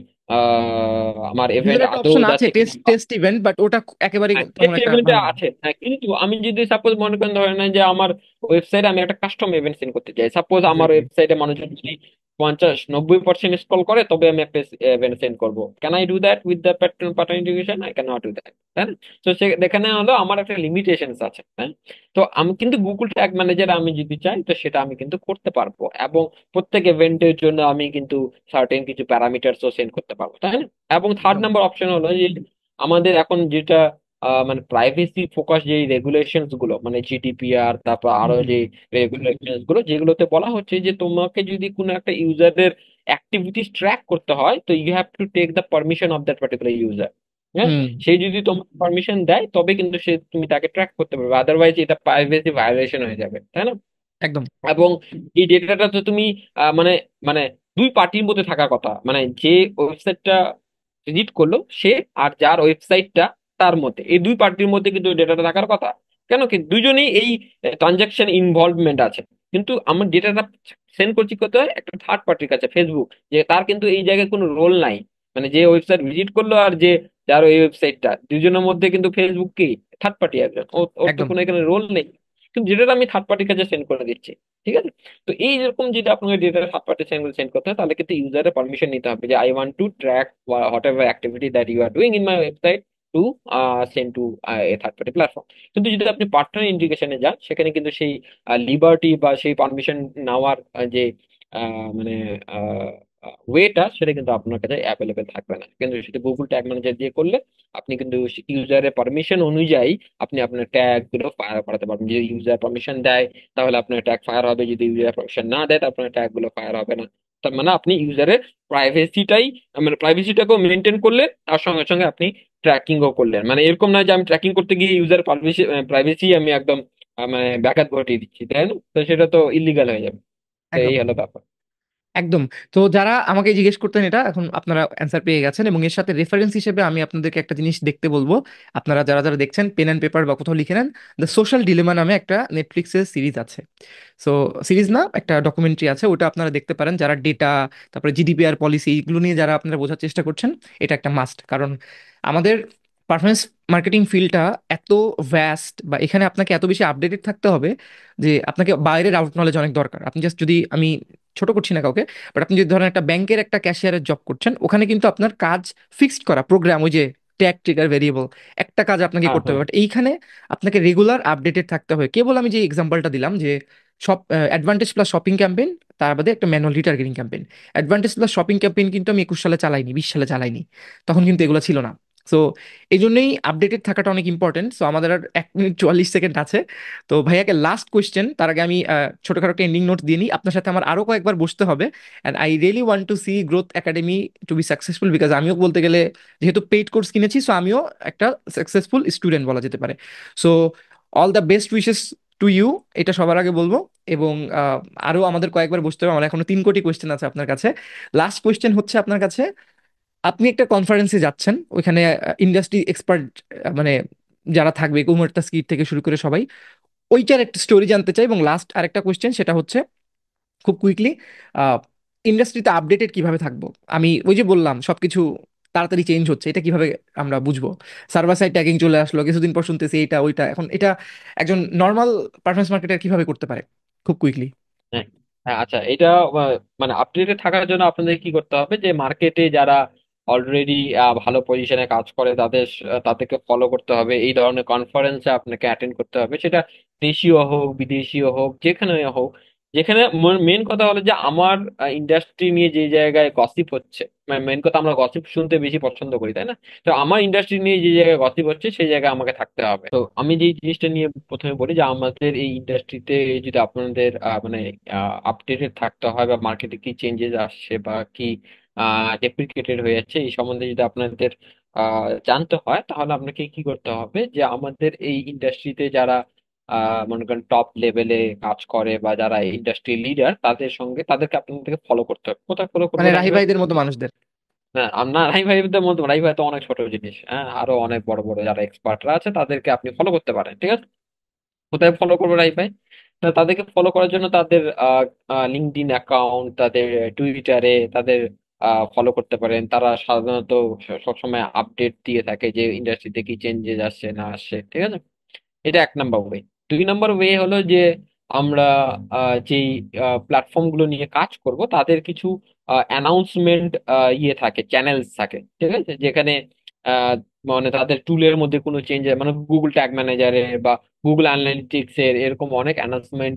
আমার ইভেন্ট ভিতরে একটা আদৌ অপশন আছে যাচ্ছে কিনা। টেস্ট টেস্ট ইভেন্ট, বাট ওটা একেবারে তেমন টেস্ট একটা ইভেন্টে ভালো না। আছে, হ্যাঁ, কিন্তু আমি যদি সাপোজ মনে করেন, ধরে নেন যে আমার ওয়েবসাইটে আমি একটা কাস্টম ইভেন্ট সেন্ড করতে চাই, সাপোজ আমার এক্স্যাক্টলি। ওয়েবসাইটে মানুষজন যদি 50-90% স্ক্রল করে তবে আমি একটা ইভেন্ট সেন্ড করবো, can I do that with the pattern integration? I can not do that, তাই না? তো সেখানে হলো আমার একটা লিমিটেশনস আছে, হ্যাঁ? তো আমি কিন্তু গুগল ট্যাগ ম্যানেজার আমি যদি চাই তো সেটা আমি কিন্তু করতে পারবো, এবং প্রত্যেক ইভেন্টের জন্য আমি কিন্তু সার্টেন কিছু প্যারামিটারসও সেন্ড করতে পারবো, তাই না? এবং থার্ড একদম। নাম্বার অপশন হলো যে আমাদের এখন যেটা মানে প্রাইভেসি ফোকাস যে রেগুলেশনস গুলো, মানে জিডিপিআর, তারপর হুম আরো হুম। যে রেগুলেশনস গুলো যেগুলোতে বলা হচ্ছে যে তোমাকে যদি কোনো একটা ইউজারের অ্যাক্টিভিটিস ট্র্যাক করতে হয়, তো you have to take the permission of that particular user. হ্যাঁ, হুম, সে যদি তোমাকে পারমিশন দেয় তবে কিন্তু সে তুমি তাকে ট্র্যাক করতে পারবে, আদারওয়াইজ এটা প্রাইভেসি ভায়োলেশন হয়ে যাবে, তাই না? একদম। এবং এই ডেটাটা তো তুমি মানে মানে দুই পার্টির মধ্যে থাকার কথা, মানে যে ওয়েবসাইটটা ভিজিট করলো সে আর যার ওয়েবসাইটটা, তার মধ্যে এই দুই পার্টির মধ্যে কিন্তু ডেটাটা থাকার কথা। কেন কি দুজনেই এই ট্রানজাকশন ইনভলভমেন্ট আছে, কিন্তু আমার ডেটাটা সেন্ড করছি কোথায়? একটা থার্ড পার্টির কাছে, ফেসবুক, যে তার কিন্তু এই জায়গায় কোনো রোল নাই। মানে যে ওয়েবসাইট ভিজিট করলো আর যে যার ওই ওয়েবসাইটটা, দুজনের মধ্যে কিন্তু ফেসবুক কি থার্ড পার্টি একজন, ওর তো একদম। কোনো এখানে রোল নেই, কিন্তু যেটা আমি থার্ড পার্টির কাছে সেন্ড করে দিচ্ছি, ঠিক আছে? তো এই যেরকম যদি আপনাকে ডেটা থার্ড পার্টি সেন্ড করতে হয়, তাহলে কিন্তু ইউজারের পারমিশন নিতে হবে যে I want to track whatever activity that you are doing in my website to send to a third party platform. কিন্তু যদি আপনি পার্টনার ইন্টিগ্রেশনে যান, সেখানে কিন্তু সেই লিবার্টি বা সেই পারমিশন নেওয়ার যে মানে ওয়েটা, সেটা কিন্তু আপনার কাছে অ্যাভেলেবেল থাকবে না। কিন্তু সেটা গুগল ট্যাগ ম্যানেজার দিয়ে করলে আপনি কিন্তু ইউজারের পারমিশন অনুযায়ী আপনি আপনার ট্যাগ গুলো ফায়ার করাতে পারবেন। যদি ইউজার পারমিশন দেয় তাহলে আপনার ট্যাগ ফায়ার হবে, যদি ইউজার পারমিশন না দেয় তাহলে আপনার ট্যাগ গুলো ফায়ার হবে না। তার মানে আপনি ইউজারের প্রাইভেসিটাই, মানে প্রাইভেসিটাকেও মেনটেন করলে, তার সঙ্গে সঙ্গে আপনি ট্র্যাকিংও করলেন। মানে এরকম নয় যে আমি ট্র্যাকিং করতে গিয়ে ইউজার প্রাইভেসি প্রাইভেসি আমি একদম মানে ব্যাঘাত ঘটিয়ে দিচ্ছি, তাই না? তো সেটা তো ইলিগাল হয়ে যাবে। তো এই একদম হলো ব্যাপার। একদম। তো যারা আমাকে জিজ্ঞেস করতেন এটা, এখন আপনারা অ্যান্সার পেয়ে গেছেন, এবং এর সাথে রেফারেন্স হিসেবে আমি আপনাদেরকে একটা জিনিস দেখতে বলবো। আপনারা যারা যারা দেখছেন, পেন অ্যান্ড পেপার বা কোথাও লিখে নেন। দ্য সোশ্যাল ডিলেমা নামে একটা নেটফ্লিক্সের সিরিজ আছে। সো সিরিজ না, একটা ডকুমেন্টারি আছে, ওটা আপনারা দেখতে পারেন। যারা ডেটা, তারপরে জিডিপিআর পলিসি, এগুলো নিয়ে যারা আপনারা বোঝার চেষ্টা করছেন, এটা একটা মাস্ট। কারণ আমাদের পারফরমেন্স মার্কেটিং ফিল্ডটা এত ভ্যাস্ট, বা এখানে আপনাকে এত বেশি আপডেটেড থাকতে হবে যে আপনাকে বাইরের আউট নলেজ অনেক দরকার। আপনি জাস্ট যদি, আমি ছোট করছি না কাউকে, বাট আপনি যদি ধরেন একটা ব্যাংকের একটা ক্যাশিয়ারের জব করছেন, ওখানে কিন্তু আপনার কাজ ফিক্সড করা প্রোগ্রাম, ওই যে ট্যাগ ট্রিগার ভেরিয়েবল, একটা কাজ আপনাকে হ্যাঁ, করতে হবে। হ্যাঁ, বাট এইখানে আপনাকে রেগুলার আপডেটেড থাকতে হবে। কেবল আমি যে এক্সাম্পলটা দিলাম যে shop advantage plus shopping campaign, তার বাদে একটা manual retargeting campaign. Advantage plus shopping campaign কিন্তু আমি 21 সালে চালাইনি, 20 সালে চালাইনি, তখন কিন্তু এগুলো ছিল না। সো এই জন্যই আপডেটেড থাকাটা অনেক ইম্পর্টেন্ট। সো আমাদের আর 1 মিনিট 44 সেকেন্ড আছে। তো ভাইয়াকে লাস্ট কোয়েশ্চেন, তার আগে আমি ছোটখাটো একটা এন্ডিং নোট দিয়ে নিই। আপনার সাথে আমার আরো কয়েকবার বসতে হবে, and I really want to see Growth Academy to be successful, because আমিও বলতে গেলে যেহেতু পেইড কোর্স কিনেছি, সো আমিও একটা সাকসেসফুল স্টুডেন্ট বলা যেতে পারে। So all the best wishes to you, এটা সবার আগে বলবো। এবং আরো আমাদের কয়েকবার বসতে হবে, আমার এখনো 3 কোটি কোয়েশ্চেন আছে আপনার কাছে। লাস্ট কোয়েশ্চেন হচ্ছে আপনার কাছে, আপনি একটা কনফারেন্সে যাচ্ছেন, ওইখানে ইন্ডাস্ট্রি এক্সপার্ট, মানে যারা থাকবে, কুমার স্কিট থেকে শুরু করে সবাই, ওইটার একটা স্টোরি জানতে চাই। এবং লাস্ট আরেকটা কোয়েশ্চেন, সেটা হচ্ছে খুব কুইকলি, ইন্ডাস্ট্রিতে আপডেটেড কিভাবে থাকবো? আমি ওই যে বললাম সবকিছু তাড়াতাড়ি চেঞ্জ হচ্ছে, এটা কিভাবে আমরা বুঝবো? সার্ভার সাইড ট্যাগিং চলে আসলো, কিছুদিন পর শুনতেছি এটা ওইটা, এখন এটা একজন নর্মাল পারফরমেন্স মার্কেটার কিভাবে করতে পারে? খুব কুইকলি। হ্যাঁ, হ্যাঁ, আচ্ছা, এটা মানে আপডেটে থাকার জন্য আপনাদের কি করতে হবে, যে মার্কেটে যারা অলরেডি ভালো পজিশনে কাজ করে তাদেরকে ফলো করতে হবে। এই ধরনের কনফারেন্সে আপনাকে অ্যাটেন্ড করতে হবে, সেটা দেশীয় হোক বিদেশিও হোক, যেখানে হোক। যেখানে মেন কথা হলো যে আমার ইন্ডাস্ট্রি নিয়ে যে জায়গায় গসিপ হচ্ছে, মানে মেন কথা, আমরা গসিপ শুনতে বেশি পছন্দ করি, তাই না? তো আমার ইন্ডাস্ট্রি নিয়ে যে জায়গায় গসিপ হচ্ছে সেই জায়গায় আমাকে থাকতে হবে। তো আমি যে জিনিসটা নিয়ে প্রথমে বলি, যে আমাদের এই ইন্ডাস্ট্রিতে যদি আপনাদের মানে আপডেটেড থাকতে হয়, বা মার্কেটে কি চেঞ্জেস আসছে বা কি ডেপ্রিকেটেড হয়ে যাচ্ছে, এই সম্বন্ধে যদি আপনাদের জানতে হয়, তাহলে আপনাকে কি করতে হবে, যে আমাদের এই ইন্ডাস্ট্রিতে যারা মনে করেন টপ লেভেলে কাজ করে বা যারা ইন্ডাস্ট্রি লিডার, তাদেরকে আপনাদেরকে ফলো করতে হবে। কোথায় ফলো করবো, মানে রাহি রাহি ভাই? ভাইদের মতো মানুষদের। হ্যাঁ, না, রাহি ভাইদের মতো, রাহি ভাই তো অনেক ছোট জিনিস। হ্যাঁ, আরো অনেক বড় বড় যারা এক্সপার্টরা আছে তাদেরকে আপনি ফলো করতে পারেন, ঠিক আছে? কোথায় ফলো করবো রাই ভাই? তাদেরকে ফলো করার জন্য তাদের লিঙ্কডইন অ্যাকাউন্ট, তাদের টুইটারে তাদের ফলো করতে পারেন। তারা সাধারণত সবসময় আপডেট দিয়ে থাকে যে ইন্ডাস্ট্রিতে কি চেঞ্জেস আসছে না আসছে, ঠিক আছে? এটা 1 নম্বর ওয়ে। 2 নম্বর ওয়ে হলো যে আমরা যেই প্ল্যাটফর্ম গুলো নিয়ে কাজ করব তাদের কিছু অ্যানাউন্সমেন্ট ইয়ে থাকে, চ্যানেলস থাকে, ঠিক আছে? যেখানে আহ, মানে তাদের টুলের মধ্যে কোনো চেঞ্জ, মানে গুগল ট্যাগ ম্যানেজারের বা গুগল অ্যানালিটিক্স এর এরকম অনেক অ্যানাউন্সমেন্ট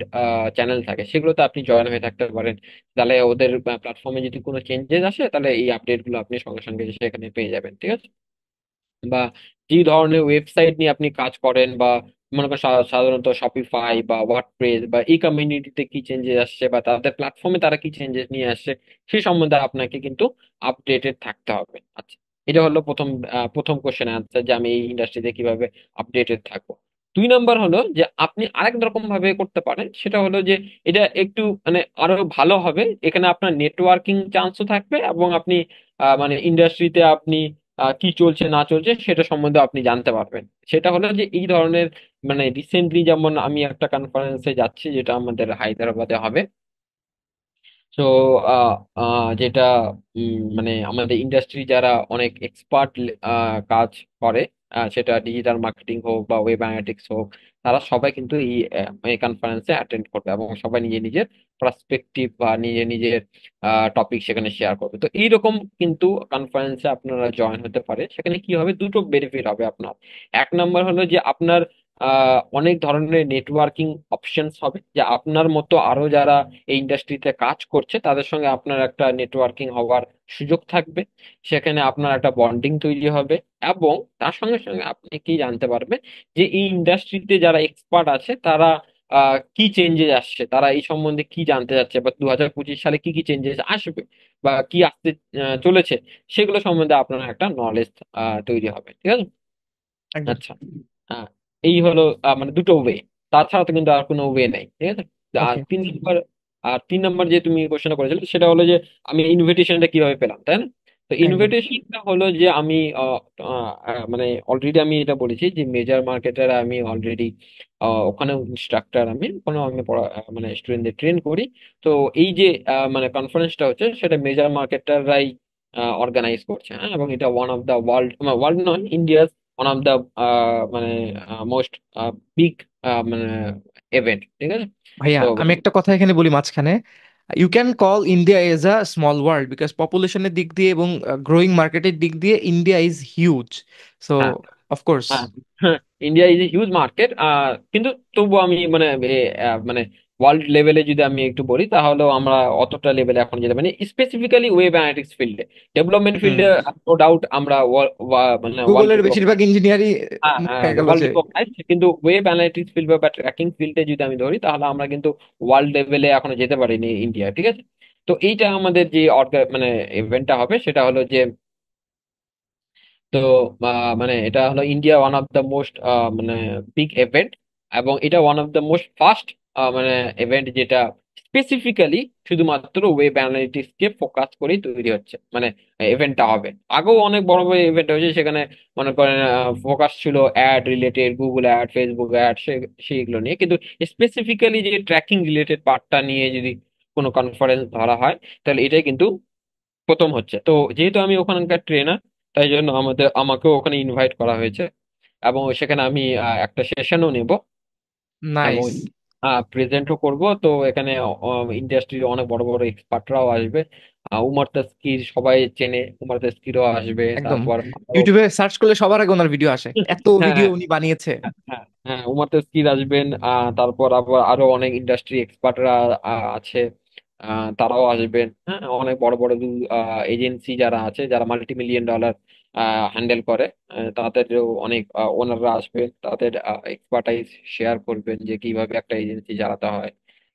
চ্যানেল থাকে, সেগুলোতে আপনি জয়েন হয়ে থাকতে পারেন। তাহলে ওদের প্ল্যাটফর্মে যদি কোনো চেঞ্জেস আসে, তাহলে এই আপডেট গুলো আপনি সঙ্গে সঙ্গে সেখানে পেয়ে যাবেন, ঠিক আছে? বা যে ধরনের ওয়েবসাইট নিয়ে আপনি কাজ করেন, বা মনে করেন সাধারণত শপিফাই বা ওয়ার্ডপ্রেস, বা এই কমিউনিটিতে কি চেঞ্জেস আসছে বা তাদের প্ল্যাটফর্মে তারা কি চেঞ্জেস নিয়ে আসছে, সেই সম্বন্ধে আপনাকে কিন্তু আপডেটেড থাকতে হবে। আচ্ছা, এটা হলো প্রথম কোশ্চেন আনসার, যে আমি এই ইন্ডাস্ট্রিতে কিভাবে আপডেটেড থাকবো। 2 নম্বর হলো যে আপনি আরেক রকম ভাবে করতে পারেন, সেটা হলো যে এটা একটু মানে আরো ভালো হবে। এখানে আপনার নেটওয়ার্কিং চান্সও থাকবে, এবং আপনি মানে ইন্ডাস্ট্রিতে আপনি কি চলছে না চলছে সেটা সম্বন্ধে আপনি জানতে পারবেন। সেটা হলো যে এই ধরনের, মানে রিসেন্টলি যেমন আমি একটা কনফারেন্সে যাচ্ছি যেটা আমাদের হায়দ্রাবাদে হবে। তো যেটা মানে আমাদের ইন্ডাস্ট্রি যারা অনেক এক্সপার্ট কাজ করে, সেটা ডিজিটাল মার্কেটিং হোক বা ওয়েব অ্যানালিটিক্স হোক, তারা সবাই কিন্তু এই কনফারেন্সে অ্যাটেন্ড করবে, এবং সবাই নিজের নিজের পার্সপেক্টিভ বা নিজের নিজের টপিক সেখানে শেয়ার করবে। তো এইরকম কিন্তু কনফারেন্সে আপনারা জয়েন হতে পারে। সেখানে কি হবে, দুটো বেনিফিট হবে আপনার। 1 নম্বর হলো যে আপনার অনেক ধরনের নেটওয়ার্কিং অপশনস হবে, যে আপনার মতো আরো যারা এই ইন্ডাস্ট্রিতে কাজ করছে তাদের সঙ্গে আপনার একটা নেটওয়ার্কিং হওয়ার সুযোগ থাকবে। সেখানে আপনার একটা বন্ডিং তৈরি হবে, এবং তার সঙ্গে সঙ্গে আপনি কি জানতে পারবেন যে এই ইন্ডাস্ট্রিতে যারা এক্সপার্ট আছে তারা কি চেঞ্জেস আসছে, তারা এই সম্বন্ধে কি জানতে চাচ্ছে, বা 2025 সালে কি কি চেঞ্জেস আসবে বা কি আসতে চলেছে, সেগুলো সম্বন্ধে আপনার একটা নলেজ তৈরি হবে। ঠিক আছে? একদম। আচ্ছা। আহ, এই হলো মানে দুটো ওয়ে, তাছাড়া তো কিন্তু আর কোনো ওয়ে নাই। ঠিক আছে? আর ওকে। 3 নম্বর, যে তুমি কোশ্চেনটা করেছিলে সেটা হলো যে আমি ইনভিটেশনটা কিভাবে পেলাম, তাই না? তো একদম। ইনভিটেশনটা হলো যে আমি মানে অলরেডি আমি এটা বলেছি যে মেজর মার্কেটের আমি অলরেডি ওখানে ইনস্ট্রাক্টর, আমি ওখানে আমি মানে স্টুডেন্টদের ট্রেন করি। তো এই যে মানে কনফারেন্সটা হচ্ছে সেটা মেজর মার্কেটাররাই অর্গানাইজ করছে, হ্যাঁ, এবং এটা one of the world, world নয়, ইন্ডিয়ার ওয়ান অফ দা মানে মোস্ট বিগ মানে ইভেন্ট। ঠিক আছে? ভাইয়া তো আমি একটা কথা এখানে বলি মাঝখানে, you can call India as a small world because পপুলেশনের দিক দিয়ে এবং গ্রোয়িং মার্কেটের দিক দিয়ে ইন্ডিয়া ইজ হিউজ। সো হ্যাঁ, অফকোর্স। হ্যাঁ, হ্যাঁ, India is a huge market. কিন্তু তবুও আমি মানে মানে ওয়ার্ল্ড লেভেলে যদি আমি একটু বলি তাহলেও আমরা অতটা লেভেলে এখন যেতে মানে স্পেসিফিক্যালি ওয়েব অ্যানালিটিক্স ফিল্ডে, ডেভেলপমেন্ট হুম। ফিল্ডে নো ডাউট আমরা মানে ওয়ার্ল্ড গুগলের বেশিরভাগ ইঞ্জিনিয়ারই হ্যাঁ, হয়ে গেল ওয়ার্ল্ড যে। রিকগনাইজড, কিন্তু ওয়েব অ্যানালিটিক্স ফিল্ড বা ট্র্যাকিং ফিল্ডে যদি আমি ধরি তাহলে আমরা কিন্তু ওয়ার্ল্ড লেভেলে এখনো যেতে পারিনি ইন্ডিয়া। ঠিক আছে? তো এইটা আমাদের যে মানে ইভেন্টটা হবে সেটা হলো যে, তো মানে এটা হলো India one of the most মানে বিগ ইভেন্ট, এবং এটা one of the most fast মানে ইভেন্ট, যেটা স্পেসিফিক্যালি শুধুমাত্র ওয়েব অ্যানালিটিক্স কে ফোকাস করেই তৈরি হচ্ছে, মানে ইভেন্টটা হবে। আগেও অনেক বড় বড় ইভেন্ট হয়েছে, সেখানে মনে করেন ফোকাস ছিল ad related, Google ad, Facebook ad, সেইগুলো নিয়ে, কিন্তু স্পেসিফিক্যালি যে ট্র্যাকিং রিলেটেড পার্টটা নিয়ে যদি কোনো কনফারেন্স ধরা হয় তাহলে এটাই কিন্তু প্রথম হচ্ছে। তো যেহেতু আমি ওখানকার ট্রেনার, তাই জন্য আমাকেও ওখানে ইনভাইট করা হয়েছে, এবং সেখানে আমি একটা সেশনও নেব, এবং নাইস। প্রেজেন্টও করব। তো এখানে ইন্ডাস্ট্রির অনেক বড় বড় এক্সপার্টরাও আসবে। উমার তাস্কির সবাই চেনে, উমার তাস্কিরও আসবে, একদম। তারপর আরো ইউটিউবে সার্চ করলে সবার আগে ওনার ভিডিও আসে, এত ভিডিও হ্যাঁ, উনি বানিয়েছে। হ্যাঁ, হ্যাঁ, উমার তস্কির আসবেন। তারপর আবার আরো অনেক ইন্ডাস্ট্রি এক্সপার্টরা আছে, তারাও আসবেন। হ্যাঁ, অনেক বড় বড় এজেন্সি যারা আছে, যারা মাল্টি মিলিয়ন ডলার হ্যান্ডেল করে, তাদেরও অনেক ওনাররা আসবেন, তাদের এক্সপার্টাইজ শেয়ার করবেন যে কিভাবে একটা এজেন্সি চালাতে হয়,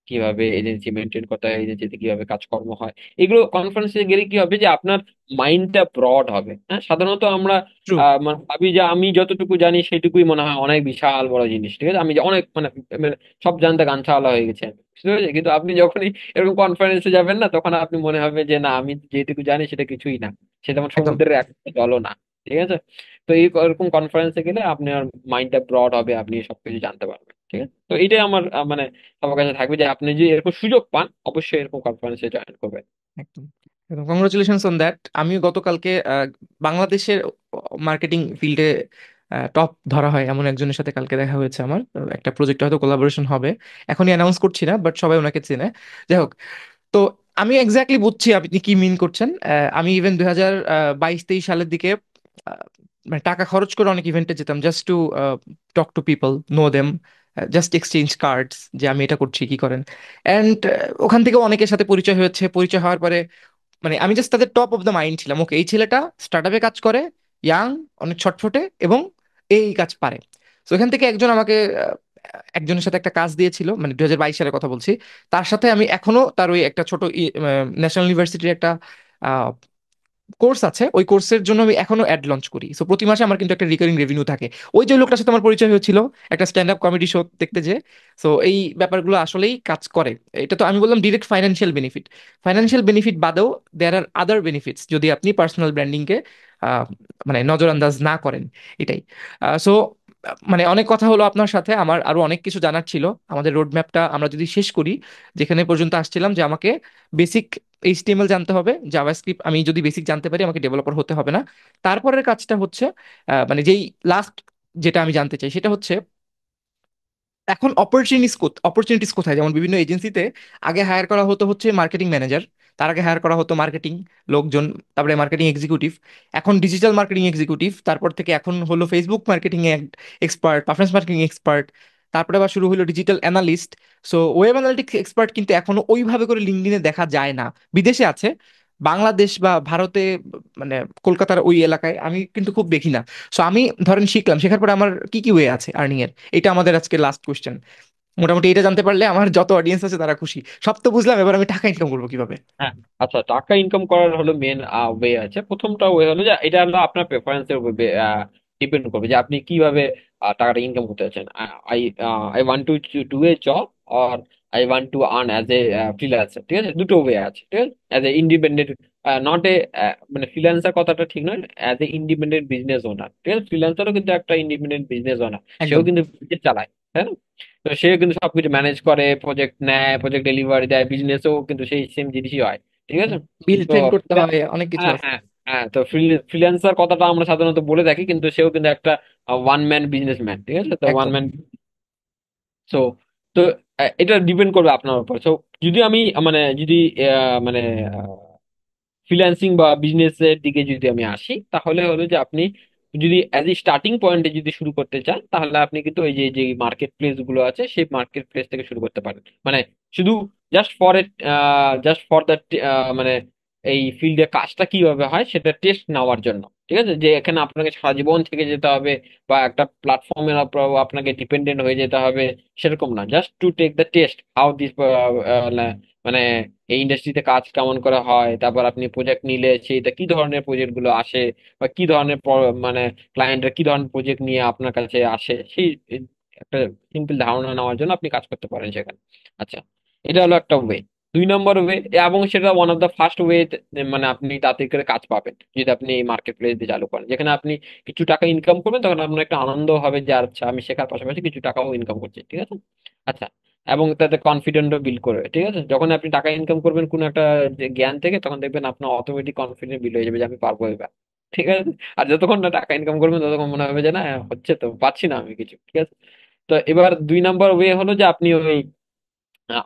কিভাবে এজেন্সি মেনটেন করতে হয়, এজেন্সিতে কিভাবে কাজকর্ম হয়। এগুলো কনফারেন্সে গেলে কি হবে যে আপনার মাইন্ডটা ব্রড হবে। হ্যাঁ, সাধারণত আমরা ট্রু। মানে ভাবি যে আমি যতটুকু জানি সেটুকুই মনে হয় অনেক বিশাল বড় জিনিস। ঠিক আছে? আমি যে অনেক মানে মানে সব জানতে গানছাওয়ালা হয়ে গেছে আমি। বুঝতে পেরেছি? কিন্তু আপনি যখনই এরকম কনফারেন্সে যাবেন না, তখন আপনি মনে হবে যে না, আমি যেটুকু জানি সেটা কিছুই না, সেটা আমার একদম। সমুদ্রের এক জলও না। ঠিক আছে? তো এই এরকম কনফারেন্সে গেলে আপনার মাইন্ডটা ব্রড হবে, আপনি সবকিছু জানতে পারবেন। ঠিক আছে? তো এটাই আমার মানে সবার কাছে থাকবে যে আপনি যদি এরকম সুযোগ পান অবশ্যই এরকম কনফারেন্সে জয়েন করবেন। একদম। Congratulations on that. আমিও গতকালকে বাংলাদেশের মার্কেটিং ফিল্ডে টপ ধরা হয় এমন একজনের সাথে কালকে দেখা হয়েছে আমার। একটা প্রজেক্ট হয়তো কোলাবোরেশন হবে, এখনই অ্যানাউন্স করছি না, বাট সবাই ওনাকে চেনে। যাই হোক, তো আমি এক্স্যাক্টলি বুঝছি আপনি কি মিন করছেন। আমি ইভেন 2022-23 সালের দিকে আহ, মানে টাকা খরচ করে অনেক ইভেন্টে যেতাম just to talk to people, no them, just exchange cards যে আমি এটা করছি কি করেন। অ্যান্ড ওখান থেকে অনেকের সাথে পরিচয় হয়েছে। পরিচয় হওয়ার পরে মানে আমি জাস্ট তাদের টপ অফ দ্য মাইন্ড ছিলাম, ওকে এই ছেলেটা স্টার্ট আপে কাজ করে, ইয়াং, অনেক ছটফটে এবং এই কাজ পারে। তো এখান থেকে একজন আমাকে একজনের সাথে একটা কাজ দিয়েছিল, মানে 2022 সালের কথা বলছি। তার সাথে আমি এখনো তার ওই একটা ছোট ন্যাশনাল ইউনিভার্সিটির একটা কোর্স আছে, ওই কোর্সের জন্য আমি এখনো অ্যাড লঞ্চ করি। সো প্রতি মাসে আমার কিন্তু একটা রিকারিং রেভিনিউ থাকে। ওই যে লোকটার সাথে আমার পরিচয় হয়েছিল একটা স্ট্যান্ড আপ কমেডি শো দেখতে যে। সো এই ব্যাপারগুলো আসলেই কাজ করে। এটা তো আমি বললাম direct financial benefit. Financial benefit বাদেও দেয়ার আর আদার বেনিফিটস যদি আপনি পার্সোনাল ব্র্যান্ডিংকে মানে নজরআন্দাজ না করেন। এটাই। সো মানে অনেক কথা হলো আপনার সাথে, আমার আরো অনেক কিছু জানার ছিল। আমাদের রোড ম্যাপটা আমরা যদি শেষ করি, যেখানে পর্যন্ত আসছিলাম যে আমাকে বেসিক এইচটিএমএল জানতে হবে, জাভাস্ক্রিপ্ট আমি যদি বেসিক জানতে পারি আমাকে ডেভেলপার হতে হবে না। তারপরের কাজটা হচ্ছে মানে যেই লাস্ট যেটা আমি জানতে চাই সেটা হচ্ছে এখন অপরচুনিটিস কোথায়। যেমন বিভিন্ন এজেন্সিতে আগে হায়ার করা হতো হচ্ছে মার্কেটিং ম্যানেজার, তার আগে হায়ার করা হতো মার্কেটিং লোকজন, তারপরে মার্কেটিং এক্সিকিউটিভ, এখন ডিজিটাল মার্কেটিং এক্সিকিউটিভ, তারপর থেকে এখন হলো Facebook marketing expert, performance marketing expert, তারপরে আবার শুরু হলো digital analyst. So web analytics expert কিন্তু এখনো ওইভাবে করে লিঙ্কডইনে দেখা যায় না। বিদেশে আছে, বাংলাদেশ বা ভারতে, মানে কলকাতার ওই এলাকায় আমি কিন্তু খুব দেখি না। সো আমি ধরেন শিখলাম, শেখার পরে আমার কি কি ওয়ে আছে আর্নিং এর, এটা আমাদের আজকে লাস্ট কোশ্চেন। মোটামুটি এটা জানতে পারলে আমার যত অডিয়েন্স আছে তারা খুশি। সব তো বুঝলাম, এবার আমি টাকা ইনকাম করবো কিভাবে। হ্যাঁ, আচ্ছা, টাকা ইনকাম করার হলো মেন ওয়ে আছে। প্রথমটা ওয়ে হলো যে এটা হলো আপনার প্রেফারেন্সের উপর ডিপেন্ড করবে যে আপনি কিভাবে টাকাটা ইনকাম করতে চাচ্ছেন। I I want to do a job, or I want to earn as a freelancer. ঠিক আছে, দুটো ওয়ে আছে। ঠিক আছে, as a independent, not a, মানে ফ্রিল্যান্সার কথাটা ঠিক নয়, as a independent business owner. ঠিক আছে, ফ্রিল্যান্সারও কিন্তু একটা ইন্ডিপেন্ডেন্ট বিজনেস ওনার, সেও একদম। কিন্তু business চালায়, তাই না? তো সে কিন্তু সবকিছু ম্যানেজ করে, প্রজেক্ট নেয়, প্রজেক্ট ডেলিভারি দেয়, বিজনেসও কিন্তু সেই সেম জিনিসই হয়। ঠিক আছে। বিল তো ট্রেন করতে হয়, অনেক কিছু হ্যাঁ, আছে। হ্যাঁ, হ্যাঁ, তো ফ্রিল্যান্সার কথাটা আমরা সাধারণত বলে থাকি, কিন্তু সেও কিন্তু একটা ওয়ান ম্যান বিজনেসম্যান। ঠিক আছে, তো ওয়ান একদম। ম্যান। সো, তো এটা ডিপেন্ড করবে আপনার উপর। সো যদি আমি মানে যদি মানে ফ্রিল্যান্সিং বা বিজনেসের দিকে যদি আমি আসি, তাহলে হলো যে আপনি যদি অ্যাজ এ স্টার্টিং পয়েন্টে যদি শুরু করতে চান, তাহলে আপনি কিন্তু ওই যে যে মার্কেট প্লেস গুলো আছে সেই মার্কেট প্লেস থেকে শুরু করতে পারেন। মানে শুধু জাস্ট ফর দ্যাট, মানে এই ফিল্ডে কাজটা কিভাবে হয় সেটা টেস্ট নেওয়ার জন্য। ঠিক আছে, যে এখানে আপনাকে সারা জীবন থেকে যেতে হবে বা একটা প্ল্যাটফর্মের উপর আপনাকে ডিপেন্ডেন্ট হয়ে যেতে হবে, সেরকম না। Just to take the test how this, মানে এই ইন্ডাস্ট্রিতে কাজ কেমন করে হয়, তারপর আপনি প্রজেক্ট নিলে সেইটা কি ধরনের প্রজেক্ট গুলো আসে, বা কি ধরনের মানে ক্লায়েন্টরা কি ধরনের প্রজেক্ট নিয়ে আপনার কাছে আসে, সেই একটা সিম্পল ধারণা নেওয়ার জন্য আপনি কাজ করতে পারেন সেখানে। আচ্ছা, এটা হলো একটা ওয়ে। দুই নম্বর ওয়ে, এবং সেটা one of the first way, মানে আপনি তাতে করে কাজ পাবেন যদি আপনি এই মার্কেট প্লেস দিয়ে চালু করেন, যেখানে আপনি কিছু টাকা ইনকাম করবেন, তখন আপনার একটা আনন্দ হবে যে আচ্ছা আমি শেখার পাশাপাশি কিছু টাকাও ইনকাম করছি। ঠিক আছে। আচ্ছা, এবং তাতে কনফিডেন্টও বিল্ড করবে। ঠিক আছে, যখন আপনি টাকা ইনকাম করবেন কোনো একটা যে জ্ঞান থেকে, তখন দেখবেন আপনার অটোমেটিক কনফিডেন্স বিল্ড হয়ে যাবে যে আমি পারবো এবার। ঠিক আছে। আর যতক্ষণ না টাকা ইনকাম করবেন, ততক্ষণ মনে হবে যে না, হচ্ছে তো, পাচ্ছি না আমি কিছু। ঠিক আছে। তো এবার দুই নাম্বার ওয়ে হলো যে আপনি ওই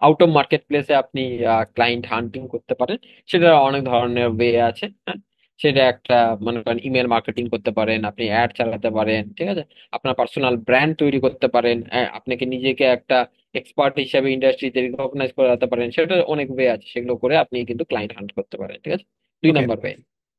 আউট অফ মার্কেট প্লেসে আপনি ক্লায়েন্ট হান্টিং করতে পারেন। সেটা অনেক ধরনের ওয়ে আছে, হ্যাঁ। সেটা একটা, মনে করেন, ইমেল মার্কেটিং করতে পারেন, আপনি অ্যাড চালাতে পারেন। ঠিক আছে, আপনার পার্সোনাল ব্র্যান্ড তৈরি করতে পারেন, আপনাকে নিজেকে একটা এক্সপার্ট হিসেবে ইন্ডাস্ট্রিতে রিকগনাইজ করে রাখতে পারেন। সেটা অনেক ওয়ে আছে, সেগুলো করে আপনি কিন্তু ক্লায়েন্ট হান্ট করতে পারেন। ঠিক আছে, দুই ওকে। Number way.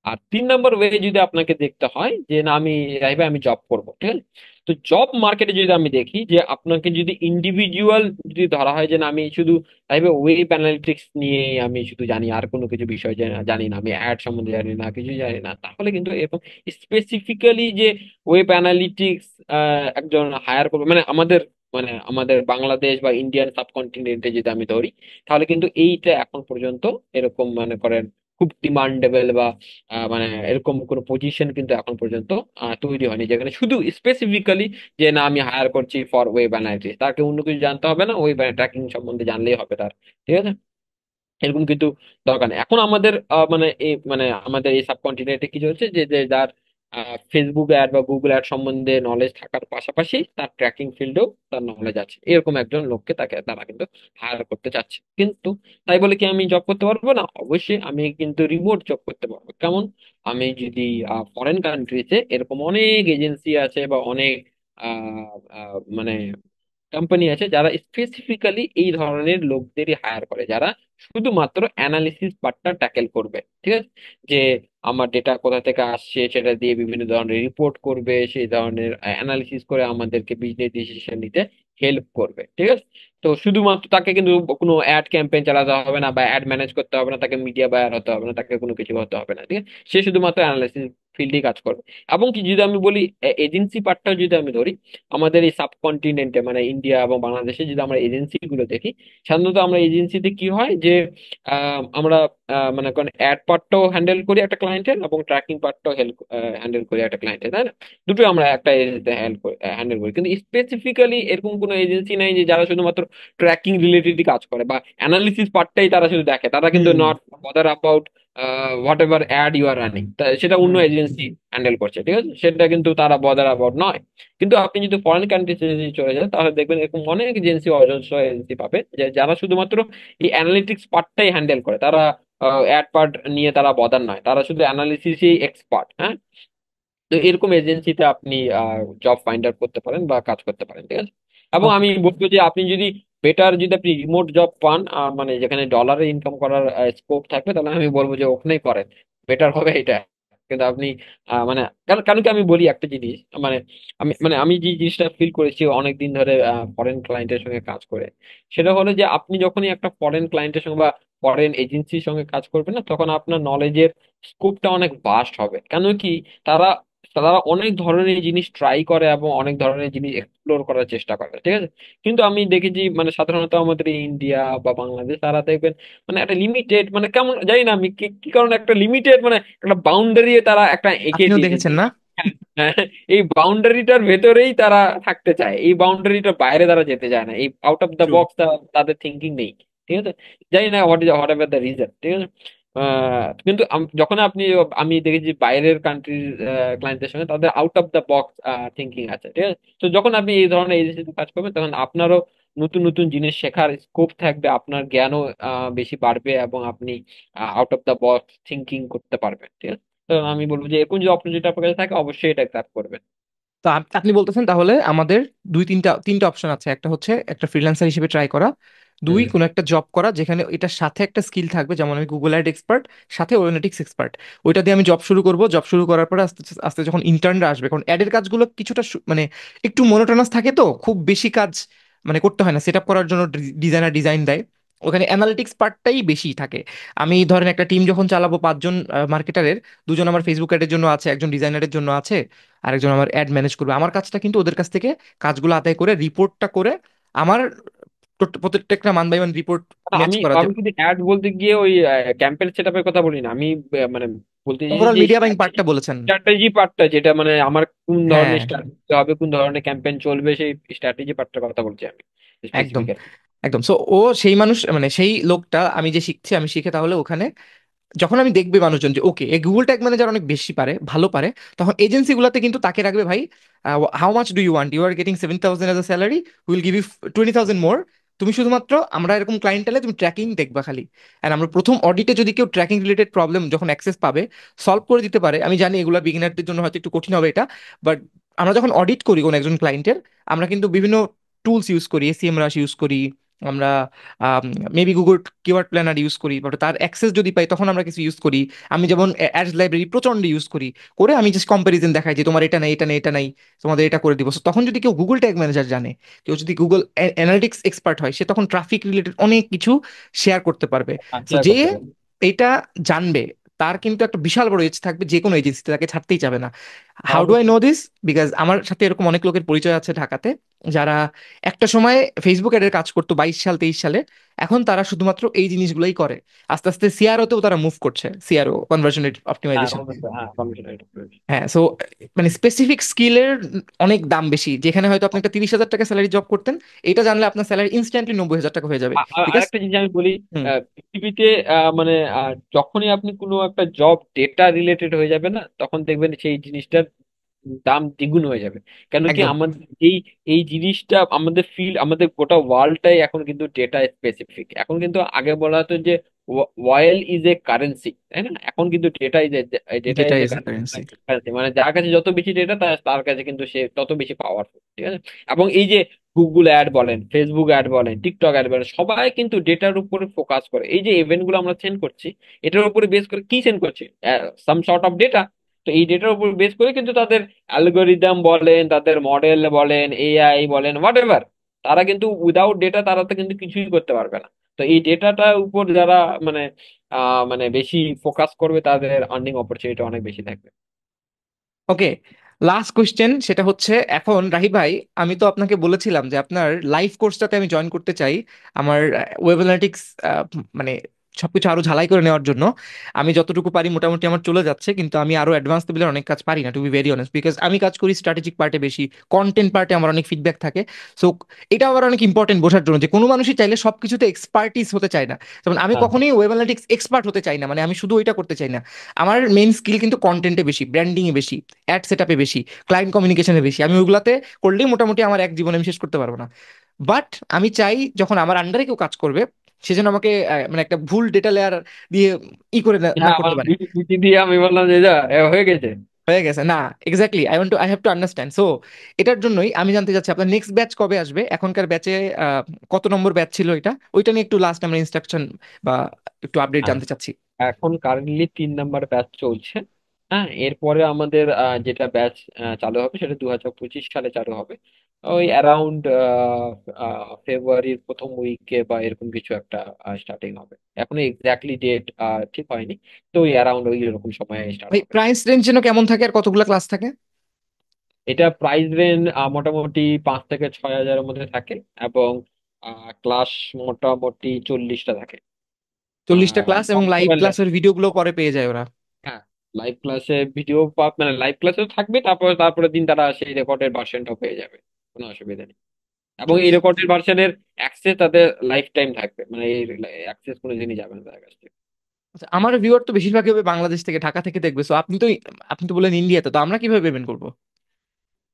আর তিন নাম্বার ওয়ে যদি আপনাকে দেখতে হয় যে না আমি রাইভা আমি জব করবো, ঠিক আছে। তো জব মার্কেটে যদি আমি দেখি যে আপনাকে যদি ইন্ডিভিজুয়াল যদি ধরা হয় যে না আমি শুধু তাইবে ওয়েব অ্যানালিটিক্স নিয়ে আমি শুধু জানি, আর কোনো কিছু বিষয় জানি না, আমি অ্যাড সম্বন্ধে জানি না, কিছু জানি না, তাহলে কিন্তু এরকম স্পেসিফিক্যালি যে ওয়েব অ্যানালিটিক্স একজন হায়ার করবে, মানে আমাদের বাংলাদেশ বা ইন্ডিয়ান সাবকন্টিনেন্টে যদি আমি ধরি, তাহলে কিন্তু এইটা এখন পর্যন্ত এরকম, মনে করেন, খুব ডিমান্ডেবল বা মানে এরকম কোনো পজিশন কিন্তু এখন পর্যন্ত তৈরি হয়নি, যেখানে শুধু স্পেসিফিক্যালি যে না আমি হায়ার করছি ফর ওয়েব অ্যানালিটিক্স, তাকে অন্য কিছু জানতে হবে না, ওয়েব ট্র্যাকিং সম্বন্ধে জানলেই হবে তার। ঠিক আছে, এরকম কিন্তু দরকার নেই। এখন আমাদের মানে আমাদের এই সাবকন্টিনেন্টে কি চলছে যে যে যার ফেসবুক অ্যাড বা গুগল অ্যাড সম্বন্ধে নলেজ থাকার পাশাপাশি তার ট্র্যাকিং ফিল্ডেও তার নলেজ আছে, এরকম একজন লোককে তারা কিন্তু হায়ার করতে চাচ্ছে। কিন্তু তাই বলে কি আমি জব করতে পারবো না? অবশ্যই আমি কিন্তু রিমোট জব করতে পারবো। কেমন? আমি যদি ফরেন কান্ট্রিতে এরকম অনেক এজেন্সি আছে বা অনেক মানে কোম্পানি আছে যারা স্পেসিফিক্যালি এই ধরনের লোকদেরই হায়ার করে, যারা শুধুমাত্র অ্যানালিসিস পার্টটা ট্যাকেল করবে। ঠিক আছে, যে আমার ডেটা কোথা থেকে আসছে সেটা দিয়ে বিভিন্ন ধরনের রিপোর্ট করবে, সেই ধরনের অ্যানালিসিস করে আমাদেরকে বিজনেস ডিসিশন নিতে হেল্প করবে। ঠিক আছে, তো শুধুমাত্র তাকে কিন্তু কোনো অ্যাড ক্যাম্পেইন চালাতে হবে না, বা অ্যাড ম্যানেজ করতে হবে না, তাকে মিডিয়া বায়ার হতে হবে না, তাকে কোনো কিছু হতে হবে না। ঠিক আছে, সে শুধুমাত্র অ্যানালিসিস ফিল্ডেই কাজ করবে। এবং কি যদি আমি বলি এজেন্সি পার্টটা যদি আমি ধরি, আমাদের এই সাবকন্টিনেন্টে মানে ইন্ডিয়া এবং বাংলাদেশে যদি আমরা এজেন্সি গুলো দেখি, সাধারণত আমরা এজেন্সিতে কি হয় যে আমরা মানে কোন অ্যাড পার্টটাও হ্যান্ডেল করি একটা ক্লায়েন্টের, এবং ট্র্যাকিং পার্টটাও হ্যান্ডেল করি একটা ক্লায়েন্টের, তাই না? দুটো আমরা একটা এজেন্সিতে হ্যান্ডেল করি, কিন্তু স্পেসিফিক্যালি এরকম কোনো এজেন্সি নাই যে যারা শুধুমাত্র ট্র্যাকিং রিলেটেডই কাজ করে বা অ্যানালিসিস পার্টটাই তারা শুধু দেখে, তারা কিন্তু hmm. Not bother about whatever ad you are running, সেটা অন্য হুম। এজেন্সি হ্যান্ডেল করছে। ঠিক আছে, সেটা কিন্তু তারা বদার অ্যাবাউট নয়। কিন্তু আপনি যদি ফরেন কান্ট্রিতে যদি চলে যান, তাহলে দেখবেন এরকম অনেক এজেন্সি, অজস্র এজেন্সি পাবে যে যারা শুধুমাত্র এই অ্যানালিটিক্স পার্টটাই হ্যান্ডেল করে। তারা অ্যাড পার্ট নিয়ে তারা বদার নয়, তারা শুধু অ্যানালিসিসই এক্সপার্ট। হ্যাঁ, তো এরকম এজেন্সিতে আপনি জব ফাইন্ড আউট করতে পারেন বা কাজ করতে পারেন, ঠিক আছে। এবং ওকে। আমি বলবো যে আপনি যদি বেটার, যদি আপনি রিমোট জব পান, মানে যেখানে ডলারে ইনকাম করার স্কোপ থাকবে, তাহলে আমি বলবো যে ওখানেই করেন, বেটার হবে এটা। কিন্তু আপনি মানে কারণ কারণ কি আমি বলি একটা জিনিস, মানে আমি যে জিনিসটা ফিল করেছি অনেক দিন ধরে ফরেন ক্লায়েন্টের সঙ্গে কাজ করে, সেটা হলো যে আপনি যখনই একটা ফরেন ক্লায়েন্টের সঙ্গে বা ফরেন এজেন্সির সঙ্গে কাজ করবেন না, তখন আপনার নলেজের স্কোপটা অনেক ভাস্ট হবে। কেন কি, তারা তারা অনেক ধরনের জিনিস ট্রাই করে এবং অনেক ধরনের জিনিস এক্সপ্লোর করার চেষ্টা করে, ঠিক আছে। কিন্তু আমি দেখেছি মানে সাধারণত আমাদের এই ইন্ডিয়া বা বাংলাদেশ, তারা দেখবেন মানে একটা লিমিটেড, মানে কেমন জানি না আমি কি কি কারণে একটা লিমিটেড, মানে একটা বাউন্ডারি তারা একটা এঁকে আপনিও দিয়েছে দেখেছেন যে না? হ্যাঁ, এই বাউন্ডারিটার ভেতরেই তারা থাকতে চায়, এই বাউন্ডারিটার বাইরে তারা যেতে চায় না, এই out of the true. Box তাদের থিঙ্কিং নেই, ঠিক আছে। জানি না হোয়াট এভার দ্য রিজন, ঠিক আছে। কিন্তু যখন আপনি, আমি দেখেছি বাইরের কান্ট্রির ক্লায়েন্টদের সঙ্গে তাদের out of the box thinking আছে, ঠিক আছে। তো যখন আপনি এই ধরনের এজেন্সিতে কাজ করবেন, তখন আপনারও নতুন নতুন জিনিস শেখার স্কোপ থাকবে, আপনার জ্ঞানও বেশি বাড়বে, এবং আপনি out of the box thinking করতে পারবেন, ঠিক আছে। তো আমি বলবো যে এরকম যে অপরচুনিটি আপনার কাছে থাকে, অবশ্যই এটা গ্র্যাব করবেন। তো আপনি বলতেছেন তাহলে আমাদের তিনটা অপশন আছে। একটা হচ্ছে একটা ফ্রিল্যান্সার হিসেবে ট্রাই করা, দুই হুম। কোনো একটা জব করা যেখানে এটার সাথে একটা স্কিল থাকবে, যেমন আমি গুগল অ্যাড এক্সপার্ট, সাথে ওয়েবনেটিক্স এক্সপার্ট। ওইটা দিয়ে আমি জব শুরু করব। জব শুরু করার পরে আস্তে আস্তে আস্তে যখন ইন্টার্নরা আসবে, কারণ অ্যাডের কাজগুলো কিছুটা মানে একটু মনোটোনাস থাকে, তো খুব বেশি কাজ মানে করতে হয় না। সেট আপ করার জন্য ডিজাইনার ডিজাইন দেয়, ওখানে অ্যানালিটিক্স পার্টটাই বেশি থাকে। আমি ধরেন একটা টিম যখন চালাবো 5 জন মার্কেটারের, দুজন আমার ফেসবুক অ্যাডের জন্য আছে, একজন ডিজাইনারের জন্য আছে, আরেকজন আমার অ্যাড ম্যানেজ করবে। আমার কাজটা কিন্তু ওদের কাছ থেকে কাজগুলো আদায় করে রিপোর্টটা করে আমার প্রত্যেকটা মান বাই মান রিপোর্ট না, ম্যাচ আমি করা, যে আমি কিন্তু অ্যাড বলতে গিয়ে ওই ক্যাম্পেইন সেটআপের কথা বলি না আমি। মানে বলতে চাইছি ওভারঅল যে মিডিয়া বাইং পার্টটা বলেছেন। স্ট্র্যাটেজি পার্টটা, যেটা মানে আমার কোন ধরনের হ্যাঁ, স্ট্র্যাটেজি হবে, কোন ধরনের ক্যাম্পেইন চলবে, সেই স্ট্র্যাটেজি পার্টটার কথা বলছি আমি একদম স্পেসিফিক্যালি। একদম। সো ও সেই মানুষ, মানে সেই লোকটা আমি যে শিখছি, আমি শিখে তাহলে ওখানে যখন আমি দেখবে মানুষজন যে ওকে, এই গুগল ট্যাগ ম্যানেজার অনেক বেশি পারে, ভালো পারে, তখন এজেন্সিগুলোতে কিন্তু তাকে রাখবে, ভাই how much do you want, you are getting 7,000 as a salary, will give you 20,000 more. তুমি শুধুমাত্র, আমরা এরকম ক্লায়েন্ট এলে তুমি ট্র্যাকিং দেখবা খালি। অ্যান্ড আমরা প্রথম অডিটে যদি কেউ ট্র্যাকিং রিলেটেড প্রবলেম যখন অ্যাক্সেস পাবে, সলভ করে দিতে পারে, আমি জানি এগুলো বিগিনারদের জন্য হয়তো একটু কঠিন হবে এটা, বাট আমরা যখন অডিট করি কোনো একজন ক্লায়েন্টের, আমরা কিন্তু বিভিন্ন টুলস ইউজ করি, এসিএম রাশ ইউজ করি, আমরা maybe Google keyword planner use করি, বাট তার অ্যাক্সেস যদি পাই তখন আমরা কিছু ইউজ করি। আমি যেমন অ্যাডস লাইব্রেরি প্রচন্ড ইউজ করি, করে আমি জাস্ট কম্পারিজন দেখাই যে তোমার এটা নাই, এটা নেই, এটা নাই, তোমাদের এটা করে দিব। So তখন যদি কেউ গুগল ট্যাগ ম্যানেজার জানে, কেউ যদি গুগল অ্যানালিটিক্স এক্সপার্ট হয়, সে তখন ট্রাফিক রিলেটেড অনেক কিছু শেয়ার করতে পারবে। সো শেয়ার যে করতে পারবো। এটা জানবে, তার কিন্তু একটা বিশাল বড় এজ থাকবে, যে কোনো এজেন্সিতে তাকে ছাড়তেই যাবে না। হাউ ডু আই নো অবশ্যই। দিস? বিকজ আমার সাথে এরকম অনেক লোকের পরিচয় আছে ঢাকাতে, যারা একটা সময় ফেসবুক অ্যাডের কাজ করতো 22 সাল 23 সালে, এখন তারা শুধুমাত্র এই জিনিসগুলোই করে। আস্তে আস্তে সিআরওতেও তারা মুভ করছে, সিআরও কনভার্সন রেট হ্যাঁ, অপটিমাইজেশন। অবশ্যই, হ্যাঁ, কমিশন রেট। হ্যাঁ, সো মানে স্পেসিফিক স্কিলের অনেক দাম বেশি, যেখানে হয়তো আপনি একটা 30,000 টাকা স্যালারি জব করতেন, এটা জানলে আপনার স্যালারি ইনস্ট্যান্টলি 90,000 টাকা হয়ে যাবে। বিকজ আরেকটা জিনিস আমি বলি, হুম, পৃথিবীতে মানে যখনই আপনি কোনো একটা জব ডেটা রিলেটেড হয়ে যাবে না, তখন দেখবেন সেই জিনিসটার দাম দ্বিগুণ হয়ে যাবে। কেন কি, একদম আমাদের এই এই জিনিসটা, আমাদের ফিল্ড, আমাদের গোটা ওয়ার্ল্ডটাই এখন কিন্তু ডেটা স্পেসিফিক। এখন কিন্তু আগে বলা হতো যে ওয়াইল ইজ এ কারেন্সি, তাই না? এখন কিন্তু ডেটা ইজ এ, ডেটা যেটা is a is currency. Currency, মানে যার কাছে যত বেশি ডেটা, তার কাছে কিন্তু সে তত বেশি পাওয়ারফুল, ঠিক আছে। এবং এই যে গুগল অ্যাড বলেন, ফেসবুক অ্যাড বলেন, টিকটক অ্যাড বলেন, সবাই কিন্তু ডেটার উপরে ফোকাস করে। এই যে ইভেন্ট গুলো আমরা সেন্ড করছি, এটার উপরে বেস করে কি সেন্ড করছি? Some sort of data. তো এই ডেটার উপর বেস করে কিন্তু তাদের অ্যালগোরিদম বলেন, তাদের মডেল বলেন, এআই বলেন, হোয়াট এভার, তারা কিন্তু উইদাউট ডেটা তারা তো কিন্তু কিছুই করতে পারবে না। তো এই ডেটাটার উপর যারা মানে মানে বেশি ফোকাস করবে, তাদের আর্নিং অপরচুনিটি অনেক বেশি থাকবে। ওকে, লাস্ট কোশ্চেন, সেটা হচ্ছে এখন রাহিব ভাই, আমি তো আপনাকে বলেছিলাম যে আপনার লাইভ কোর্সটাতে আমি জয়েন করতে চাই, আমার ওয়েব অ্যানালিটিক্স মানে সবকিছু আরো ঝালাই করে নেওয়ার জন্য। আমি যতটুকু পারি মোটামুটি আমার চলে যাচ্ছে, কিন্তু আমি আরো অ্যাডভান্স লেভেলের অনেক কাজ পারি না, to be very honest, because আমি কাজ করি স্ট্র্যাটেজিক পার্টে বেশি, কন্টেন্ট পার্টে আমার অনেক ফিডব্যাক থাকে। সো এটা আবার অনেক ইম্পর্টেন্ট বোঝার জন্য যে কোনো মানুষই চাইলে সবকিছুতে এক্সপার্টিস হতে চায় না। যেমন আমি হ্যাঁ, হ্যাঁ। কখনোই ওয়েব অ্যানালিটিক্স এক্সপার্ট হতে চাই না, মানে আমি শুধু ওইটা করতে চাই না। আমার মেইন স্কিল কিন্তু কন্টেন্টে বেশি, ব্র্যান্ডিং এ বেশি, অ্যাড সেট আপে বেশি, ক্লায়েন্ট কমিউনিকেশনে বেশি। আমি ওইগুলাতে করলেই মোটামুটি আমার এক জীবনে আমি শেষ করতে পারবো না। বাট আমি চাই যখন আমার আন্ডারে কেউ কাজ করবে, সেজন্য আমাকে মানে একটা ভুল ডেটা লেয়ার দিয়ে করে না না হ্যাঁ, আমার করতে পারে। বিটি বিটি দিয়ে আমি বললাম যে যা হয়ে গেছে। হয়ে গেছে না। Exactly, I have to understand. So এটার জন্যই আমি জানতে চাচ্ছি আপনার নেক্সট ব্যাচ কবে আসবে, এখনকার ব্যাচে কত নম্বর ব্যাচ ছিল এটা, ওইটা নিয়ে একটু লাস্ট আমরা ইনস্ট্রাকশন বা একটু আপডেট জানতে চাচ্ছি। এখন কারেন্টলি 3 নাম্বার ব্যাচ চলছে। হ্যাঁ, এরপরে আমাদের যেটা ব্যাচ চালু হবে সেটা 2025 সালে চালু হবে। ওই অ্যারাউন্ড ফেব্রুয়ারির প্রথম উইকে বা এরকম কিছু একটা স্টার্টিং হবে। এখনো এক্স্যাক্টলি ডেট ঠিক হয়নি, তো ওই অ্যারাউন্ড ওই রকম সময় স্টার্ট ভাই হবে। প্রাইস রেঞ্জ যেন কেমন থাকে আর কতগুলো ক্লাস থাকে? এটা প্রাইস রেঞ্জ মোটামুটি 5 থেকে 6 হাজারের মধ্যে থাকে, এবং ক্লাস মোটামুটি 40টা থাকে। 40টা ক্লাস এবং লাইভ অক্টোবর। ক্লাসের ভিডিওগুলো পরে পেয়ে যায় ওরা? হ্যাঁ, লাইভ ক্লাসে ভিডিও মানে লাইভ ক্লাসেও থাকবে, তারপরে দিন তারা সেই রেকর্ডের ভার্সনটাও পেয়ে যাবে। কোনো অসুবিধা নেই। এবং এই রেকর্ডের ভার্সনের অ্যাক্সেস তাদের লাইফ টাইম থাকবে, মানে এই অ্যাক্সেস কোনো দিনই যাবে না তাদের কাছ থেকে। আচ্ছা, আমার ভিউয়ার তো বেশিরভাগই হবে বাংলাদেশ থেকে, ঢাকা থেকে দেখবে, সো আপনি তো বললেন ইন্ডিয়াতে, তো আমরা কিভাবে পেমেন্ট করবো?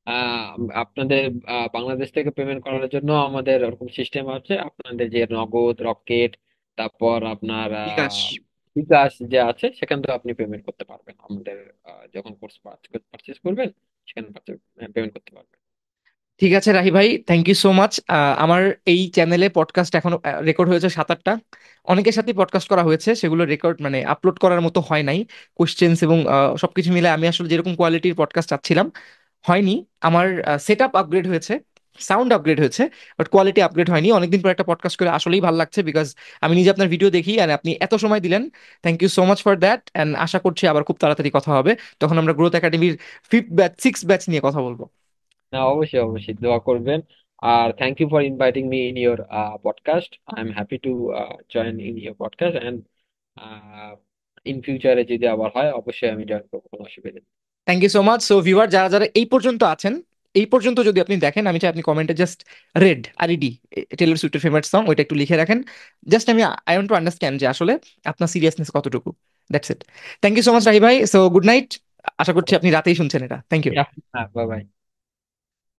আহ, আপনাদের বাংলাদেশ থেকে পেমেন্ট করার জন্য আমাদের ওরকম সিস্টেম আছে। আপনাদের যে নগদ, রকেট, তারপর আপনার বিকাশ। বিকাশ যে আছে, সেখান থেকে আপনি পেমেন্ট করতে পারবেন আমাদের। যখন কোর্স পারচেস করবেন, সেখানে পেমেন্ট করতে পারবেন। ঠিক আছে রাহি ভাই, থ্যাংক ইউ সো মাচ। আমার এই চ্যানেলে পডকাস্ট এখনো রেকর্ড হয়েছে 7-8টা। অনেকের সাথে পডকাস্ট করা হয়েছে, সেগুলো রেকর্ড মানে আপলোড করার মতো হয় নাই। কোশ্চেন্স এবং সবকিছু মিলে আমি আসলে যেরকম কোয়ালিটির পডকাস্ট চাচ্ছিলাম হয়নি। আমার সেট আপ আপগ্রেড হয়েছে, সাউন্ড আপগ্রেড হয়েছে, বাট কোয়ালিটি আপগ্রেড হয়নি। অনেকদিন পর একটা পডকাস্ট করে আসলেই ভালো লাগছে, বিকজ আমি নিজে আপনার ভিডিও দেখি আর আপনি এত সময় দিলেন। Thank you so much for that, and আশা করছি আবার খুব তাড়াতাড়ি কথা হবে। তখন আমরা গ্রোথ একাডেমির 5th ব্যাচ 6th ব্যাচ নিয়ে কথা বলবো। না, অবশ্যই অবশ্যই দোয়া করবেন। আর thank you for inviting me in your podcast. I am happy to join in your podcast, and in ফিউচারে যদি আবার হয় অবশ্যই আমি জয়েন করবো, কোনো অসুবিধা নেই। Thank you so much. So viewer যারা যারা এই পর্যন্ত আছেন, এই পর্যন্ত যদি আপনি দেখেন, আমি চাই আপনি কমেন্টে জাস্ট রেড আরইডি, টেলর সুইফটের ফেভারিট সং, ওইটা একটু লিখে রাখেন। Just I want to understand যে আসলে আপনার সিরিয়াসনেস কতটুকু। That's it. Thank you so much Rahi ভাই। So good night. আশা করছি আপনি রাতেই শুনছেন এটা। Thank you. হ্যাঁ, বাই বাই।